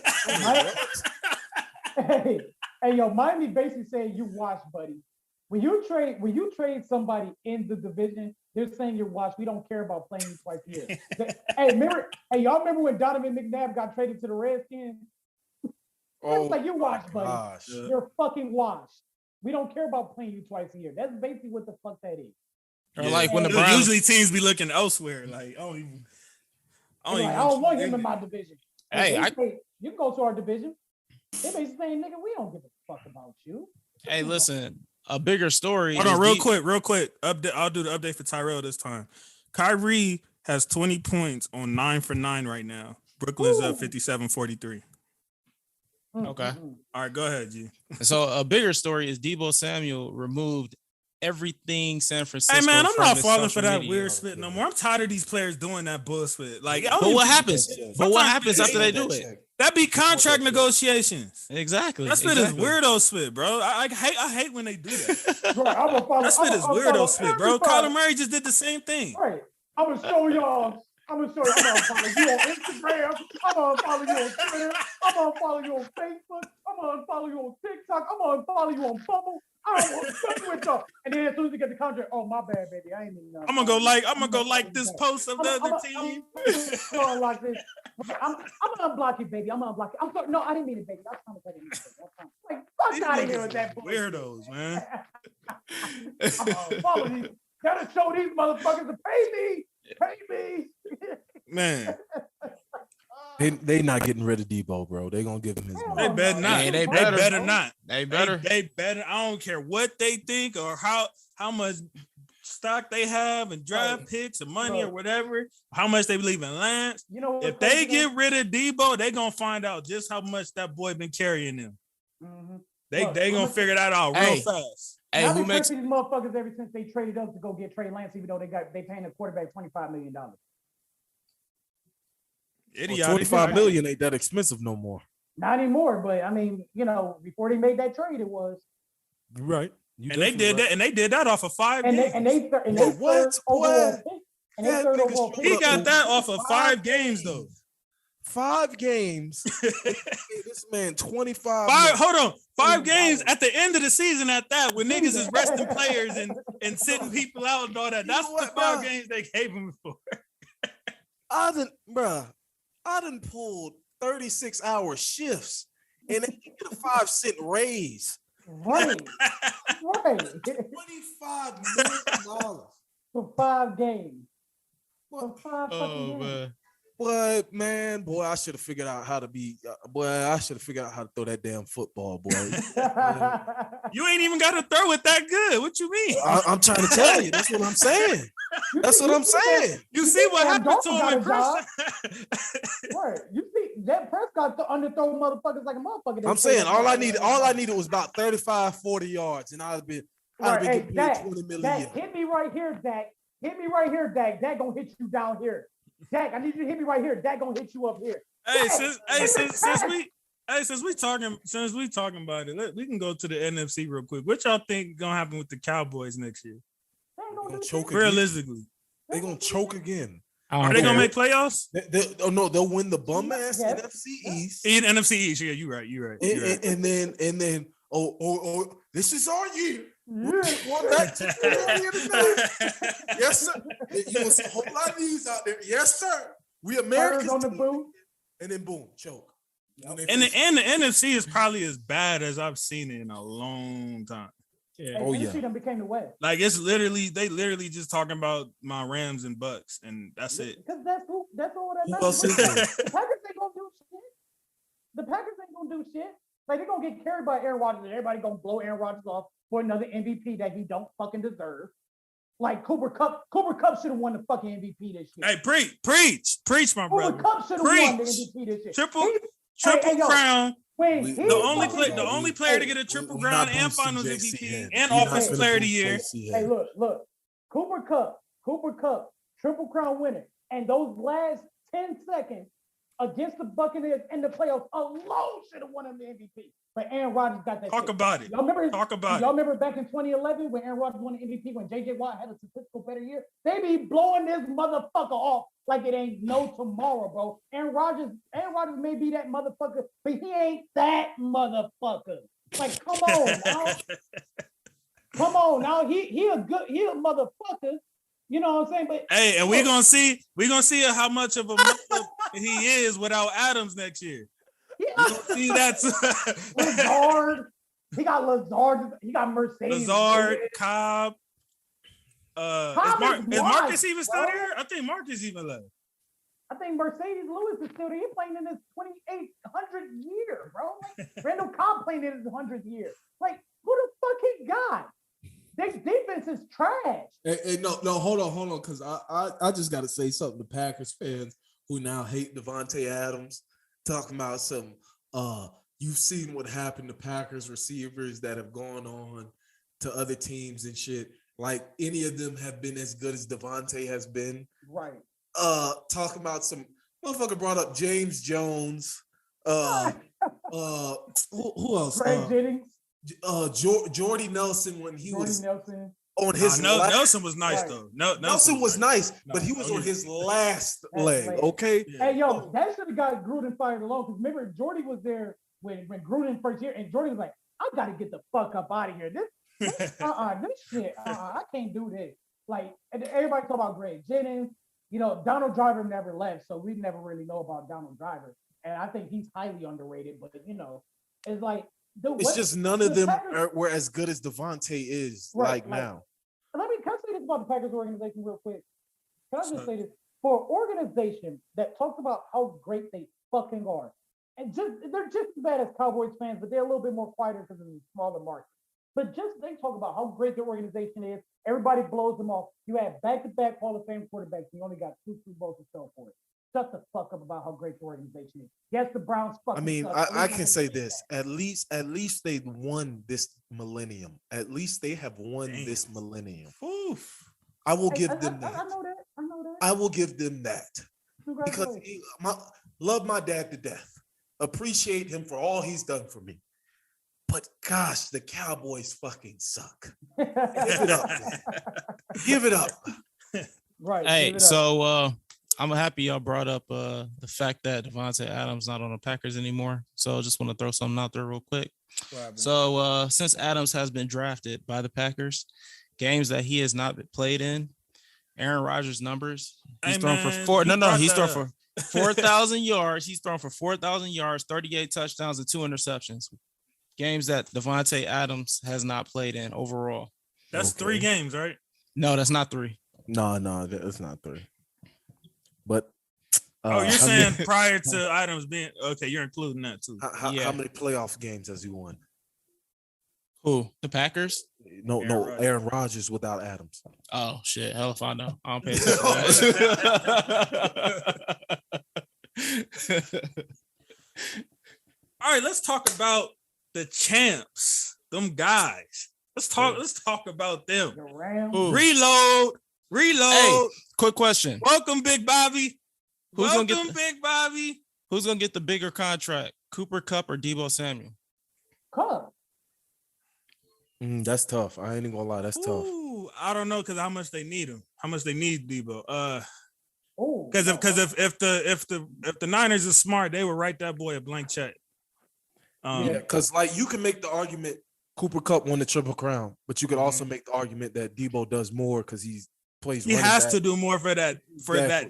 Hey, yo, Miami basically saying you watch, buddy. When you trade somebody in the division, they're saying you're washed. We don't care about playing you twice a year. Y'all remember when Donovan McNabb got traded to the Redskins? It's like you washed, buddy. Gosh. You're fucking washed. We don't care about playing you twice a year. That's basically what the fuck that is. Or like when the Browns usually teams be looking elsewhere. Like I don't want him in my division. Hey, you can go to our division. They basically saying, nigga, we don't give a fuck about you. Hey, listen, a bigger story. Hold on, real quick. Update. I'll do the update for Tyrell this time. Kyrie has 20 points on 9 for 9 right now. Brooklyn's up 57-43. Okay. All right, go ahead, G. So a bigger story is Deebo Samuel removed everything San Francisco. Hey man, I'm from not his falling for social that media. weird spit no more. I'm tired of these players doing that bullshit. Like, But what happens? But what happens after they do it? That be contract negotiations. Exactly. That spit is weirdo spit, bro. I hate when they do that. Right, I'm gonna follow. That spit is weirdo spit, bro. Kyler Murray just did the same thing. Right. I'm gonna show y'all. I'm gonna follow you on Instagram. I'm gonna follow you on Twitter. I'm gonna follow you on Facebook. I'm gonna follow you on TikTok. I'm gonna follow you on Bubble. I don't want to fuck with y'all. And then as soon as you get the contract, oh my bad, baby, I ain't even know. I'm gonna go like this post of the other team. I'm like this. I'm gonna unblock you, baby. I'm gonna unblock you. I'm sorry. No, I didn't mean it, baby. I was trying to cut it. Like, fuck out of here with that bullshit. Weirdos, man. I'm gonna follow these. Gotta show these motherfuckers to pay me. Man. They not getting rid of Deebo, bro. They gonna give him his money. They better not. Hey, they better not. They better. They better. I don't care what they think or how much stock they have and draft picks and money or whatever. How much they believe in Lance. You know, if they get rid of Deebo, they gonna find out just how much that boy been carrying them. Mm-hmm. They gonna figure that out real fast. Hey, who makes these motherfuckers ever since they traded up to go get Trey Lance, even though they paying the quarterback $25 million. Well, $25 million ain't that expensive no more. Not anymore, but I mean, you know, before they made that trade, it was. You're right. And they did that, and they did that off of 5 games. And they what? He got that off of 5 games though. 5 games. This man 25. Hold on. 5 games at the end of the season at that, when niggas is resting players and sitting people out and all that. That's the 5 games they gave him for. I done pulled 36-hour shifts and they get a 5-cent raise. Right. $25 million for 5 games. For 5 fucking games. Man. But man, boy, I should have figured out how to throw that damn football, boy. You ain't even got to throw it that good. What you mean? I'm trying to tell you. That's what I'm saying. You see what happened to him in person? Right. You see that Prescott underthrow motherfuckers like a motherfucker. I'm saying all I needed was about 35, 40 yards, and I'd have been getting paid $20 million. Hit me right here, Dak. Hit me right here, Dak. Dak gonna hit you down here. Dak, I need you to hit me right here. Dak gonna hit you up here. Since we talking about it, we can go to the NFC real quick. What y'all think gonna happen with the Cowboys next year? They gonna choke realistically. They're gonna choke again. Are they gonna make playoffs? They'll win the bum ass NFC East. NFC East, yeah, you're right. And then this is our year. Yes, sir. You will see a whole lot of these out there. Yes, sir. We Americans on the boot. And then boom, choke. And the NFC is probably as bad as I've seen it in a long time. Yeah. NFC done became the West. Like they literally just talking about my Rams and Bucks, and that's it. Because that's all that matters. The Packers ain't gonna do shit. The Packers ain't gonna do shit. Like they're gonna get carried by Aaron Rodgers, and everybody gonna blow Aaron Rodgers off for another MVP that he don't fucking deserve. Like Cooper Kupp should have won the fucking MVP this year. Hey, preach, my brother. Cooper Kupp should have won the MVP this year. Triple crown. The only player to get a triple crown and Finals MVP and Offensive Player of the Year. Hey, look, Cooper Kupp, triple crown winner, and those last 10 seconds against the Buccaneers in the playoffs alone should have won him the MVP. But Aaron Rodgers got that. Talk about it. Y'all remember back in 2011 when Aaron Rodgers won the MVP when J.J. Watt had a statistical better year? They be blowing this motherfucker off like it ain't no tomorrow, bro. Aaron Rodgers may be that motherfucker, but he ain't that motherfucker. Like, come on now. Come on now. He a motherfucker. You know what I'm saying? But hey, and we're gonna see how much of a motherfucker he is without Adams next year. Yeah. We're gonna see that. Lazard. He got Lazard. He got Mercedes. Lazard, Cobb. Is Marcus even still there? I think Marcus even left. I think Mercedes Lewis is still there. He's playing in his 2800th year, bro. Like, Randall Cobb playing in his 100th year. Like, who the fuck he got? Their defense is trash. Hey, no, hold on, because I just got to say something to Packers fans who now hate Davante Adams, talking about some, you've seen what happened to Packers receivers that have gone on to other teams and shit. Like any of them have been as good as Davante has been. Right. Talking about some motherfucker brought up James Jones. Who else? Greg Jennings. Jordy Nelson when he was Nelson. on his Nelson was nice though. Nelson was nice, but he was on his last leg. Okay. Hey yo, that should have got Gruden fired alone because remember Jordy was there when Gruden first year, and Jordy was like, I gotta get the fuck up out of here. This shit, I can't do this. Like, and everybody talk about Greg Jennings. Donald Driver never left, so we never really know about Donald Driver. And I think he's highly underrated, but it's like, dude, it's just none of them were as good as Davante is now. Can I say this about the Packers organization real quick? Can I just say this? For an organization that talks about how great they fucking are, and they're just as bad as Cowboys fans, but they're a little bit more quieter because of the smaller market. But they talk about how great their organization is. Everybody blows them off. You have back-to-back Hall of Fame quarterbacks. You only got 2 Super Bowls to show for it. Shut the fuck up about how great the organization is. Yes, the Browns fucking. I mean, I can say this. At least they won this millennium. At least they have won this millennium. Oof. I will give them that. I know that. I will give them that because love my dad to death. Appreciate him for all he's done for me. But gosh, the Cowboys fucking suck. Give it up. Give it up. Right. Hey, so I'm happy y'all brought up the fact that Davante Adams not on the Packers anymore. So I just want to throw something out there real quick. So since Adams has been drafted by the Packers, games that he has not played in, Aaron Rodgers' numbers, he's thrown for 4,000 yards. He's thrown for 4,000 yards, 38 touchdowns, and 2 interceptions. Games that Davante Adams has not played in overall. That's 3 games, right? No, that's not 3. No, that's not 3. But you're saying prior to Adams being okay, you're including that too. How many playoff games has he won? Who? The Packers? No, Aaron Rodgers without Adams. Oh shit! Hell if I know. I don't pay attention to that. All right, let's talk about the champs, them guys. Let's talk about them. Reload. Hey, quick question. Welcome, Big Bobby. Big Bobby. Who's gonna get the bigger contract, Cooper Kupp or Deebo Samuel? Kupp. That's tough. I ain't even gonna lie. That's tough. I don't know because how much they need him. How much they need Deebo. Because if the Niners are smart, they would write that boy a blank check. Because you can make the argument Cooper Kupp won the Triple Crown, but you could also make the argument that Deebo does more because he has to do more for that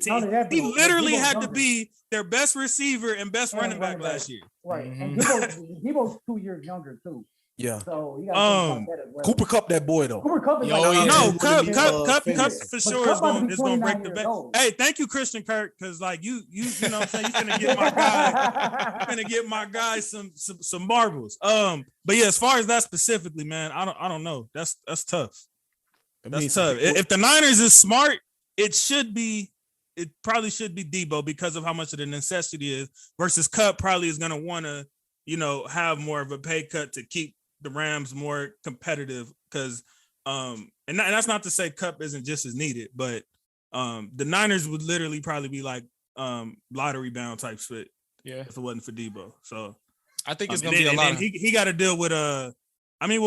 team. He literally had to be their best receiver and best running back last year. Right, and Deebo's 2 years younger too. Yeah. So he got Cooper Kupp, that boy though. Cooper Kupp is Kupp for sure is gonna break the bank. Hey, thank you, Christian Kirk, because you know what I'm saying, you're gonna get my guy some marbles. But yeah, as far as that specifically, man, I don't know. That's tough. That's tough. If the Niners is smart, it probably should be Deebo because of how much of the necessity is versus Kupp probably is gonna want to, have more of a pay cut to keep the Rams more competitive because and that's not to say Kupp isn't just as needed, but the Niners would literally probably be like lottery bound type shit if it wasn't for Deebo. So I think it's gonna be a lot. He got to deal with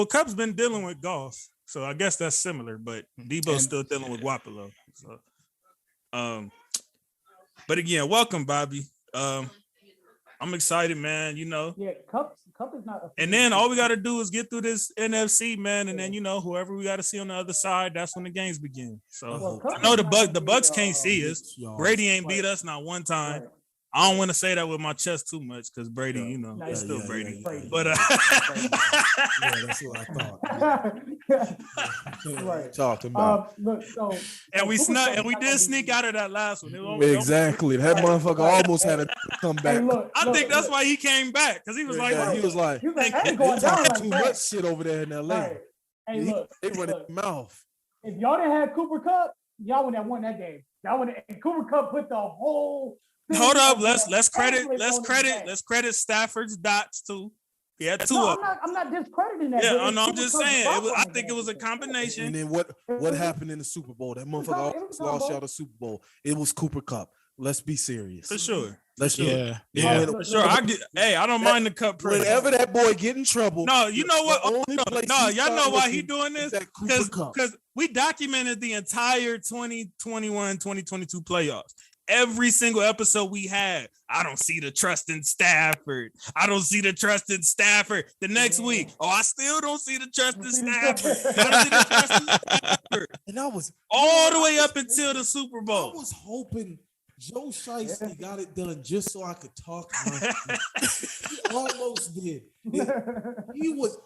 Kupp's been dealing with golf, so I guess that's similar, but Deebo's still dealing with Guapolo. So but again, welcome, Bobby. I'm excited, man. Yeah, Kupp is not. And then all we got to do is get through this NFC, man, and then whoever we got to see on the other side, that's when the games begin. So I know the Bucks can't see us. Brady ain't beat us not one time. Right. I don't want to say that with my chest too much because Brady, it's still Brady. But that's what I thought. Right. Talking about. Look, so we did sneak out of that last one. Exactly. That motherfucker almost had to come back. Hey, I think that's why he came back because he was like, he was like, I ain't going down like too that. much shit over there in LA. Right. Hey, look, they run his mouth. If y'all didn't have Cooper Kupp, y'all wouldn't have won that game. And Cooper Kupp put the whole. Hold up, let's credit Stafford's dots too. He had two No, of them. I'm not discrediting that. Yeah, but I'm Cooper just Kupp saying. dropped I on think it was a the combination. And then what happened in the Super Bowl? That motherfucker almost lost y'all the Super Bowl. It was Cooper Kupp. Let's be serious. For sure. Let's do it. Yeah. For sure. I don't mind the Kupp praise. Whenever that boy get in trouble. No, you know what? No, y'all know why he doing doing this? Because we documented the entire 2021, 2022 playoffs. Every single episode we had, I don't see the trust in Stafford. I don't see the trust in Stafford. The next week, I still don't see the trust in Stafford. I don't see the trust in Stafford. And I was all the way up until the Super Bowl. I was hoping Joe Shiesty got it done just so I could talk. He almost did. He was.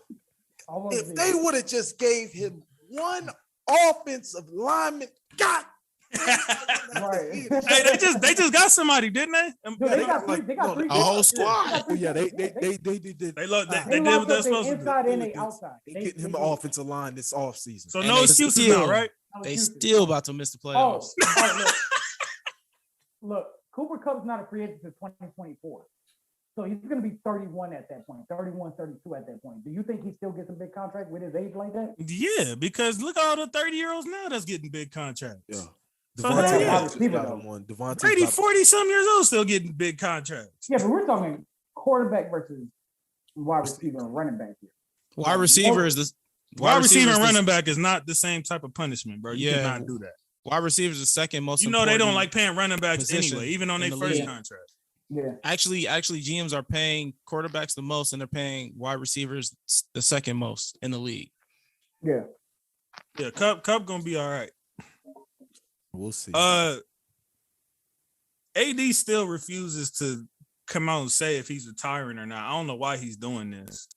If they would have just gave him one offensive lineman, God. Right. Hey, they just got somebody, didn't they? They got three. A whole squad. Yeah, they did. They did what locked they're up supposed to inside do. and they outside. They getting him an offensive line this offseason. So And no they excuses still- now, right? They still about to miss the playoffs. Look, Cooper Kupp's not a free agent until 2024. So he's going to be 31 at that point, 31, 32 at that point. Do you think he still gets a big contract with his age like that? Yeah, because look at all the 30-year-olds now that's getting big contracts. Yeah. So Davante got one. Davante Brady, 40-some years old, still getting big contracts. Yeah, but we're talking quarterback versus wide receiver and running back here. Wide receiver is the Wide receiver and running back is not the same type of punishment, bro. You cannot do that. Wide receiver is the second most. You know they don't like paying running backs position anyway, even on their in the first league. contract. Yeah. Actually, GMs are paying quarterbacks the most, and they're paying wide receivers the second most in the league. Yeah. Yeah, Cup gonna be all right. We'll see. AD still refuses to come out and say if he's retiring or not. I don't know why he's doing this.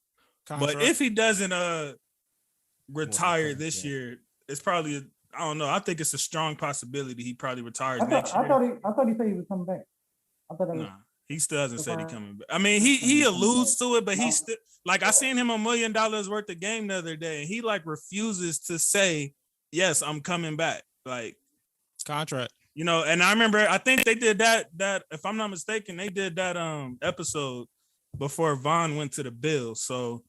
But if he doesn't retire this year, it's probably I don't know. I think it's a strong possibility he probably retires next year. I thought he said he was coming back. I thought that was, Nah, he still hasn't said he's coming back. I mean, he alludes to it, but he still like I seen him $1 million worth of game the other day, and he like refuses to say, yes, I'm coming back. Like it's contract. You know, and I remember I think they did that if I'm not mistaken, they did that episode before Vaughn went to the Bills. So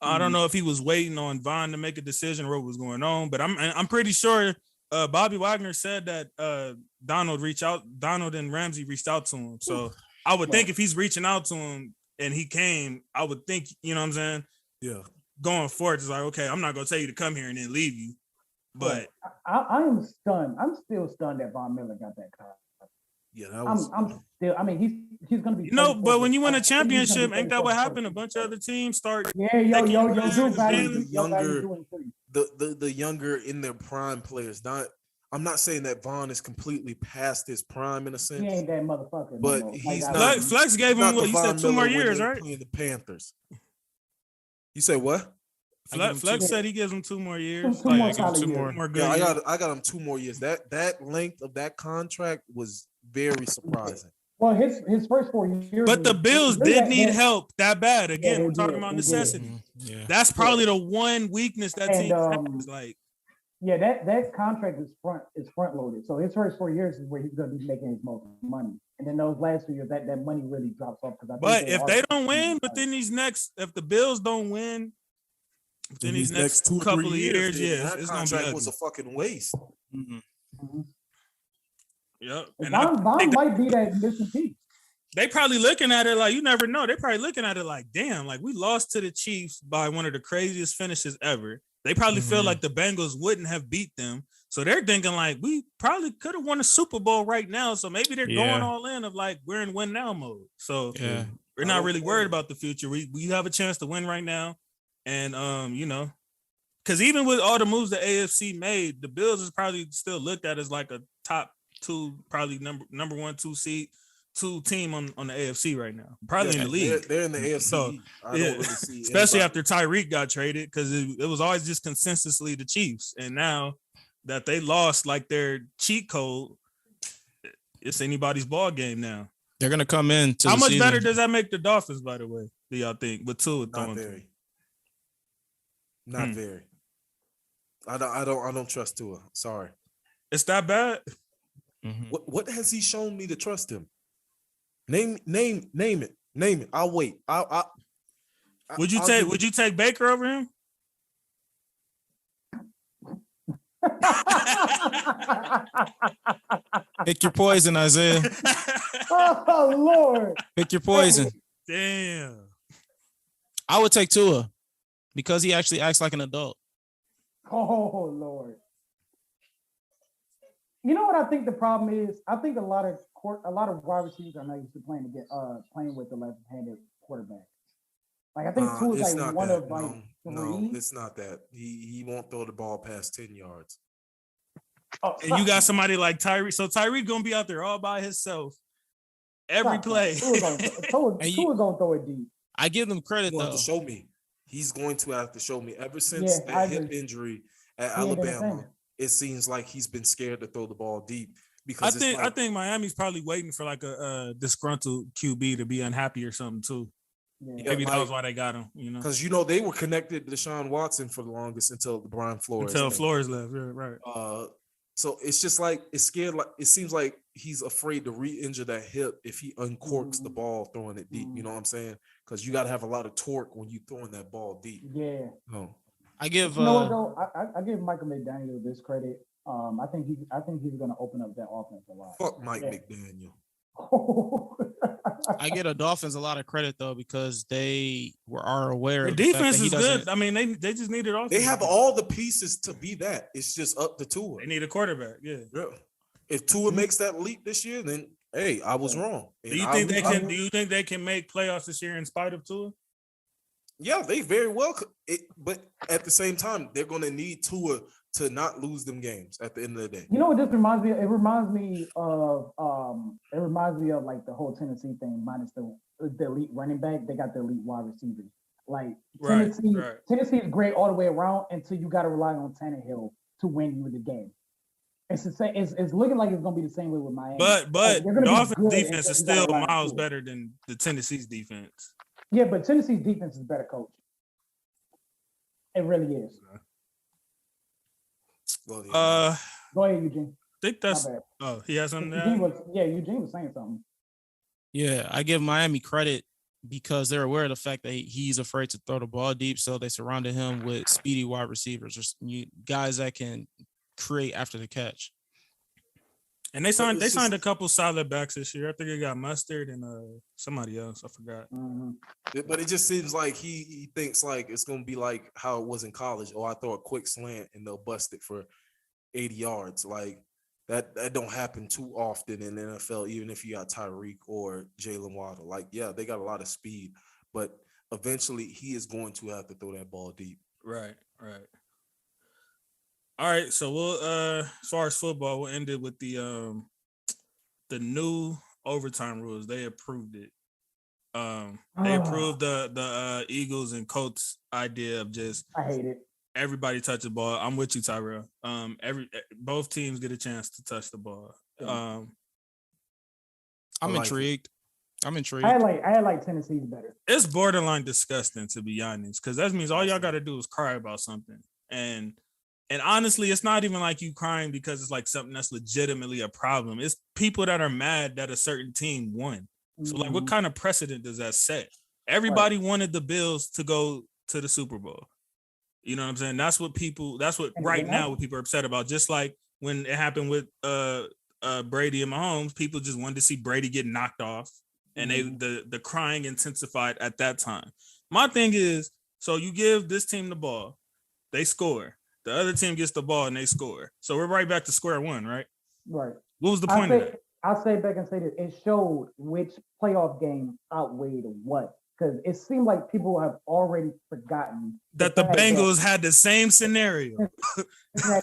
I don't know if he was waiting on Vaughn to make a decision or what was going on, but I'm pretty sure Bobby Wagner said that Donald and Ramsey reached out to him. So I would think if he's reaching out to him and he came, I would think, you know what I'm saying? Yeah. Going forward, it's like, okay, I'm not gonna tell you to come here and then leave you. But I am stunned. I'm still stunned that Von Miller got that contract. Yeah, that was. I'm still. I mean, he's gonna be. You know, but when you win a championship, ain't that what happened? A bunch of other teams start. Yeah, yo, the younger in their prime players. I'm not saying that Vaughn is completely past his prime in a sense. He ain't that motherfucker. But no he's like not. Flex gave him what? He said 2 more years, right? Playing the Panthers. You say what? Flex said he gives him 2 more years. Two more good Yeah, years. I got him 2 more years. That length of that contract was very surprising. Well, his first 4 years. But the Bills did need help that bad. Again, we're talking about necessity. Yeah. That's probably the one weakness that team has. Like, yeah, that contract is front loaded. So his first 4 years is where he's going to be making his most money, and then those last 2 years, that money really drops off. But if they don't win within if the Bills don't win within these next 2 couple of years, yeah, that it's gonna be contract ugly. was a fucking waste. Mm-hmm. Yep. And Vaughn might be that missing piece. They probably looking at it like, you never know. They probably looking at it like, damn, like we lost to the Chiefs by one of the craziest finishes ever. They probably feel like the Bengals wouldn't have beat them. So they're thinking like, we probably could have won a Super Bowl right now. So maybe they're going all in of like, we're in win now mode. So we're not really worried about the future. We have a chance to win right now. And, you know, because even with all the moves the AFC made, the Bills is probably still looked at as like a top 2, probably number 1, 2 seed, 2 team on the AFC right now. Probably in the league. They're in the AFC. So, I don't really see especially anybody. after Tyreek got traded, because it was always just consensusly the Chiefs. And now that they lost like their cheat code, it's anybody's ball game now. They're gonna come in. How much better does that make the Dolphins, by the way? Do y'all think? With Tua Not very. Not very. I don't trust Tua. Sorry. It's that bad. Mm-hmm. What has he shown me to trust him? Name it. I'll wait. Would you take Baker over him? Pick your poison, Isaiah. Oh Lord. Pick your poison. Damn. I would take Tua because he actually acts like an adult. Oh Lord. You know what I think the problem is? I think a lot of wide receivers are not used to playing with the left-handed quarterback. Like I think Tua is like one of like three. No, it's not that. He won't throw the ball past 10 yards. Oh, And you got somebody like Tyreek. So Tyreek gonna be out there all by himself every play. Tua's gonna throw it deep. I give them credit He's going though. to show me. He's going to have to show me. Ever since that hip injury at Alabama, it seems like he's been scared to throw the ball deep. Because I think Miami's probably waiting for like a disgruntled QB to be unhappy or something too. Yeah. Maybe that was why they got him, Because they were connected to Deshaun Watson for the longest until Brian Flores. Until Flores left, right. So it's just like it's scared. Like it seems like he's afraid to re-injure that hip if he uncorks the ball throwing it deep. You know what I'm saying? Because you got to have a lot of torque when you throwing that ball deep. Yeah. No. I give. You know what though? I give Michael McDaniel this credit. I think he's going to open up that offense a lot. Fuck Mike McDaniel. I get the Dolphins a lot of credit though because they are aware. Their of the defense fact that is good. I mean, they just needed offense. They have all the pieces to be that. It's just up to Tua. They need a quarterback. Yeah. If Tua makes that leap this year, then hey, I was wrong. Do you think they can make playoffs this year in spite of Tua? Yeah, they very well could. But at the same time, they're going to need Tua to not lose them games at the end of the day. You know what this reminds me of? It reminds me of like the whole Tennessee thing minus the elite running back. They got the elite wide receivers. Like Tennessee is great all the way around until you got to rely on Tannehill to win you the game. It's the same. It's looking like it's going to be the same way with Miami. But Dolphins defense is still miles better than the Tennessee's defense. Yeah, but Tennessee's defense is better coach. It really is. Well, yeah. Go ahead, Eugene. I think that's. Oh, he has something there. Eugene was saying something. Yeah, I give Miami credit because they're aware of the fact that he's afraid to throw the ball deep, so they surrounded him with speedy wide receivers, or guys that can create after the catch. And they signed a couple solid backs this year. I think they got Mustard and somebody else. I forgot. Mm-hmm. But it just seems like he thinks like it's gonna be like how it was in college. Oh, I throw a quick slant and they'll bust it for 80 yards. Like that don't happen too often in the NFL, even if you got Tyreek or Jalen Waddle. Like, yeah, they got a lot of speed, but eventually he is going to have to throw that ball deep. Right. All right, so we'll as far as football, we'll end it with the new overtime rules. They approved it. They approved the Eagles and Colts idea of just I hate it. Everybody touch the ball. I'm with you, Tyrell. Both teams get a chance to touch the ball. I'm intrigued. I'm intrigued. I had like Tennessee's better. It's borderline disgusting, to be honest, because that means all y'all got to do is cry about something. And honestly, it's not even like you crying because it's like something that's legitimately a problem. It's people that are mad that a certain team won. So like, what kind of precedent does that set? Everybody wanted the Bills to go to the Super Bowl. You know what I'm saying? That's what right now what people are upset about. Just like when it happened with Brady and Mahomes, people just wanted to see Brady get knocked off. And the crying intensified at that time. My thing is, so you give this team the ball, they score. The other team gets the ball and they score. So we're right back to square one, right? Right. What was the point of that? I'll say back and say this. It showed which playoff game outweighed what. Because it seemed like people have already forgotten that the Bengals had the same scenario. Right.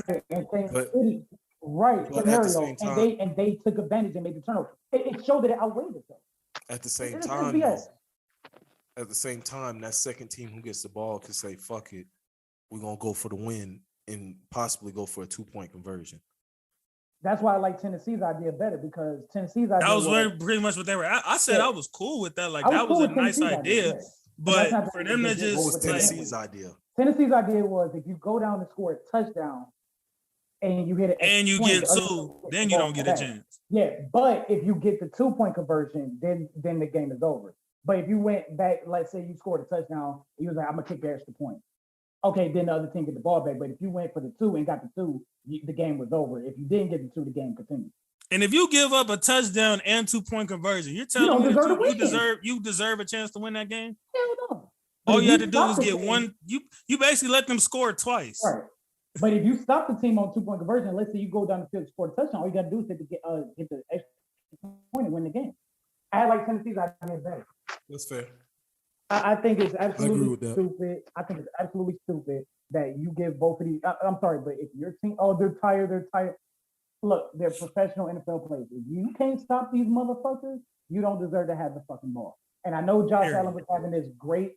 Scenario. And they took advantage and made the turnover. It showed that it outweighed it though. At the same time, that second team who gets the ball could say, fuck it. We're going to go for the win and possibly go for a 2-point conversion. That's why I like Tennessee's idea better because Tennessee's idea was pretty much what they were. I said I was cool with that. Like, that was a nice idea. But for them to just... What was Tennessee's idea? Tennessee's idea was if you go down and score a touchdown, and you hit it, and you get 2, then you don't get a chance. Yeah, but if you get the 2-point conversion, then the game is over. But if you went back, let's say you scored a touchdown, you was like, I'm gonna kick the extra point. Okay, then the other team get the ball back. But if you went for the 2 and got the 2, the game was over. If you didn't get the 2, the game continued. And if you give up a touchdown and 2-point conversion, you're telling me that you deserve a chance to win that game? Hell no. All you had to do was get one. You basically let them score twice. Right. But if you stop the team on 2-point conversion, let's say you go down the field to score a touchdown, all you got to do is get the extra point and win the game. I had like Tennessee's idea better. That's fair. I think it's absolutely stupid. I think it's absolutely stupid that you give both of these. I'm sorry, but if your team, they're tired. Look, they're professional NFL players. If you can't stop these motherfuckers, you don't deserve to have the fucking ball. And I know Josh Allen was having this great,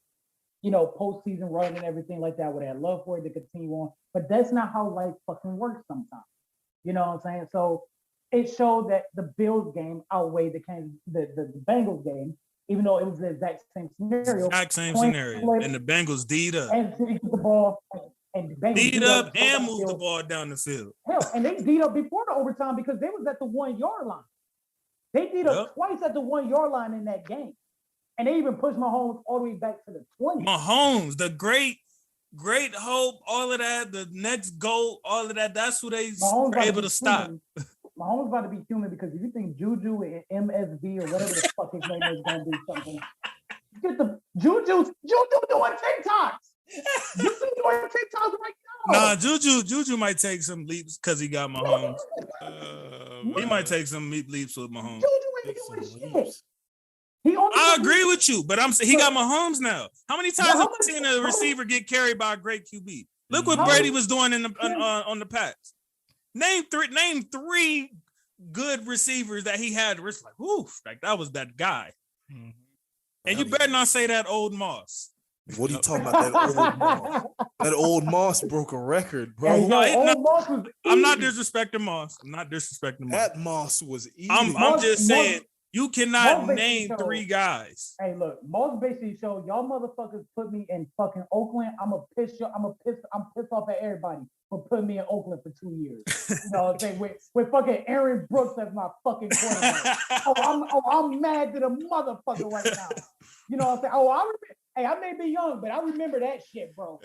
postseason run and everything like that, where they had love for it to continue on. But that's not how life fucking works sometimes. You know what I'm saying? So it showed that the Bills game outweighed the Bengals game, even though it was the exact same scenario. Exact same scenario. And the Bengals D'd up. And the ball and the Bengals D'd up and moved the ball down the field. Hell, and they D'd up before the overtime because they was at the 1-yard line. They D'd up twice at the 1-yard line in that game. And they even pushed Mahomes all the way back to the 20. Mahomes, the great hope, all of that, the next goal, all of that. That's who they were able to stop. Mahomes about to be human because if you think Juju and MSV or whatever the fuck his name is going to do something, get the Juju doing TikToks. Juju doing TikToks right now. Nah, Juju might take some leaps because he got Mahomes. He might take some leaps with Mahomes. Juju ain't doing shit. I agree with you, but he got Mahomes now. How many times have we seen a receiver get carried by a great QB? Look what Brady was doing on the Pats. Name three good receivers that he had. It's like, woof, like that was that guy. Mm-hmm. And you better not say that old Moss. What are you talking about? That old Moss? That old Moss broke a record, bro. I'm not disrespecting Moss. That Moss was easy. I'm just saying. You cannot name 3 guys. Hey, look, Moss basically showed y'all motherfuckers put me in fucking Oakland. I'm pissed off at everybody for putting me in Oakland for 2 years. You know what I'm saying? With fucking Aaron Brooks as my fucking quarterback. I'm mad to the motherfucker right now. You know what I'm saying? I may be young, but I remember that shit, bro.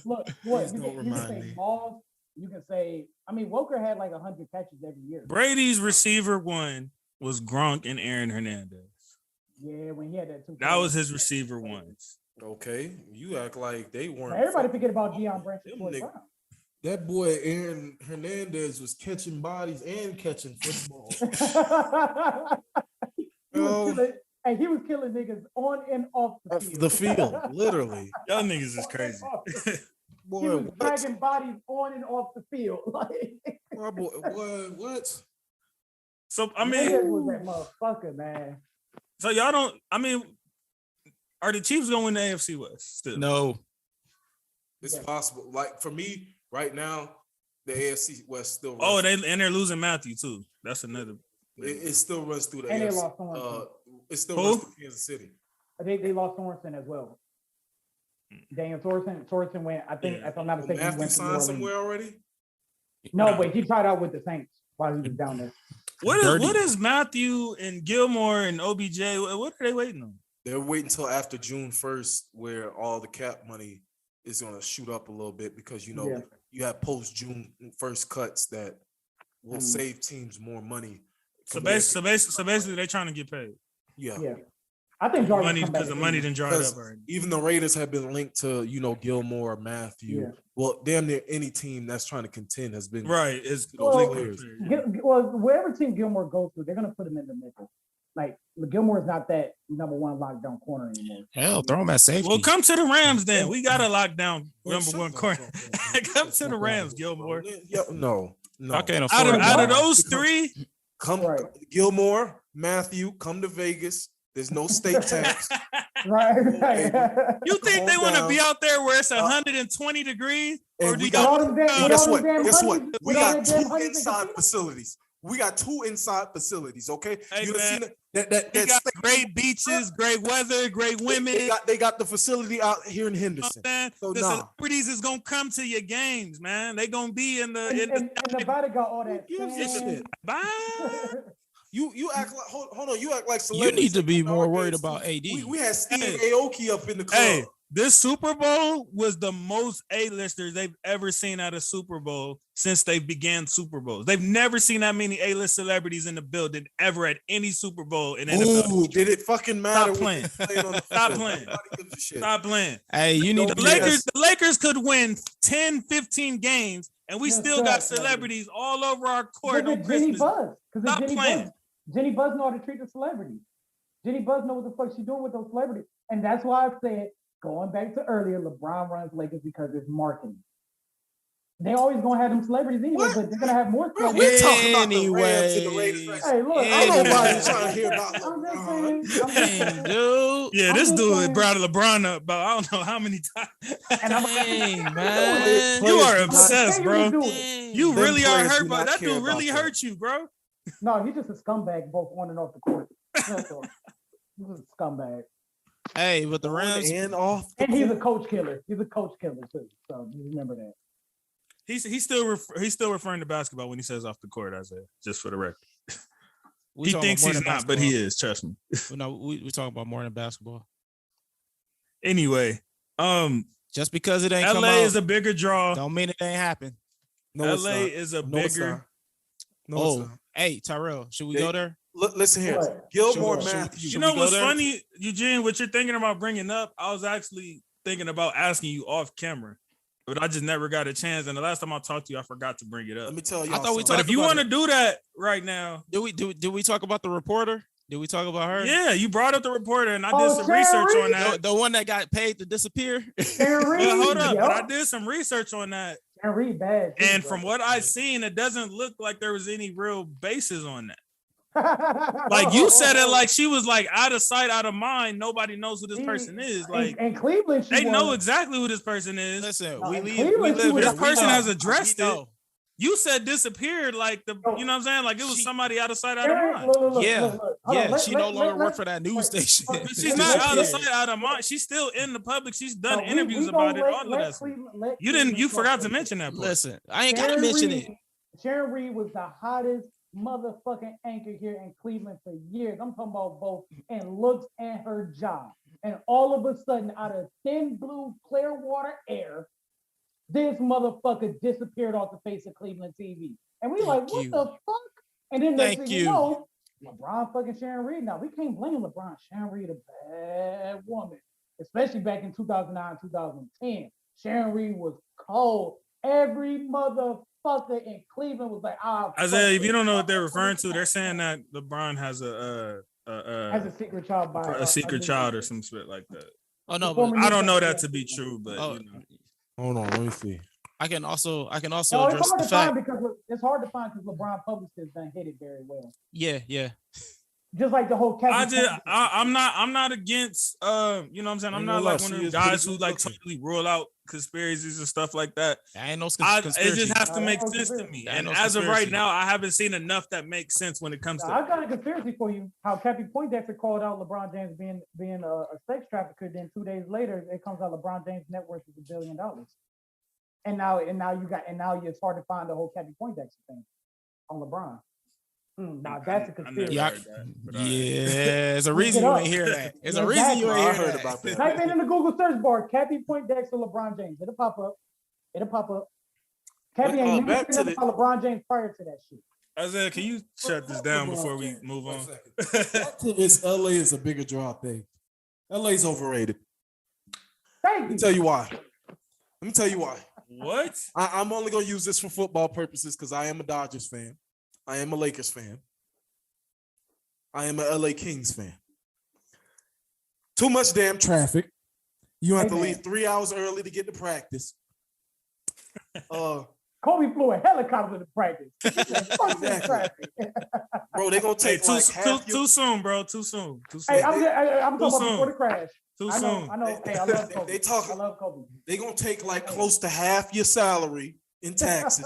Look, what? You can say Moss. You can say, Walker had like 100 catches every year. Brady's receiver 1 was Gronk and Aaron Hernandez. Yeah, when he had that 2. That was his receiver 1s. Okay, you act like they weren't. Everybody forget about Deion Branch. That boy Aaron Hernandez was catching bodies and catching football. He was killing niggas on and off the field. Literally. Y'all niggas is crazy. Boy, he was dragging bodies on and off the field. My boy, what? So was that motherfucker, man. So y'all don't. Are the Chiefs going to win the AFC West still? No, it's possible. Like for me, right now, the AFC West still. They're losing Matthew too. That's another. It still runs through the and AFC. They lost Sorensen. It still runs through Kansas City. They lost Sorensen as well. Daniel Sorensen went. I think if I'm not mistaken, Matthew he went signed somewhere already. No, but he tried out with the Saints while he was down there. What is Matthew and Gilmore and OBJ? What are they waiting on? They're waiting until after June 1st, where all the cap money is going to shoot up a little bit because you have post-June 1st cuts that will save teams more money. So basically, they're trying to get paid. Yeah. I think money because the money didn't dry up already. Even the Raiders have been linked to Gilmore, Matthew. Yeah. Well, damn near any team that's trying to contend has been right. It's wherever team Gilmore goes to, they're gonna put him in the nickel. Like Gilmore is not that number 1 lockdown corner anymore. Hell, throw him at safety. Well, come to the Rams then. We got a lockdown number 1 corner. Come to the Rams, Gilmore. No. I can't afford out of those 3, Gilmore, Matthew, come to Vegas. There's no state tax. Right. You think they want to be out there where it's 120 degrees? Or guess what? We got 2 inside facilities. We got 2 inside facilities. Okay, Hey, you done man, seen that we got great beaches, great weather, great women. They got the facility out here in Henderson. So the celebrities is gonna come to your games, man. They gonna be in the and Nevada got all that. Shit. Bye. You act like hold on. You act like You celebrities. need to be more worried about AD. We had Steve Aoki up in the club. Hey, this Super Bowl was the most A-listers they've ever seen at a Super Bowl since they began Super Bowls. They've never seen that many A-list celebrities in the building ever at any Super Bowl in NFL. Ooh, did it fucking matter? Stop playing. Stop playing. Stop playing. Hey, you need the Lakers could win 10, 15 games, and we still got celebrities all over our court on Christmas. Stop playing. Jenny Buzz know how to treat the celebrities. Jenny Buzz know what the fuck she's doing with those celebrities. And that's why I said, going back to earlier, LeBron runs Lakers because it's marketing. They always gonna have them celebrities anyway, but they're gonna have more celebrities. We're talking about the Rams and the Raiders. Hey, look, I don't know why you're trying to hear about LeBron. dude. Yeah, this dude brought LeBron up about I don't know how many times. And Dang, man. You are obsessed, bro. You Them really are players hurt, do bro. not That care dude about really that. hurt you, bro. No, he's just a scumbag both on and off the court. That's all. He's a scumbag. Hey, but the Rams and off. And he's a coach killer. He's a coach killer too. So just remember that. He's still referring to basketball when he says off the court, Isaiah, just for the record. He thinks he's not, but he is, trust me. No, we talking about more than basketball. Anyway, just because it ain't LA is a bigger draw. Don't mean it ain't happen. No, LA is a bigger. No, hey, Tyrell, should we go there? Listen here. Gilmore Matthews. You know what's funny, Eugene, what you're thinking about bringing up? I was actually thinking about asking you off camera, but I just never got a chance. And the last time I talked to you, I forgot to bring it up. Let me tell you. I thought we But talked if you about want to do that right now, did we talk about the reporter? Did we talk about her? Yeah, you brought up the reporter, and I did some research on that. The one that got paid to disappear. Hold up, but I did some research on that. Bad. And from what I've seen, it doesn't look like there was any real basis on that. Like you said it like she was like out of sight, out of mind. Nobody knows who this person is. Like in Cleveland, they know exactly who this person is. Listen, No, we in live Cleveland, she was this a person female. has addressed it. You said disappeared, like the you know what I'm saying? Like it was somebody out of sight, out of mind. Look. She no longer works for that news station. But she's not out of sight, out of mind. She's still in the public. She's done interviews about it, all of that stuff. You forgot to mention that part. Listen, I ain't gotta mention it. Sharon Reed was the hottest motherfucking anchor here in Cleveland for years. I'm talking about both in looks and her job. And all of a sudden, out of thin blue clear water air, this motherfucker disappeared off the face of Cleveland TV. And we what the fuck? And then next thing you know, LeBron fucking Sharon Reed. Now, we can't blame LeBron. Sharon Reed a bad woman, especially back in 2009, 2010. Sharon Reed was cold. Every motherfucker in Cleveland was like, Isaiah, if you don't know what they're referring to, they're saying that LeBron has a secret child by a secret child or some shit like that. Oh no, but I don't know that to be true, but you know. Hold on, let me see. I can also No, address it's hard the to fact. find because it's hard to find because LeBron publicists done hit it very well. Yeah. Just like the whole I'm not against you know what I'm saying? I'm not like one of those guys who like totally rule out conspiracies and stuff like that. I ain't no It conspiracy. just has to make sense to me. And as of right now, I haven't seen enough that makes sense when it comes to I've got a conspiracy for you. How Cappy Poindexter called out LeBron James being a sex trafficker. Then 2 days later, it comes out LeBron James' net worth is $1 billion. And now it's hard to find the whole Cappy Poindexter thing on LeBron. Now that's a conspiracy. Yeah, there's a reason you ain't hear that. There's a reason you ain't heard about that. Type in the Google search bar, Cappy Poindexter, LeBron James. It'll pop up. Cappy ain't never seen about LeBron James prior to that shit. Isaiah, can you shut this down before we move on? It's LA is a bigger draw thing. LA's overrated. Let me tell you why. What? I'm only gonna use this for football purposes because I am a Dodgers fan. I am a Lakers fan. I am a LA Kings fan. Too much damn traffic. You have to leave 3 hours early to get to practice. Kobe flew a helicopter to practice. Exactly. Bro, they're gonna take too soon, bro. Too soon. Hey, I'm talking about before the crash. Too soon. I know. Hey, I love Kobe. I love Kobe. They're gonna take like close to half your salary in taxes.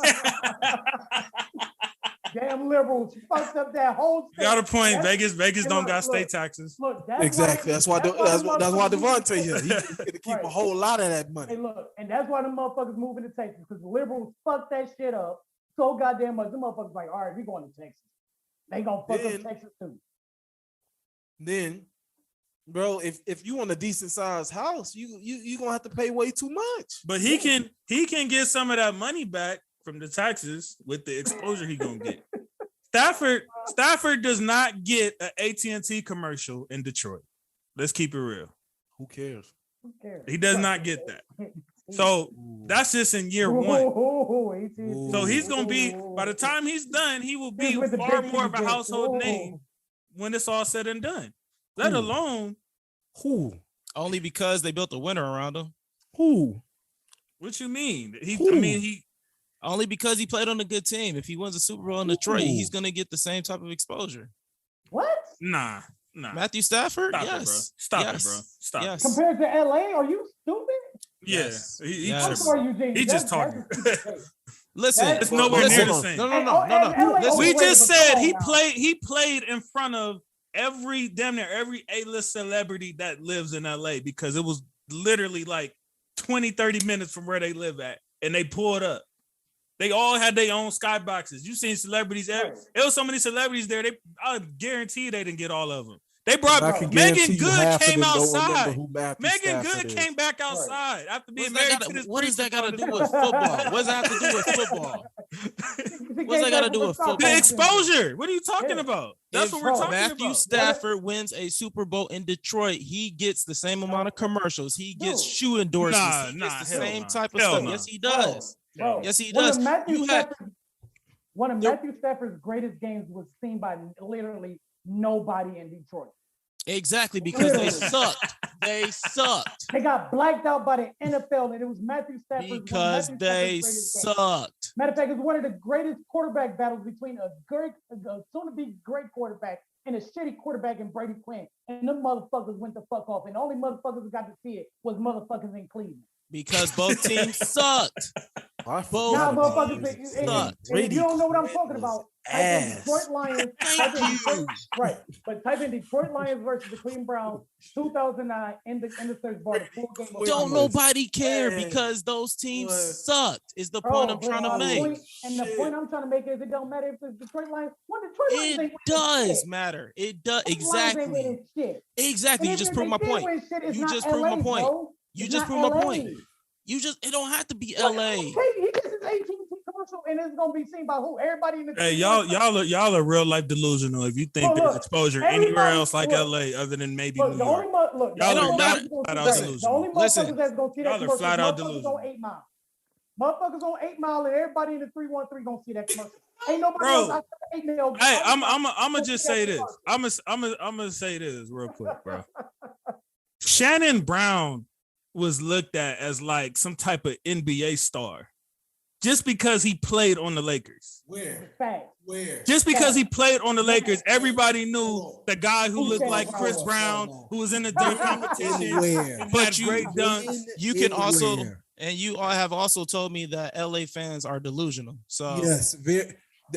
Damn liberals fucked up that whole state. You got a point. That's, Vegas don't got state taxes. Look, Exactly. That's why Davante here. He's gonna keep Right. a whole lot of that money. Hey, look, and that's why the motherfuckers moving to Texas because the liberals fucked that shit up so goddamn much. The motherfuckers like, all right, we going to Texas. They gonna fuck up Texas too. Then, bro, if you want a decent sized house, you gonna have to pay way too much. But he can get some of that money back from the taxes with the exposure he gonna get. Stafford does not get an AT&T commercial in Detroit. Let's keep it real. Who cares? Who cares? He does not get that. So that's just in year one. So he's gonna be, by the time he's done, he will be far more of a household name when it's all said and done. Let alone who? Only because they built a winner around him. Who? What you mean? He only because he played on a good team. If he wins a Super Bowl in Detroit, he's gonna get the same type of exposure. What? Nah. Matthew Stafford? Stop yes. it, bro. Stop it, bro. Stop yes. it. Compared to LA, are you stupid? Yeah. Yes. I'm sorry, Eugene. He just talking. Listen, it's nowhere near the same. No. Listen, we just said he played in front of damn near every A-list celebrity that lives in LA because it was literally like 20, 30 minutes from where they live at, and they pulled up. They all had their own skyboxes. You seen celebrities. There was so many celebrities there. I guarantee they didn't get all of them. They brought Megan Good came outside. Megan Good came back outside after being married to this. What does that got to do with football? What does that have to do with football? What's that got to do with football? The exposure. What are you talking about? That's what we're talking about. Matthew Stafford wins a Super Bowl in Detroit. He gets the same amount of commercials. He gets shoe endorsements. He gets the same type of stuff. Yes, he does. Yes, he does. One of Matthew Stafford's greatest games was seen by literally nobody in Detroit. Exactly, because they sucked. They got blacked out by the NFL, and it was Matthew Stafford. Because they sucked. Matter of fact, it was one of the greatest quarterback battles between a soon-to-be great quarterback and a shitty quarterback in Brady Quinn. And them motherfuckers went the fuck off. And the only motherfuckers who got to see it was motherfuckers in Cleveland. Because both teams sucked. Both teams sucked. If you don't know what I'm talking about, type in Detroit Lions. Right. But type in Detroit Lions versus the Cleveland Browns 2009 in the search bar. Don't nobody care because those teams sucked is the point I'm trying to make. And the point I'm trying to make is it don't matter if it's Detroit Lions. Detroit Lions it does matter. It does. Exactly. Exactly. You just proved my point. You just proved my point. You just proved my point. It don't have to be LA. He gets his AT&T commercial and it's gonna be seen by who? Everybody in the Hey, y'all are real life delusional if you think there's exposure anywhere else like LA other than maybe New York. Y'all are flat out delusional. The only motherfuckers that's gonna see that commercial, flat out delusional. On 8 Mile. Motherfuckers on 8 Mile and everybody in the 313 gonna see that commercial. Ain't nobody else out there 8 Mile. Hey, I'm gonna just say this. I'm gonna say this real quick, bro. Shannon Brown was looked at as like some type of NBA star just because he played on the Lakers. Where? Just because he played on the Lakers, everybody knew the guy who looked like Chris Brown, who was in the dunk competition, but great dunks. You can also, and you all have also told me that LA fans are delusional. So yes,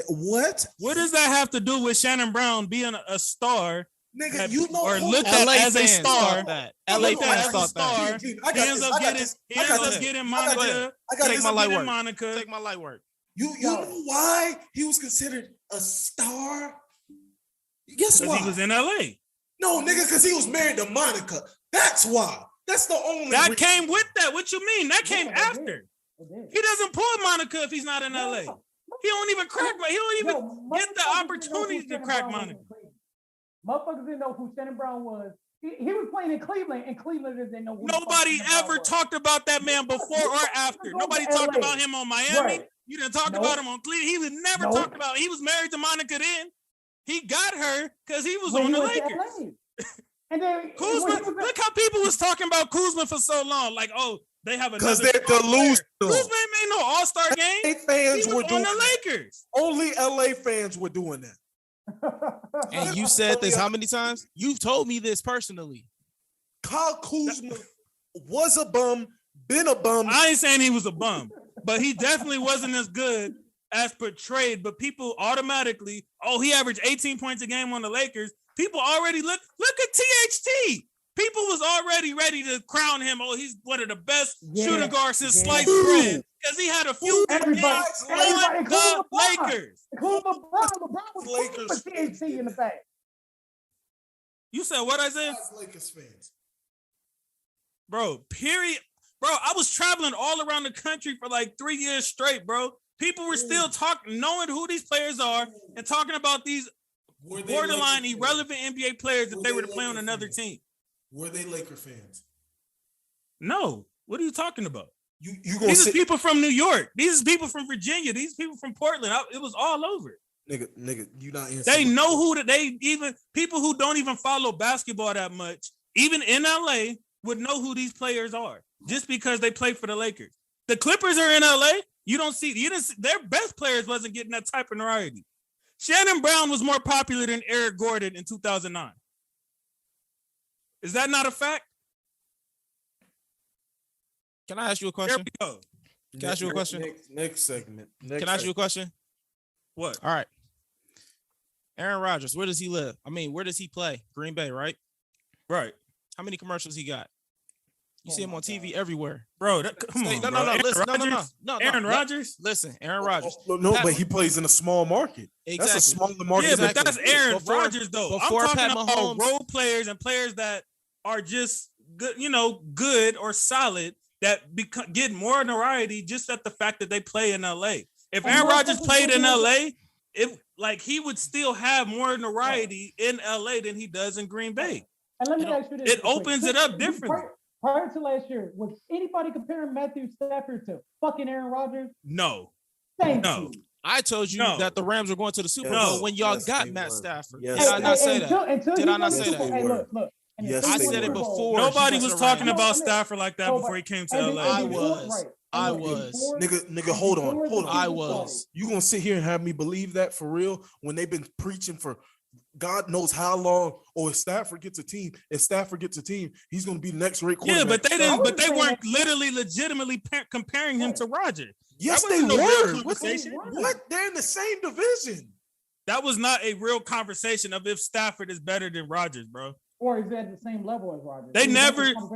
what does that have to do with Shannon Brown being a star? Nigga, you know, or looked at as a star. LA fans thought that. He ends up getting Monica. Take my light work. You know why he was considered a star? Guess why? He was in LA. No, nigga, because he was married to Monica. That's why. That's the only. That came with that. What you mean? That came after. He doesn't pull Monica if he's not in LA. He don't even crack. He don't even get the opportunity to crack Monica. Motherfuckers didn't know who Shannon Brown was. He was playing in Cleveland, and Cleveland didn't know who. Nobody ever talked about that man before or after. Nobody talked about him on Miami. Right. You didn't talk about him on Cleveland. He was never talked about. He was married to Monica then. He got her because he was on the Lakers. And then Kuzma, look how people was talking about Kuzma for so long. Like, oh, they have another. Because they're delusional. Kuzma ain't made no All-Star game. Fans were doing on the Lakers. Only LA fans were doing that. And you said this how many times? You've told me this personally. Kyle Kuzma was a bum, been a bum. I ain't saying he was a bum, but he definitely wasn't as good as portrayed, but people automatically, he averaged 18 points a game on the Lakers. People already look at THT. People was already ready to crown him. He's one of the best shooting guards since sliced bread because he had a few everybody on the Lakers. Including LeBron was Lakers for THT in the back. You said what I said? Lakers fans. Bro, period. Bro, I was traveling all around the country for like 3 years straight, bro. People were still talking, knowing who these players are and talking about these borderline irrelevant NBA players if they were to play on another team. Were they Laker fans? No. What are you talking about? These are people from New York. These are people from Virginia. These people from Portland. It was all over. Nigga, you not answering. They know who people who don't even follow basketball that much, even in LA, would know who these players are just because they play for the Lakers. The Clippers are in LA. You didn't see their best players wasn't getting that type of notoriety. Shannon Brown was more popular than Eric Gordon in 2009. Is that not a fact? Can I ask you a question? There we go. Can I ask you a question? Next segment. Can I ask you a question? What? All right. Aaron Rodgers, where does he live? I mean, where does he play? Green Bay, right? Right. How many commercials he got? You see him on TV everywhere. Bro, come on. No, listen. No. Aaron Rodgers? Listen, Aaron Rodgers. But he plays in a small market. Exactly. That's a smaller market. Yeah, but that's Aaron Rodgers, though. I'm talking about role players and players that are just good, good or solid that get more notoriety just at the fact that they play in LA. If Aaron Rodgers played in LA, he would still have more notoriety in LA than he does in Green Bay. And let me ask you this. It opens it up differently. Prior to last year, was anybody comparing Matthew Stafford to fucking Aaron Rodgers? No. Thank you. I told you that the Rams were going to the Super Bowl when y'all got Matt Stafford. Did I not say that? Did I not say that? Hey, look. Yes, I said it before. Nobody was talking about Stafford like that before he came to LA. I was. Nigga, hold on. I was. You gonna sit here and have me believe that for real when they've been preaching for God knows how long? Or if Stafford gets a team, he's gonna be the next great quarterback. Yeah, but they didn't. But they weren't literally, legitimately comparing him to Rodgers. Yes, they were. What? They're in the same division. That was not a real conversation of if Stafford is better than Rodgers, bro. Or is at the same level as Rodgers?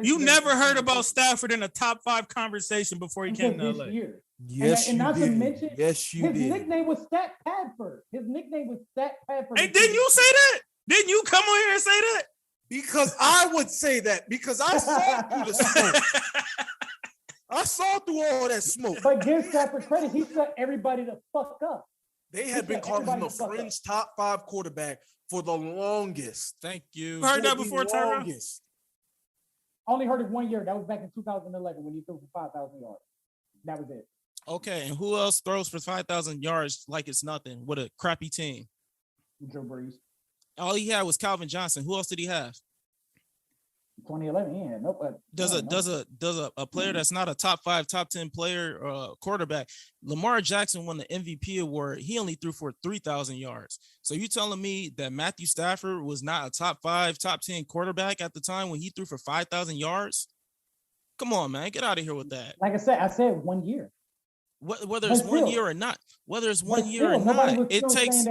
You never heard about Stafford in a top 5 conversation before he came to LA. Yes, and not to mention, his nickname was Stat Padford. Hey, didn't you say that? Didn't you come on here and say that? Because I would say that because I saw through the smoke. I saw through all that smoke. But give Stafford credit, he set everybody the fuck up. They had been calling him a fringe top 5 quarterback for the longest. Thank you. Heard that before, Tyra? I only heard it 1 year. That was back in 2011 when he threw for 5,000 yards. That was it. Okay, and who else throws for 5,000 yards like it's nothing with a crappy team? Drew Brees. All he had was Calvin Johnson. Who else did he have? 2011, yeah. Nope. Does a player that's not a top 5, top 10 player quarterback? Lamar Jackson won the MVP award. He only threw for 3,000 yards. So you telling me that Matthew Stafford was not a top 5, top 10 quarterback at the time when he threw for 5,000 yards? Come on, man, get out of here with that. Like I said 1 year. Whether it's 1 year or not, it takes.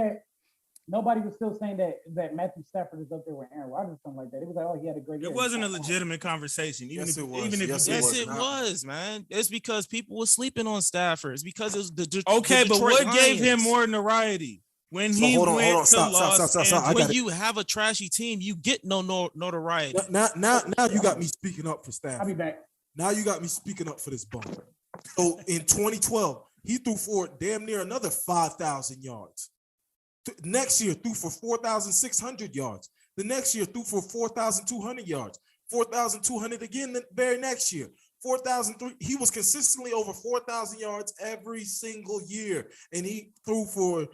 Nobody was still saying that Matthew Stafford is up there with Aaron Rodgers or something like that. It was like, he had a great year. It wasn't a legitimate conversation. Yes, it was. Yes, it was, man. It's because people were sleeping on Stafford. It's because it was the okay, the but Detroit what Lions. gave him more notoriety? When he went to Los Angeles. When you have a trashy team, you get no notoriety. Now you got me speaking up for Stafford. I'll be back. Now you got me speaking up for this bum. So in 2012, he threw for damn near another 5,000 yards. Next year, threw for 4,600 yards. The next year, threw for 4,200 yards. 4,200 again the very next year. 4,003. He was consistently over 4,000 yards every single year. And he threw for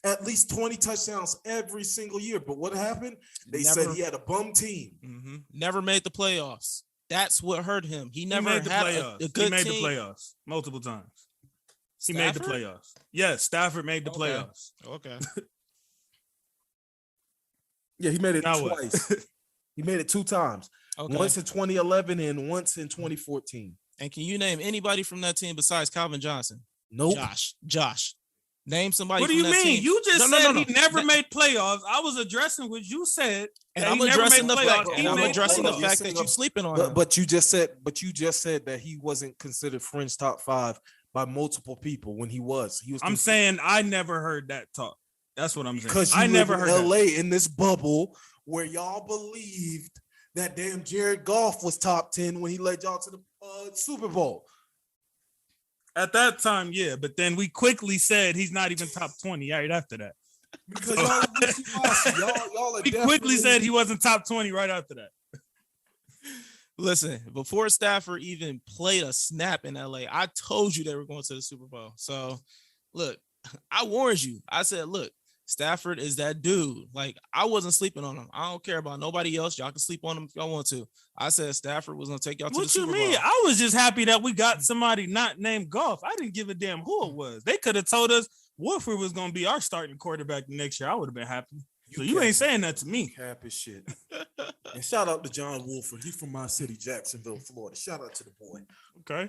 at least 20 touchdowns every single year. But what happened? They said he had a bum team. Mm-hmm. Never made the playoffs. That's what hurt him. He never made the had playoffs. a good He made team. the playoffs multiple times. He Stafford? made the playoffs. Yes, Stafford made the playoffs. Okay. Yeah, he made it Now twice. He made it 2 times. Okay. Once in 2011 and once in 2014. And can you name anybody from that team besides Calvin Johnson? Nope. Josh. Name somebody. What do you mean? Team. You just said he never made playoffs. I was addressing what you said. And I'm addressing the fact. And I'm addressing the fact that you sleeping on him. But you just said that he wasn't considered fringe top 5 by multiple people when he was. I'm saying I never heard that talk. That's what I'm saying. Because I never heard LA in this bubble where y'all believed that damn Jared Goff was top 10 when he led y'all to the Super Bowl. At that time, yeah, but then we quickly said he's not even top 20 right after that. Because y'all we quickly said he wasn't top 20 right after that. Listen, before Stafford even played a snap in LA, I told you they were going to the Super Bowl. So, look, I warned you. I said, look, Stafford is that dude. Like, I wasn't sleeping on him. I don't care about nobody else. Y'all can sleep on him if y'all want to. I said Stafford was going to take y'all to the Super Bowl. What you mean? I was just happy that we got somebody not named Goff. I didn't give a damn who it was. They could have told us Wolford was going to be our starting quarterback next year. I would have been happy. So you ain't saying that to me. Happy shit. And shout out to John Wolford. He's from my city, Jacksonville, Florida. Shout out to the boy. Okay.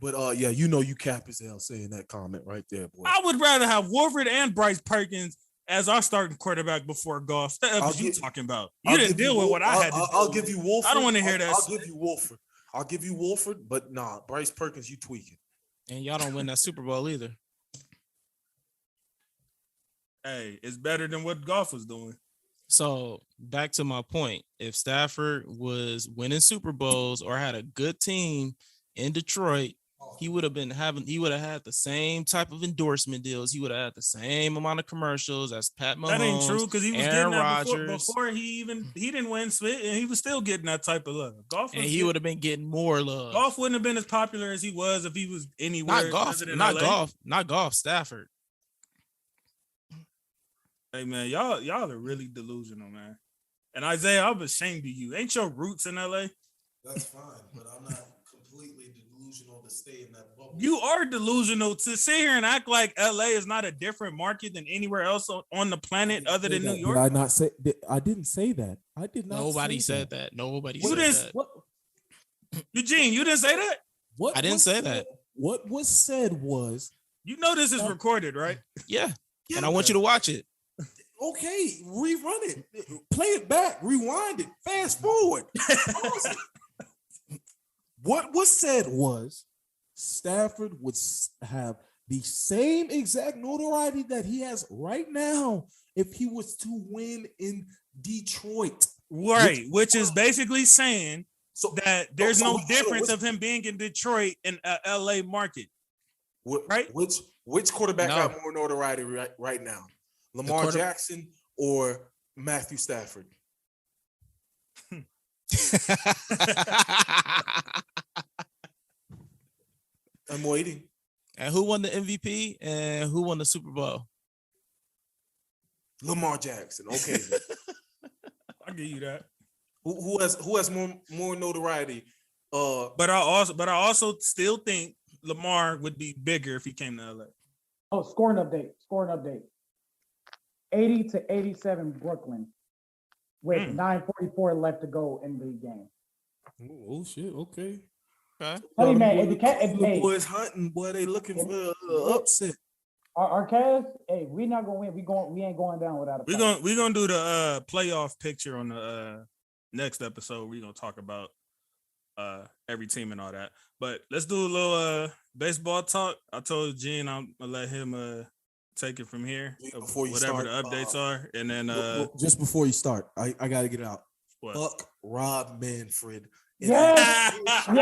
But yeah, you cap as hell saying that comment right there, boy. I would rather have Wolford and Bryce Perkins as our starting quarterback before Goff. What you talking about? You didn't deal with what I had to do. I'll give you Wolford. I don't want to hear that. I'll give you Wolford, but nah, Bryce Perkins, you tweaking. And y'all don't win that Super Bowl either. Hey, it's better than what Goff was doing. So back to my point, if Stafford was winning Super Bowls or had a good team in Detroit, he would have had the same type of endorsement deals. He would have had the same amount of commercials as Pat Mahomes. That ain't true because he was Aaron getting that Rodgers. before he didn't win Smith, and he was still getting that type of love. And he would have been getting more love. Goff wouldn't have been as popular as he was if he was anywhere. Not Goff. Stafford. Hey man, y'all are really delusional, man. And Isaiah, I'm ashamed of you. Ain't your roots in LA? That's fine, but I'm not completely delusional to stay in that bubble. You are delusional to sit here and act like LA is not a different market than anywhere else on the planet other than New York. Did I not say? I didn't say that. I did not. Nobody said that. Nobody said that. What? Eugene, you didn't say that. I didn't say that. What was said was. You know this is recorded, right? Yeah. And I want you to watch it. Okay, rerun it, play it back, rewind it, fast forward. What was said was Stafford would have the same exact notoriety that he has right now if he was to win in Detroit. Right, which is basically saying that there's no difference of him being in Detroit and LA market. Right? Which quarterback got more notoriety right now? Lamar Jackson or Matthew Stafford? I'm waiting. And who won the MVP and who won the Super Bowl? Lamar Jackson. Okay. I'll give you that. Who has more notoriety? But I also still think Lamar would be bigger if he came to LA. Oh, scoring update. 80-87 Brooklyn with 9:44 left to go in the game. Oh shit! Okay. Okay. Hey man, if boys hunting, boy, they looking for upset. Our Cavs, hey, we not gonna win. We ain't going down without a fight. We gonna do the playoff picture on the next episode. We're gonna talk about every team and all that. But let's do a little baseball talk. I told Gene I'm gonna let him take it from here. Before you whatever start, the updates are, and then just before you start, I gotta get it out. What? Fuck Rob Manfred. Yes. Rob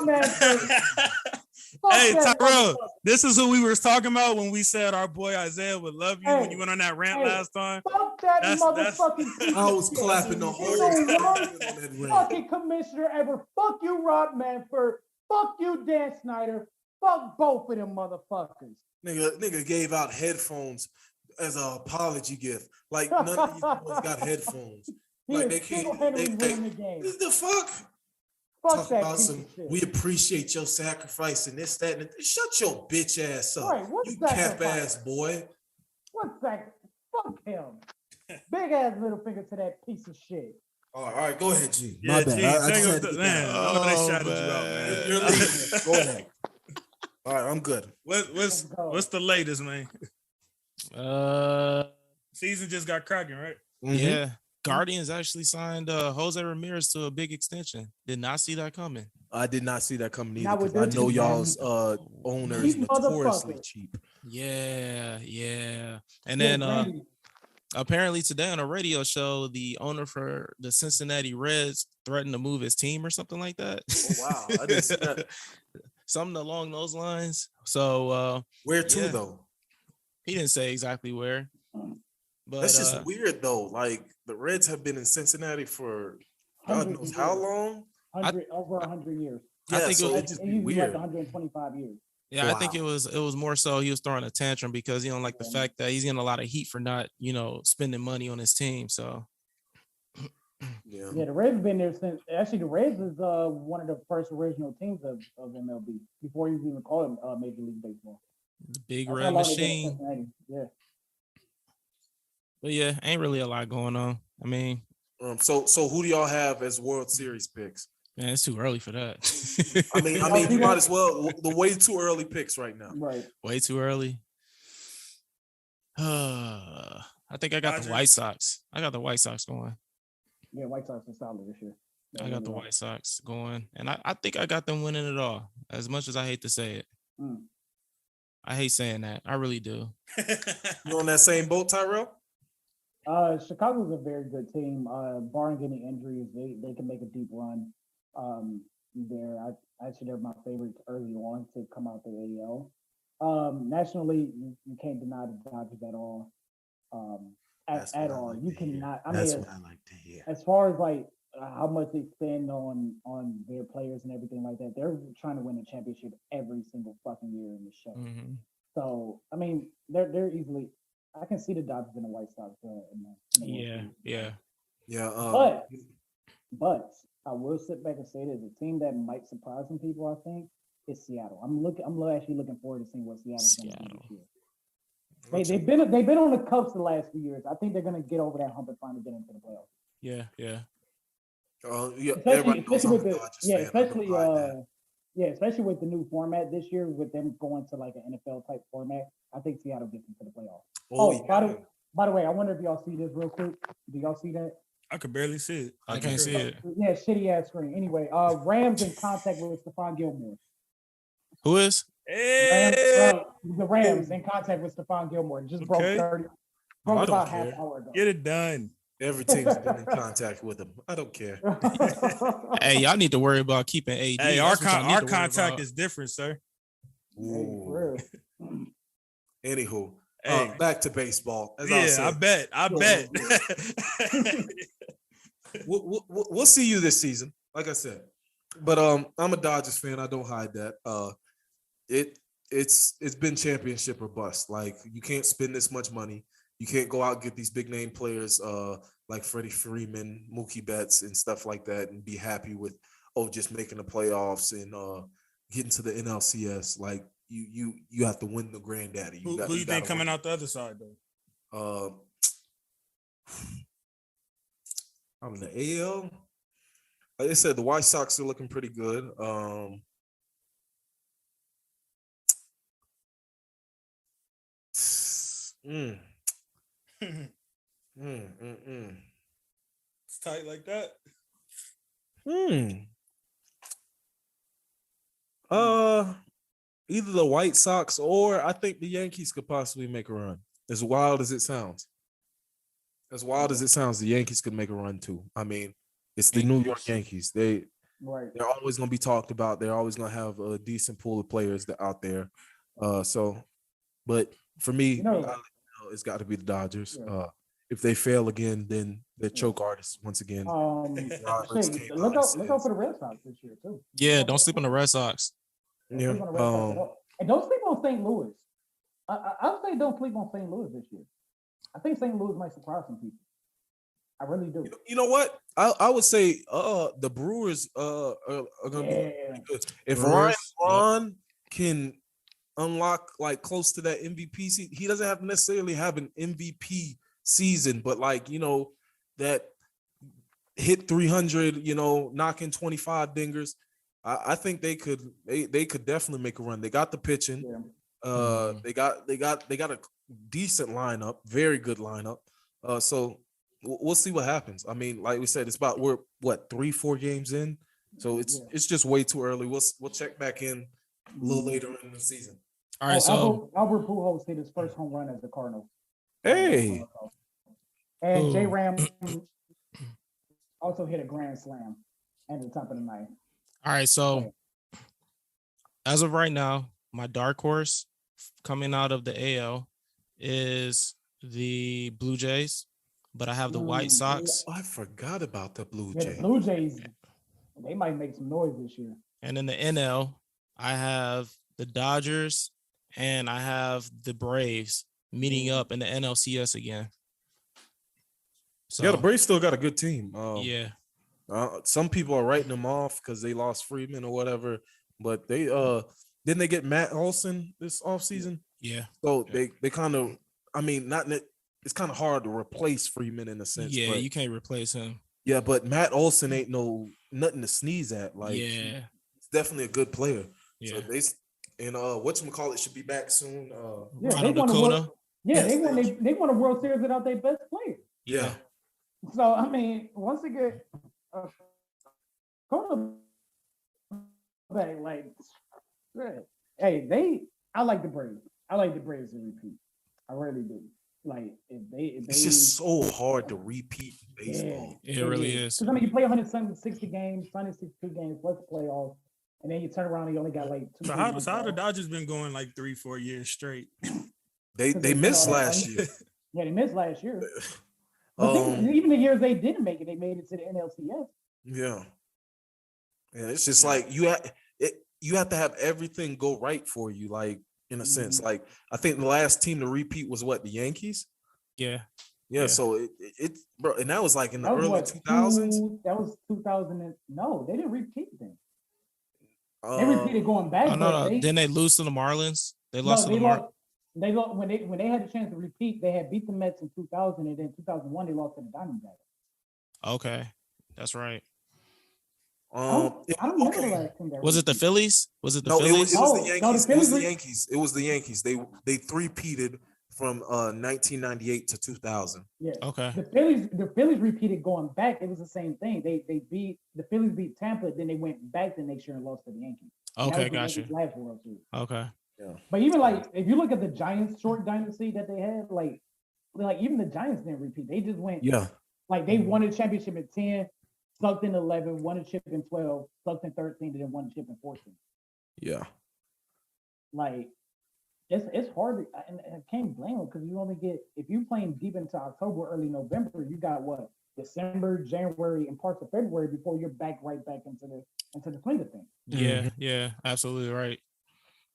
Manfred. Hey, Tyrell, this is who we were talking about when we said our boy Isaiah would love you when you went on that rant last time. Fuck that motherfucking. I was clapping the whole fucking commissioner ever. Fuck you, Rob Manfred. Fuck you, Dan Snyder. Fuck both of them motherfuckers. Nigga gave out headphones as an apology gift. Like none of these boys got headphones. Like they can't. The fuck. Fuck that piece of shit. We appreciate your sacrifice and this, that, and shut your bitch ass up. Right, you cap ass boy. What's that? Fuck him. Big ass middle finger to that piece of shit. All right, go ahead, G. Yeah, My bad. Man, they shouted you out, man. You're leaving. Go ahead. All right, I'm good. What's the latest, man? Season just got cracking, right? Mm-hmm. Yeah. Guardians actually signed Jose Ramirez to a big extension. Did not see that coming. I did not see that coming either because I know y'all's owner is notoriously cheap. Yeah. And then apparently today on a radio show, the owner for the Cincinnati Reds threatened to move his team or something like that. Oh, wow. I didn't see that. Something along those lines. So where to though? He didn't say exactly where. But that's just weird though. Like the Reds have been in Cincinnati for God knows how long. Over 100 years. Yeah, I think it was just weird. Like 125 years. Yeah, wow. I think it was more so he was throwing a tantrum because he don't like the fact that he's getting a lot of heat for not, spending money on his team. So yeah, the Reds have been there since actually the Reds is one of the first original teams of MLB before you even call them Major League Baseball. The big red machine. Yeah. But yeah, ain't really a lot going on. I mean, so who do y'all have as World Series picks? Man, it's too early for that. I mean, you might as well. The way too early picks right now. Right. Way too early. I think I got the White Sox. I got the White Sox going. Yeah, White Sox are solid this year. I got the White Sox going, and I think I got them winning it all. As much as I hate to say it, I hate saying that. I really do. You on that same boat, Tyrell? Chicago's a very good team. Barring any injuries, they can make a deep run. They're my favorite early on to come out the AL. Nationally, you can't deny the Dodgers at all. At all, you cannot. That's what I like to hear. As far as like how much they spend on their players and everything like that, they're trying to win a championship every single fucking year in the show. Mm-hmm. So I mean, they're easily. I can see the Dodgers and the White Sox. Yeah. But I will sit back and say there's a team that might surprise some people. I think is Seattle. I'm actually looking forward to seeing what Seattle's going to do this year. They've been on the Cubs the last few years. I think they're going to get over that hump and finally get into the playoffs. Yeah. Especially with the new format this year, with them going to like an NFL type format. I think Seattle gets into the playoffs. By the way, I wonder if y'all see this real quick. Do y'all see that? I could barely see it. I can't see it. Yeah, shitty ass screen. Anyway, Rams in contact with Stephon Gilmore. Who is? The Rams in contact with Stephon Gilmore. Just broke about half hour ago. Get it done. Every team's been in contact with him. I don't care. Hey, y'all need to worry about keeping AD. Hey, our contact is different, sir. Ooh. Anywho, back to baseball. I bet. We'll see you this season, like I said. But I'm a Dodgers fan. I don't hide that. It's been championship or bust. Like you can't spend this much money. You can't go out and get these big name players like Freddie Freeman, Mookie Betts, and stuff like that, and be happy with just making the playoffs and getting to the NLCS. Like you have to win the granddaddy. Who you think coming out the other side though? I'm in the AL. Like I said, the White Sox are looking pretty good. It's tight like that. Either the White Sox or I think the Yankees could possibly make a run. As wild as it sounds. The Yankees could make a run too. I mean, it's the New York Yankees. They're always going to be talked about. They're always going to have a decent pool of players that out there. But for me, it's got to be the Dodgers. Yeah. If they fail again, then they're choke artists once again. Look out for the Red Sox this year too. Yeah, don't sleep on the Red Sox. Yeah. And don't sleep on St. Louis. I would say don't sleep on St. Louis this year. I think St. Louis might surprise some people. I really do. You know what? I would say the Brewers are going to be pretty good. If Ron can unlock like close to that MVP season, he doesn't have necessarily have an MVP season, but like, that hit 300, knocking 25 dingers. I think they could definitely make a run. They got the pitching. Yeah. They got a decent lineup, very good lineup. So we'll see what happens. I mean, like we said, it's about we're 3-4 games in, so it's just way too early. We'll check back in a little later in the season. All right, so Albert Pujols hit his first home run as a Cardinal. Hey, and J Ram also hit a grand slam at the top of the night. all right, so as of right now, my dark horse coming out of the AL is the Blue Jays, but I have the White Sox. I forgot about the Blue Yeah, Jays. the Blue Jays, they might make some noise this year. And in the NL, I have the Dodgers and I have the Braves meeting up in the NLCS again. So, Yeah, the Braves still got a good team. yeah. Some people are writing them off because they lost Freeman or whatever, but they didn't they get Matt Olson this offseason? Yeah. So they kind of, I mean, it's kind of hard to replace Freeman in a sense. Yeah, but, you can't replace him. Yeah, but Matt Olson ain't nothing to sneeze at. Like, yeah, he's definitely a good player. Yeah. So whatchamacallit should be back soon. They won a World Series without their best player. Yeah. So I mean, once they get back, like, hey, I like the Braves. I like the Braves to repeat. I really do. Like, if they it's just so hard to repeat baseball. Yeah, it really is. Because I mean, you play 160 games, 162 games, plus the playoffs, and then you turn around and you only got like 2. So how the Dodgers been going like 3-4 years straight? They missed last year. Yeah, they missed last year. But even the years they didn't make it, they made it to the NLCS. Yeah. And it's just like you have to have everything go right for you, like, in a sense. Like, I think the last team to repeat was the Yankees? Yeah. So it bro, and that was like in the early 2000s. That was 2000. No, they didn't repeat then. They repeated going back. Oh, no. Then they lose to the Marlins. They lost to the Marlins. They lost when they had the chance to repeat. They had beat the Mets in 2000, and then 2001 they lost to the Diamondbacks. Okay, that's right. I don't remember the last team that was it the Phillies? Was it the Phillies? Phillies? It was the Yankees. It was the Yankees. It was the Yankees. They three-peated from 1998 to 2000. Yeah. Okay. The Phillies repeated going back. It was the same thing. The Phillies beat Tampa, then they went back the next year and lost to the Yankees. Okay, gotcha. Last World Series. Okay. Yeah. But even like if you look at the Giants' short dynasty that they had, like even the Giants didn't repeat. They just went. Yeah. Like they won a championship in 10, sucked in 11, won a chip in 12, sucked in 13, and then won a chip in 14. Yeah. Like it's hard to, and I can't blame them because you only get, if you're playing deep into October, early November, you got December, January, and parts of February before you're right back into the swing of things. Yeah, absolutely right.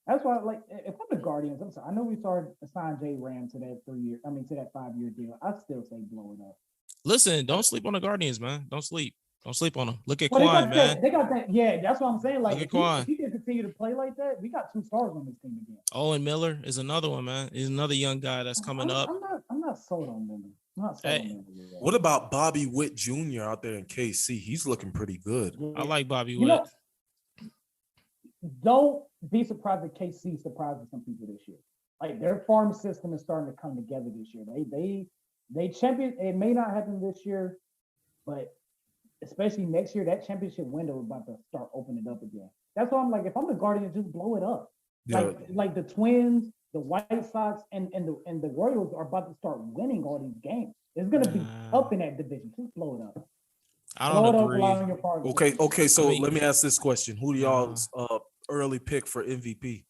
That's why, like, if I'm the Guardians, I'm sorry, I know we started to sign J Ram to that 5-year deal. I still say blow it up. Listen, don't sleep on the Guardians, man. Don't sleep on them. Look at Well, Quan, man. They got that. Yeah, that's what I'm saying. Like, Look at if he can continue to play like that, we got 2 stars on this team again. Owen Miller is another one, man. He's another young guy that's coming up. I'm not sold on Miller. I'm not sold on Miller. What about Bobby Witt Jr. out there in KC? He's looking pretty good. Yeah. I like Bobby Witt. Don't be surprised if KC surprises some people this year. Like, their farm system is starting to come together this year. They champion. It may not happen this year, but especially next year, that championship window is about to start opening up again. That's why I'm like, if I'm the Guardians, just blow it up. Yeah. Like the Twins, the White Sox, and the Royals are about to start winning all these games. It's gonna be up in that division. Just blow it up. I don't agree. Okay. So let me ask this question: who do y'all's early pick for MVP?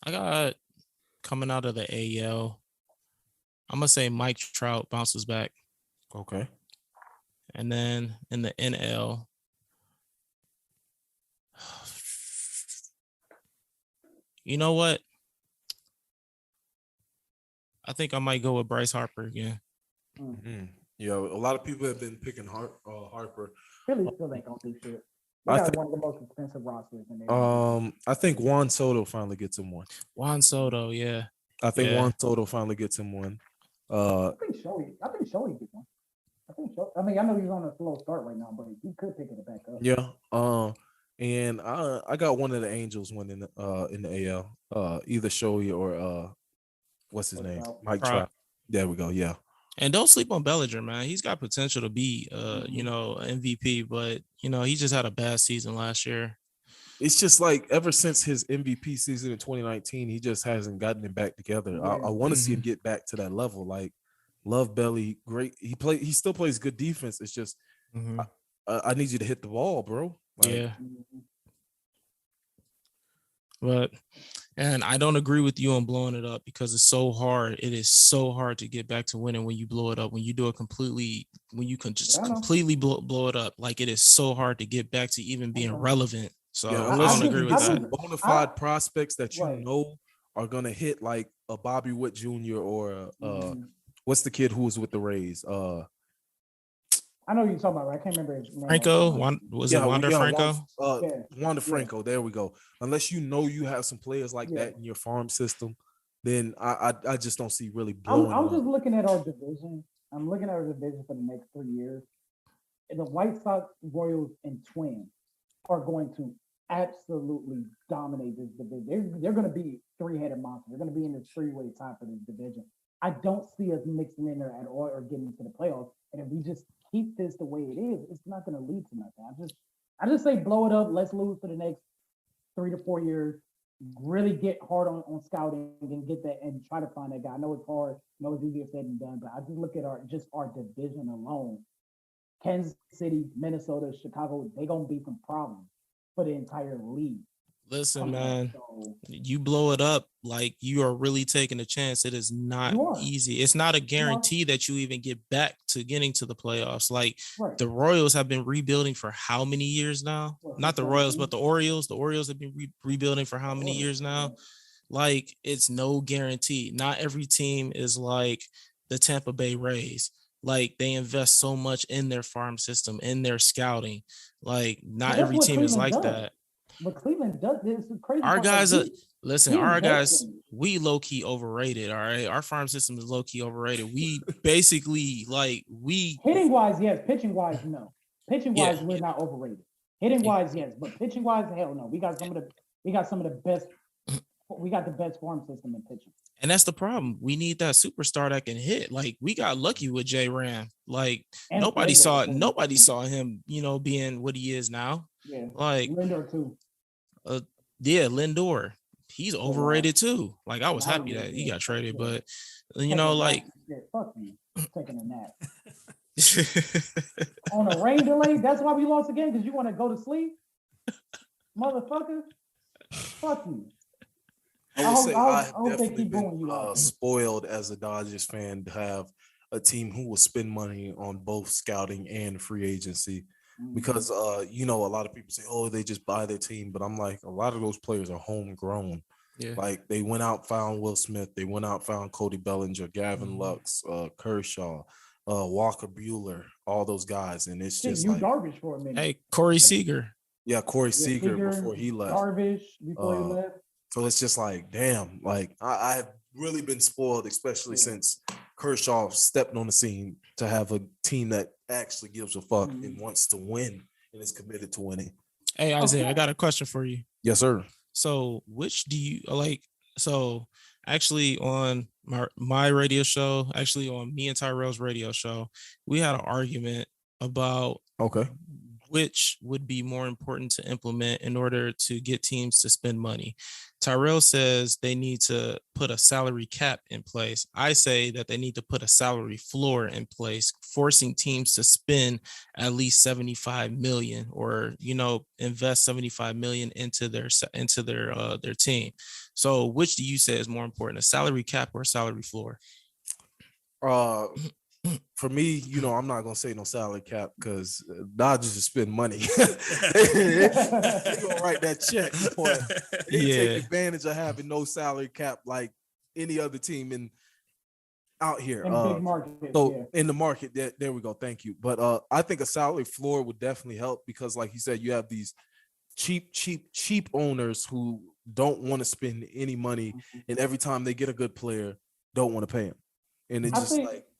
I got coming out of the AL. I'm gonna say Mike Trout bounces back. Okay. And then in the NL, you know what? I think I might go with Bryce Harper again. Mm-hmm. Yeah, a lot of people have been picking Harper. Philly still ain't gonna do shit. They got one of the most expensive rosters in there. I think Juan Soto finally gets him one. Juan Soto, yeah. I think Juan Soto finally gets him one. I think Shohei gets one. I think so. I mean, I know he's on a slow start right now, but he could pick it back up. Yeah. And I got one of the Angels winning in the AL. Either Shoei or what's his name? Mike Trout. There we go. Yeah. And don't sleep on Bellinger, man. He's got potential to be MVP, but he just had a bad season last year. It's just like ever since his MVP season in 2019, he just hasn't gotten it back together. Yeah. I want to see him get back to that level. Like, love Belly, great. He still plays good defense. It's just I need you to hit the ball, bro. Like, yeah. But and I don't agree with you on blowing it up because it's so hard. It is so hard to get back to winning when you blow it up. When you do it completely, when you can just completely blow it up, like it is so hard to get back to even being relevant. So I don't agree with that. Bona fide prospects that you know are gonna hit like a Bobby Witt Jr. or what's the kid who was with the Rays? I know you're talking about. Right? I can't remember his name. Franco, Wander Franco? Wander Franco. There we go. Unless you know you have some players like that in your farm system, then I just don't see really blowing. I'm just looking at our division. I'm looking at our division for the next 3 years. The White Sox, Royals, and Twins are going to absolutely dominate this division. They're going to be three-headed monsters. They're going to be in this three-way tie for this division. I don't see us mixing in there at all or getting into the playoffs. And if we just keep this the way it is, it's not going to lead to nothing. I just say blow it up. Let's lose for the next 3 to 4 years. Really get hard on scouting and get that and try to find that guy. I know it's hard. I know it's easier said than done, but I just look at our division alone. Kansas City, Minnesota, Chicago, they're going to be some problems for the entire league. Listen, man, you blow it up like you are really taking a chance. It is not easy. It's not a guarantee that you even get back to getting to the playoffs. Like the Royals have been rebuilding for how many years now? Not the Royals, but the Orioles. The Orioles have been rebuilding for how many years now? Like it's no guarantee. Not every team is like the Tampa Bay Rays. Like they invest so much in their farm system, in their scouting. Like not every team is like that. But Cleveland does this crazy. Our guys our guys, we low key overrated. All right. Our farm system is low key overrated. We basically hitting wise, yes. Pitching wise, no. Pitching wise, we're not overrated. Hitting wise, yes. But pitching wise, hell no. We got some of the best. We got the best farm system in pitching. And that's the problem. We need that superstar that can hit. Like we got lucky with J Ram. Like nobody saw him, being what he is now. Yeah. Like Lindor too. Lindor. He's overrated too. Like I was happy that he got traded, but like fuck you. Taking a nap. On a rain delay, that's why we lost again, because you want to go to sleep? Motherfucker. Fuck you. I would say I've definitely been spoiled as a Dodgers fan to have a team who will spend money on both scouting and free agency. Because a lot of people say, oh, they just buy their team, but I'm like, a lot of those players are homegrown. Yeah. Like they went out, found Will Smith, they went out, found Cody Bellinger, Gavin Lux, Kershaw, Walker Buehler, all those guys, and it's just like Darvish for a minute. Hey, Corey Seager. Yeah, Corey Seager before he left. Darvish before he left. So it's just like, damn, like I've really been spoiled, especially since Kershaw stepped on the scene to have a team that actually gives a fuck and wants to win and is committed to winning. Hey, Isaiah, I got a question for you. Yes, sir. So which do you like? So actually on my radio show, actually on me and Tyrell's radio show, we had an argument about which would be more important to implement in order to get teams to spend money. Tyrell says they need to put a salary cap in place. I say that they need to put a salary floor in place, forcing teams to spend at least 75 million or, invest 75 million into their team. So which do you say is more important, a salary cap or a salary floor? For me, I'm not gonna say no salary cap because Dodgers just spend money. They gonna write that check, but they take advantage of having no salary cap like any other team out here. In big market, in the market, there we go. Thank you. But I think a salary floor would definitely help because, like you said, you have these cheap owners who don't want to spend any money, and every time they get a good player, don't want to pay him. And it's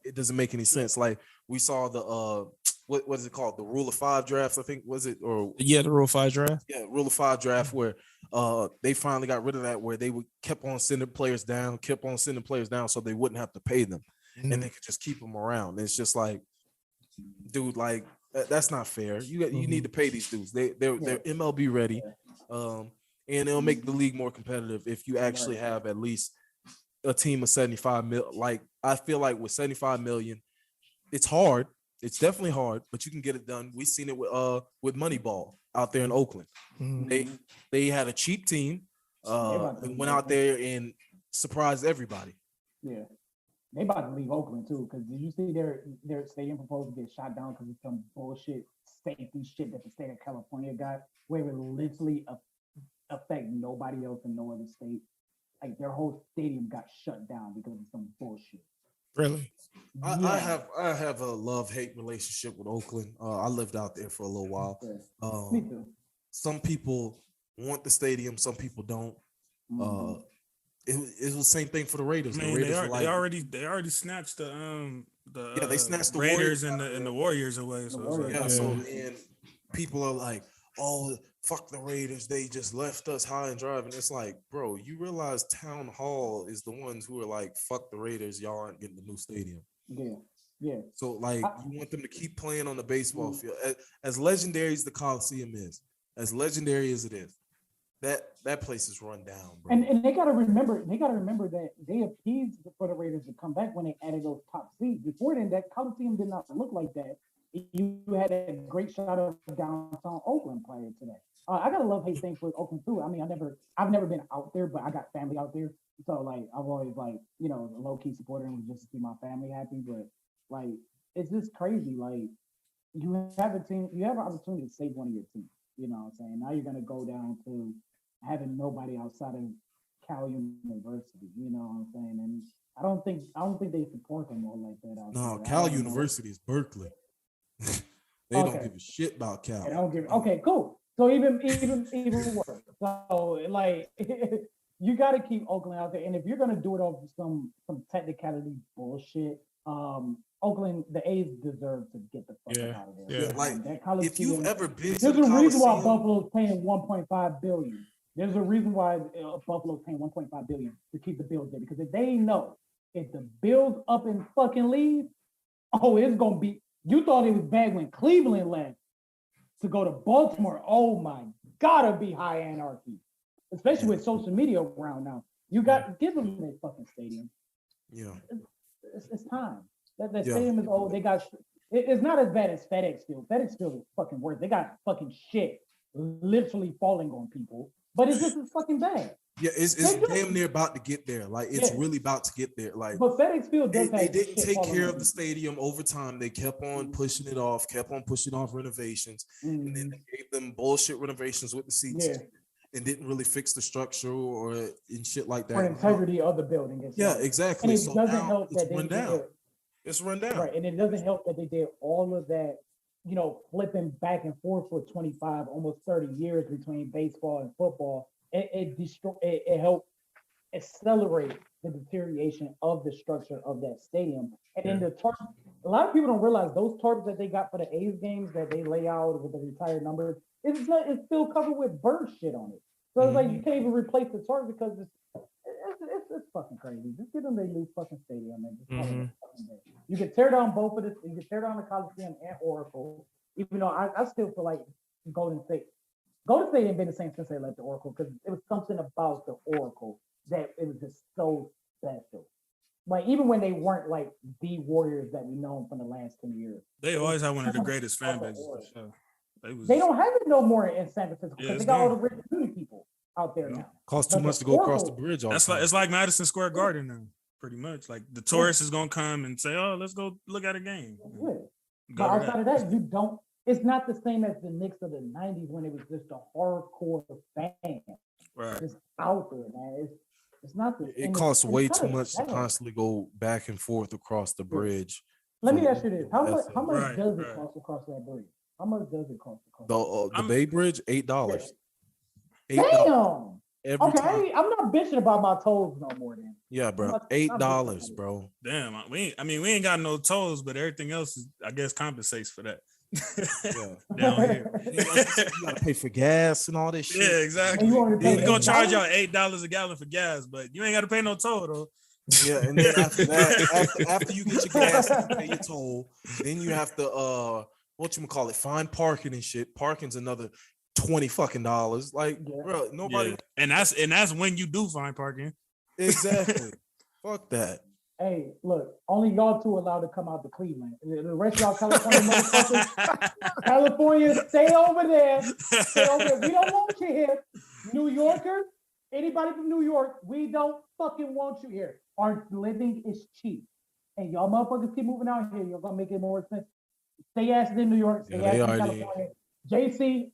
it doesn't make any sense. Like we saw the what is it called? The Rule of 5 drafts, I think, was it? Or Yeah, the Rule of 5 draft. Yeah, Rule of 5 draft where they finally got rid of that, where they would kept on sending players down, so they wouldn't have to pay them, and they could just keep them around. It's just like, dude, like that's not fair. You need to pay these dudes. They're MLB ready, and it'll make the league more competitive if you actually have at least a team of 75 mil. Like I feel like with 75 million, it's hard. It's definitely hard, but you can get it done. We've seen it with Moneyball out there in Oakland. They had a cheap team, and went out there and surprised everybody. Yeah, they about to leave Oakland too. Because did you see their stadium proposal get shot down because of some bullshit safety shit that the state of California got, where it would literally affect nobody else in no other state. Like their whole stadium got shut down because of some bullshit. Really? I have a love-hate relationship with Oakland. I lived out there for a little while. Me too. Some people want the stadium, some people don't. It was the same thing for the Raiders. Man, the Raiders they already snatched they snatched the Raiders and the Warriors away. So and people are like, oh, fuck the Raiders, they just left us high and dry. And it's like, bro, you realize Town Hall is the ones who are like, fuck the Raiders, y'all aren't getting the new stadium. Yeah. So like, you want them to keep playing on the baseball field. As legendary as the Coliseum is, as legendary as it is, that place is run down, bro. And they gotta remember that they appeased for the Raiders to come back when they added those top seats. Before then, that Coliseum did not look like that. You had a great shot of downtown Oakland prior to that. I got a love-hate thing for Oakland too. I mean, I've never been out there, but I got family out there. So like, I've always like, a low-key supporter and just to see my family happy. But like, it's just crazy. Like, you have an opportunity to save one of your teams. You know what I'm saying? Now you're gonna go down to having nobody outside of Cal University. You know what I'm saying? And I don't think they support them all like that. No, Cal University is Berkeley. They don't give a shit about Cal. Okay, cool. So even worse. So like, you got to keep Oakland out there, and if you're gonna do it off some technicality bullshit, Oakland, the A's deserve to get the fuck out of there. Yeah, like if you've ever been, there's a reason why Buffalo's paying $1.5 billion. There's a reason why Buffalo's paying $1.5 billion to keep the Bills there, because if they know if the Bills up and fucking leave, it's gonna be. You thought it was bad when Cleveland left to go to Baltimore. Oh my God, it'd be high anarchy, especially with social media around now. You got to give them their fucking stadium. Yeah, it's time. That stadium is old. They got. It's not as bad as FedEx Field. FedEx Field is fucking worse. They got fucking shit literally falling on people, but it's just as fucking bad. Yeah, it's damn near about to get there. Like it's really about to get there. Like, but FedEx Field does they didn't take care of the stadium over time. They kept on pushing it off, renovations, and then they gave them bullshit renovations with the seats, and didn't really fix the structure or and shit like that. For integrity of the building. Exactly. And it doesn't help that run down. It's run down. Right, and it doesn't help that they did all of that, flipping back and forth for 25, almost 30 years between baseball and football. It helped accelerate the deterioration of the structure of that stadium. And then the tarp, a lot of people don't realize those tarps that they got for the A's games that they lay out with the retired numbers, it's still covered with bird shit on it. So it's like you can't even replace the tarp because it's fucking crazy. Just give them their new fucking stadium and just call it fucking day. You can tear down both of this. You can tear down the Coliseum and Oracle. Even though I still feel like Golden State ain't been the same since they left the Oracle, because it was something about the Oracle that it was just so special. Like even when they weren't like the Warriors that we know from the last 10 years, they always had one of the greatest fan bases. They don't have it no more in San Francisco because they got all the rich community people out there now. Costs too much to go across the bridge. It's like Madison Square Garden now, pretty much. Like the tourists is gonna come and say, "Oh, let's go look at a game." But outside of that, you don't. It's not the same as the Knicks of the 90s when it was just a hardcore fan. Right. It's out there, man. It's not the. It costs way too much to constantly go back and forth across the bridge. Let me ask you this: How much does it cost across that bridge? How much does it cost across the Bay Bridge? $8. Damn. every time. I'm not bitching about my toes no more. Then Yeah, bro. $8, bro. Damn, we ain't got no toes, but everything else is, I guess, compensates for that. Down here. You gotta pay for gas and all this shit. Yeah, exactly. We're gonna charge y'all $8 a gallon for gas, but you ain't gotta pay no toll though. Yeah, and then after that, after you get your gas and you pay your toll, then you have to find parking and shit. Parking's another $20 fucking. Like, bro, nobody. Yeah. And that's when you do find parking. Exactly. Fuck that. Hey, look, only y'all two allowed to come out to Cleveland. The rest of y'all California motherfuckers, California, stay over there. Stay over there. We don't want you here. New Yorkers, anybody from New York, we don't fucking want you here. Our living is cheap. And y'all motherfuckers keep moving out here. You're going to make it more expensive. Stay asses in New York. Stay asses in California. JC,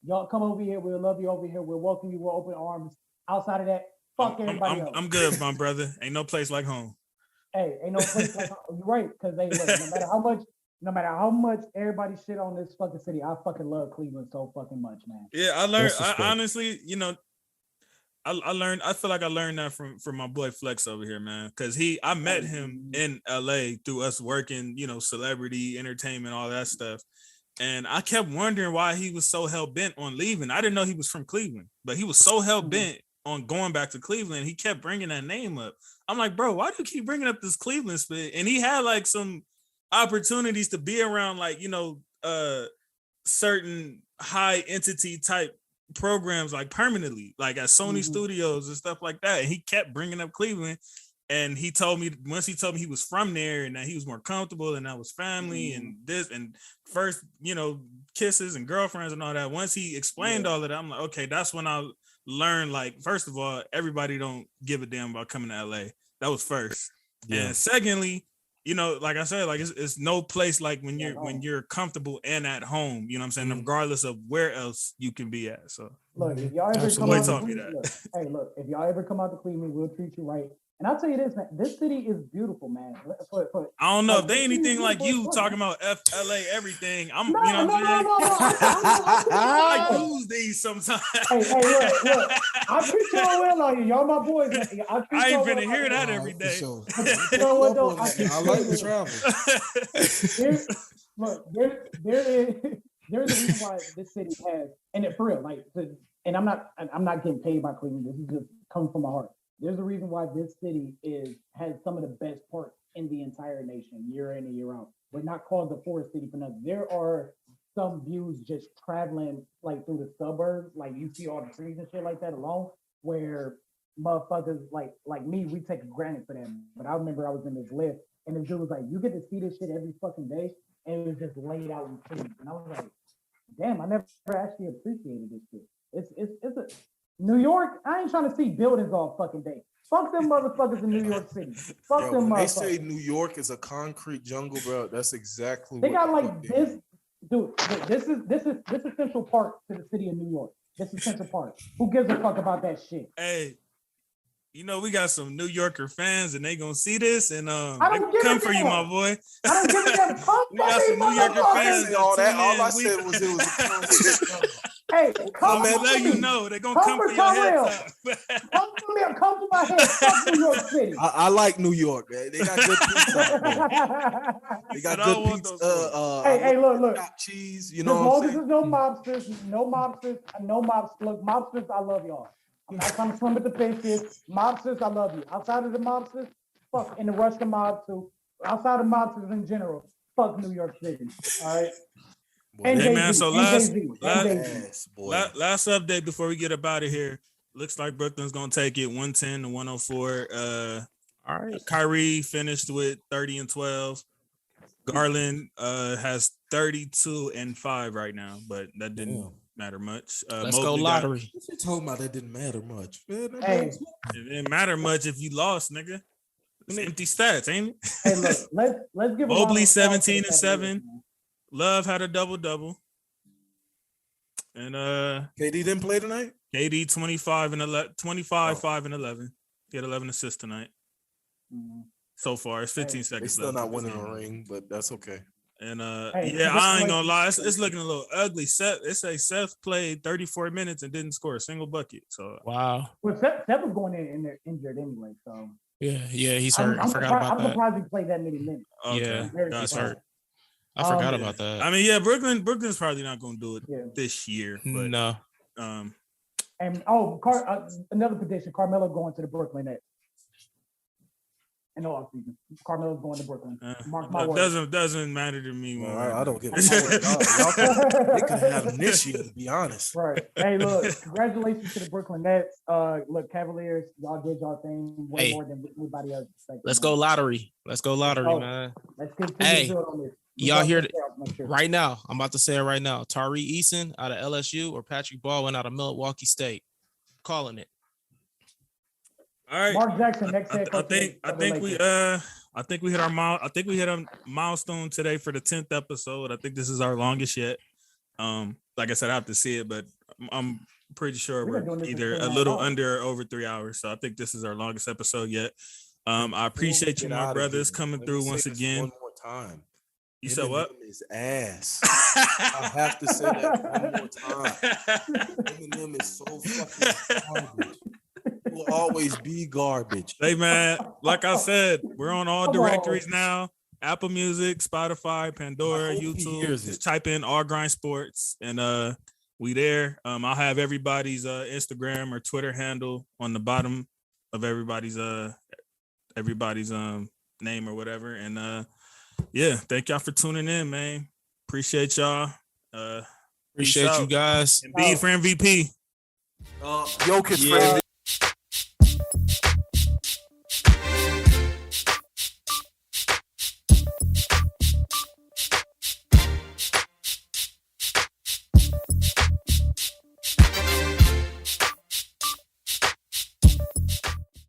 y'all come over here. We'll love you over here. We'll welcome you with open arms. Outside of that, fuck everybody else. I'm good, my brother. Ain't no place like home. Hey, ain't no place like home. You're right, because they look, no matter how much everybody shit on this fucking city, I fucking love Cleveland so fucking much, man. Yeah, I learned. I honestly, I learned. I feel like I learned that from my boy Flex over here, man. Because I met him in LA through us working, celebrity entertainment, all that stuff. And I kept wondering why he was so hell bent on leaving. I didn't know he was from Cleveland, but he was so hell bent on going back to Cleveland. He kept bringing that name up. I'm like, bro, why do you keep bringing up this Cleveland spit? And he had like some opportunities to be around, like, certain high entity type programs, like permanently, like at Sony Studios and stuff like that. And he kept bringing up Cleveland. And he told me he was from there and that he was more comfortable and that was family and this and first, kisses and girlfriends and all that. Once he explained all of that, I'm like, okay, that's when I learned, like, first of all, everybody don't give a damn about coming to LA. That was first. Yeah. And secondly, like I said, like it's no place like when you're comfortable and at home, you know what I'm saying, regardless of where else you can be at. So look, if y'all ever come out to Cleveland, if y'all ever come out to Cleveland, we'll treat you right. And I'll tell you this, man, this city is beautiful, man. I don't know if they anything like you talking about FLA everything. I'm, no, I lose these sometimes. Hey, look. I treat y'all well on you. Y'all my boys. I ain't finna hear that every day. You know what, though? I like the travel. There's a reason why this city has, and for real, like, and I'm not getting paid by Cleveland. This is just coming from my heart. There's a reason why this city has some of the best parks in the entire nation, year in and year out. We're not called the Forest City for nothing. There are some views just traveling like through the suburbs, like you see all the trees and shit like that alone, where motherfuckers like me, we take it granted for them. But I remember I was in this lift and the dude was like, you get to see this shit every fucking day, and it was just laid out in trees. And I was like, damn, I never actually appreciated this shit. It's a New York, I ain't trying to see buildings all fucking day. Fuck them motherfuckers in New York City. Fuck them motherfuckers. They say New York is a concrete jungle, bro. That's exactly they got like this. Dude, this is Central Park to the city of New York. This is Central Park. Who gives a fuck about that shit? Hey, we got some New Yorker fans and they gonna see this and I they come for you, my boy. I don't give a damn. We got some New Yorker fans. All I said was it was hey, come man, let you know they're gonna come for your head. Come to my head. Fuck New York City. I like New York, man. They got good pizza. They got good pizza. Hey, look. Cheese, as long as there's no mobsters. Look, mobsters, I love y'all. I'm not trying to swim with the fishes. Mobsters, I love you. Outside of the mobsters, fuck, and the Russian mob too. Outside of mobsters in general, fuck New York City. All right. Hey man, so last update before we get up out of here. Looks like Brooklyn's gonna take it 110 to 104. All right. Kyrie finished with 30 and 12. Garland has 32 and 5 right now, but that didn't matter much. Let's go lottery. What you talking about? That didn't matter much. Man, it didn't matter much if you lost, nigga. It's empty stats, ain't it? Hey, look, let's give Mobley 17 and 7. Love had a double-double. And KD didn't play tonight? KD 25 and 11, 25, 5 and 11. He had 11 assists tonight. So far, it's 15 seconds. They're still not winning a ring, but that's okay. And Hey, yeah, I ain't gonna lie, it's congratulations. looking a little ugly. Seth played 34 minutes and didn't score a single bucket. So Wow. Well, Seth was going in there injured anyway, so Yeah, he's hurt. I forgot I'm about that. surprised he played that many minutes. Yeah, Very he's surprised. hurt. I forgot Yeah. about that. I mean, yeah, Brooklyn's probably not gonna do it Yeah. this year. But No. And another prediction: Carmelo going to the Brooklyn Nets. In the offseason, Carmelo's going to Brooklyn. Mark my words. Doesn't matter to me. Well, I don't give a fuck. They could have had him this year, to be honest. Right. Hey, look, congratulations to the Brooklyn Nets. Look, Cavaliers, y'all did y'all thing way more than anybody else expected. Let's go lottery. Let's go lottery, man. Let's continue to build on this. Y'all hear it right now. I'm about to say it right now. Tyreek Eason out of LSU or Patrick Baldwin out of Milwaukee State. Calling it. All right. Mark Jackson, next head coach. I think we hit a milestone today for the 10th episode. I think this is our longest yet. Like I said, I have to see it, but I'm pretty sure we're either a little under or over 3 hours. So I think this is our longest episode yet. I appreciate you, my brothers, coming through once again. One more time. You said what? Is ass. I have to say that one more time. Eminem is so fucking garbage. Will always be garbage. Hey man, like I said, we're on all directories now. Apple Music, Spotify, Pandora, YouTube. Just type in All Grind Sports and we there. I'll have everybody's Instagram or Twitter handle on the bottom of everybody's name or whatever. And yeah, thank y'all for tuning in, man. Appreciate y'all. Appreciate you guys. Embiid for MVP. Jokic for MVP.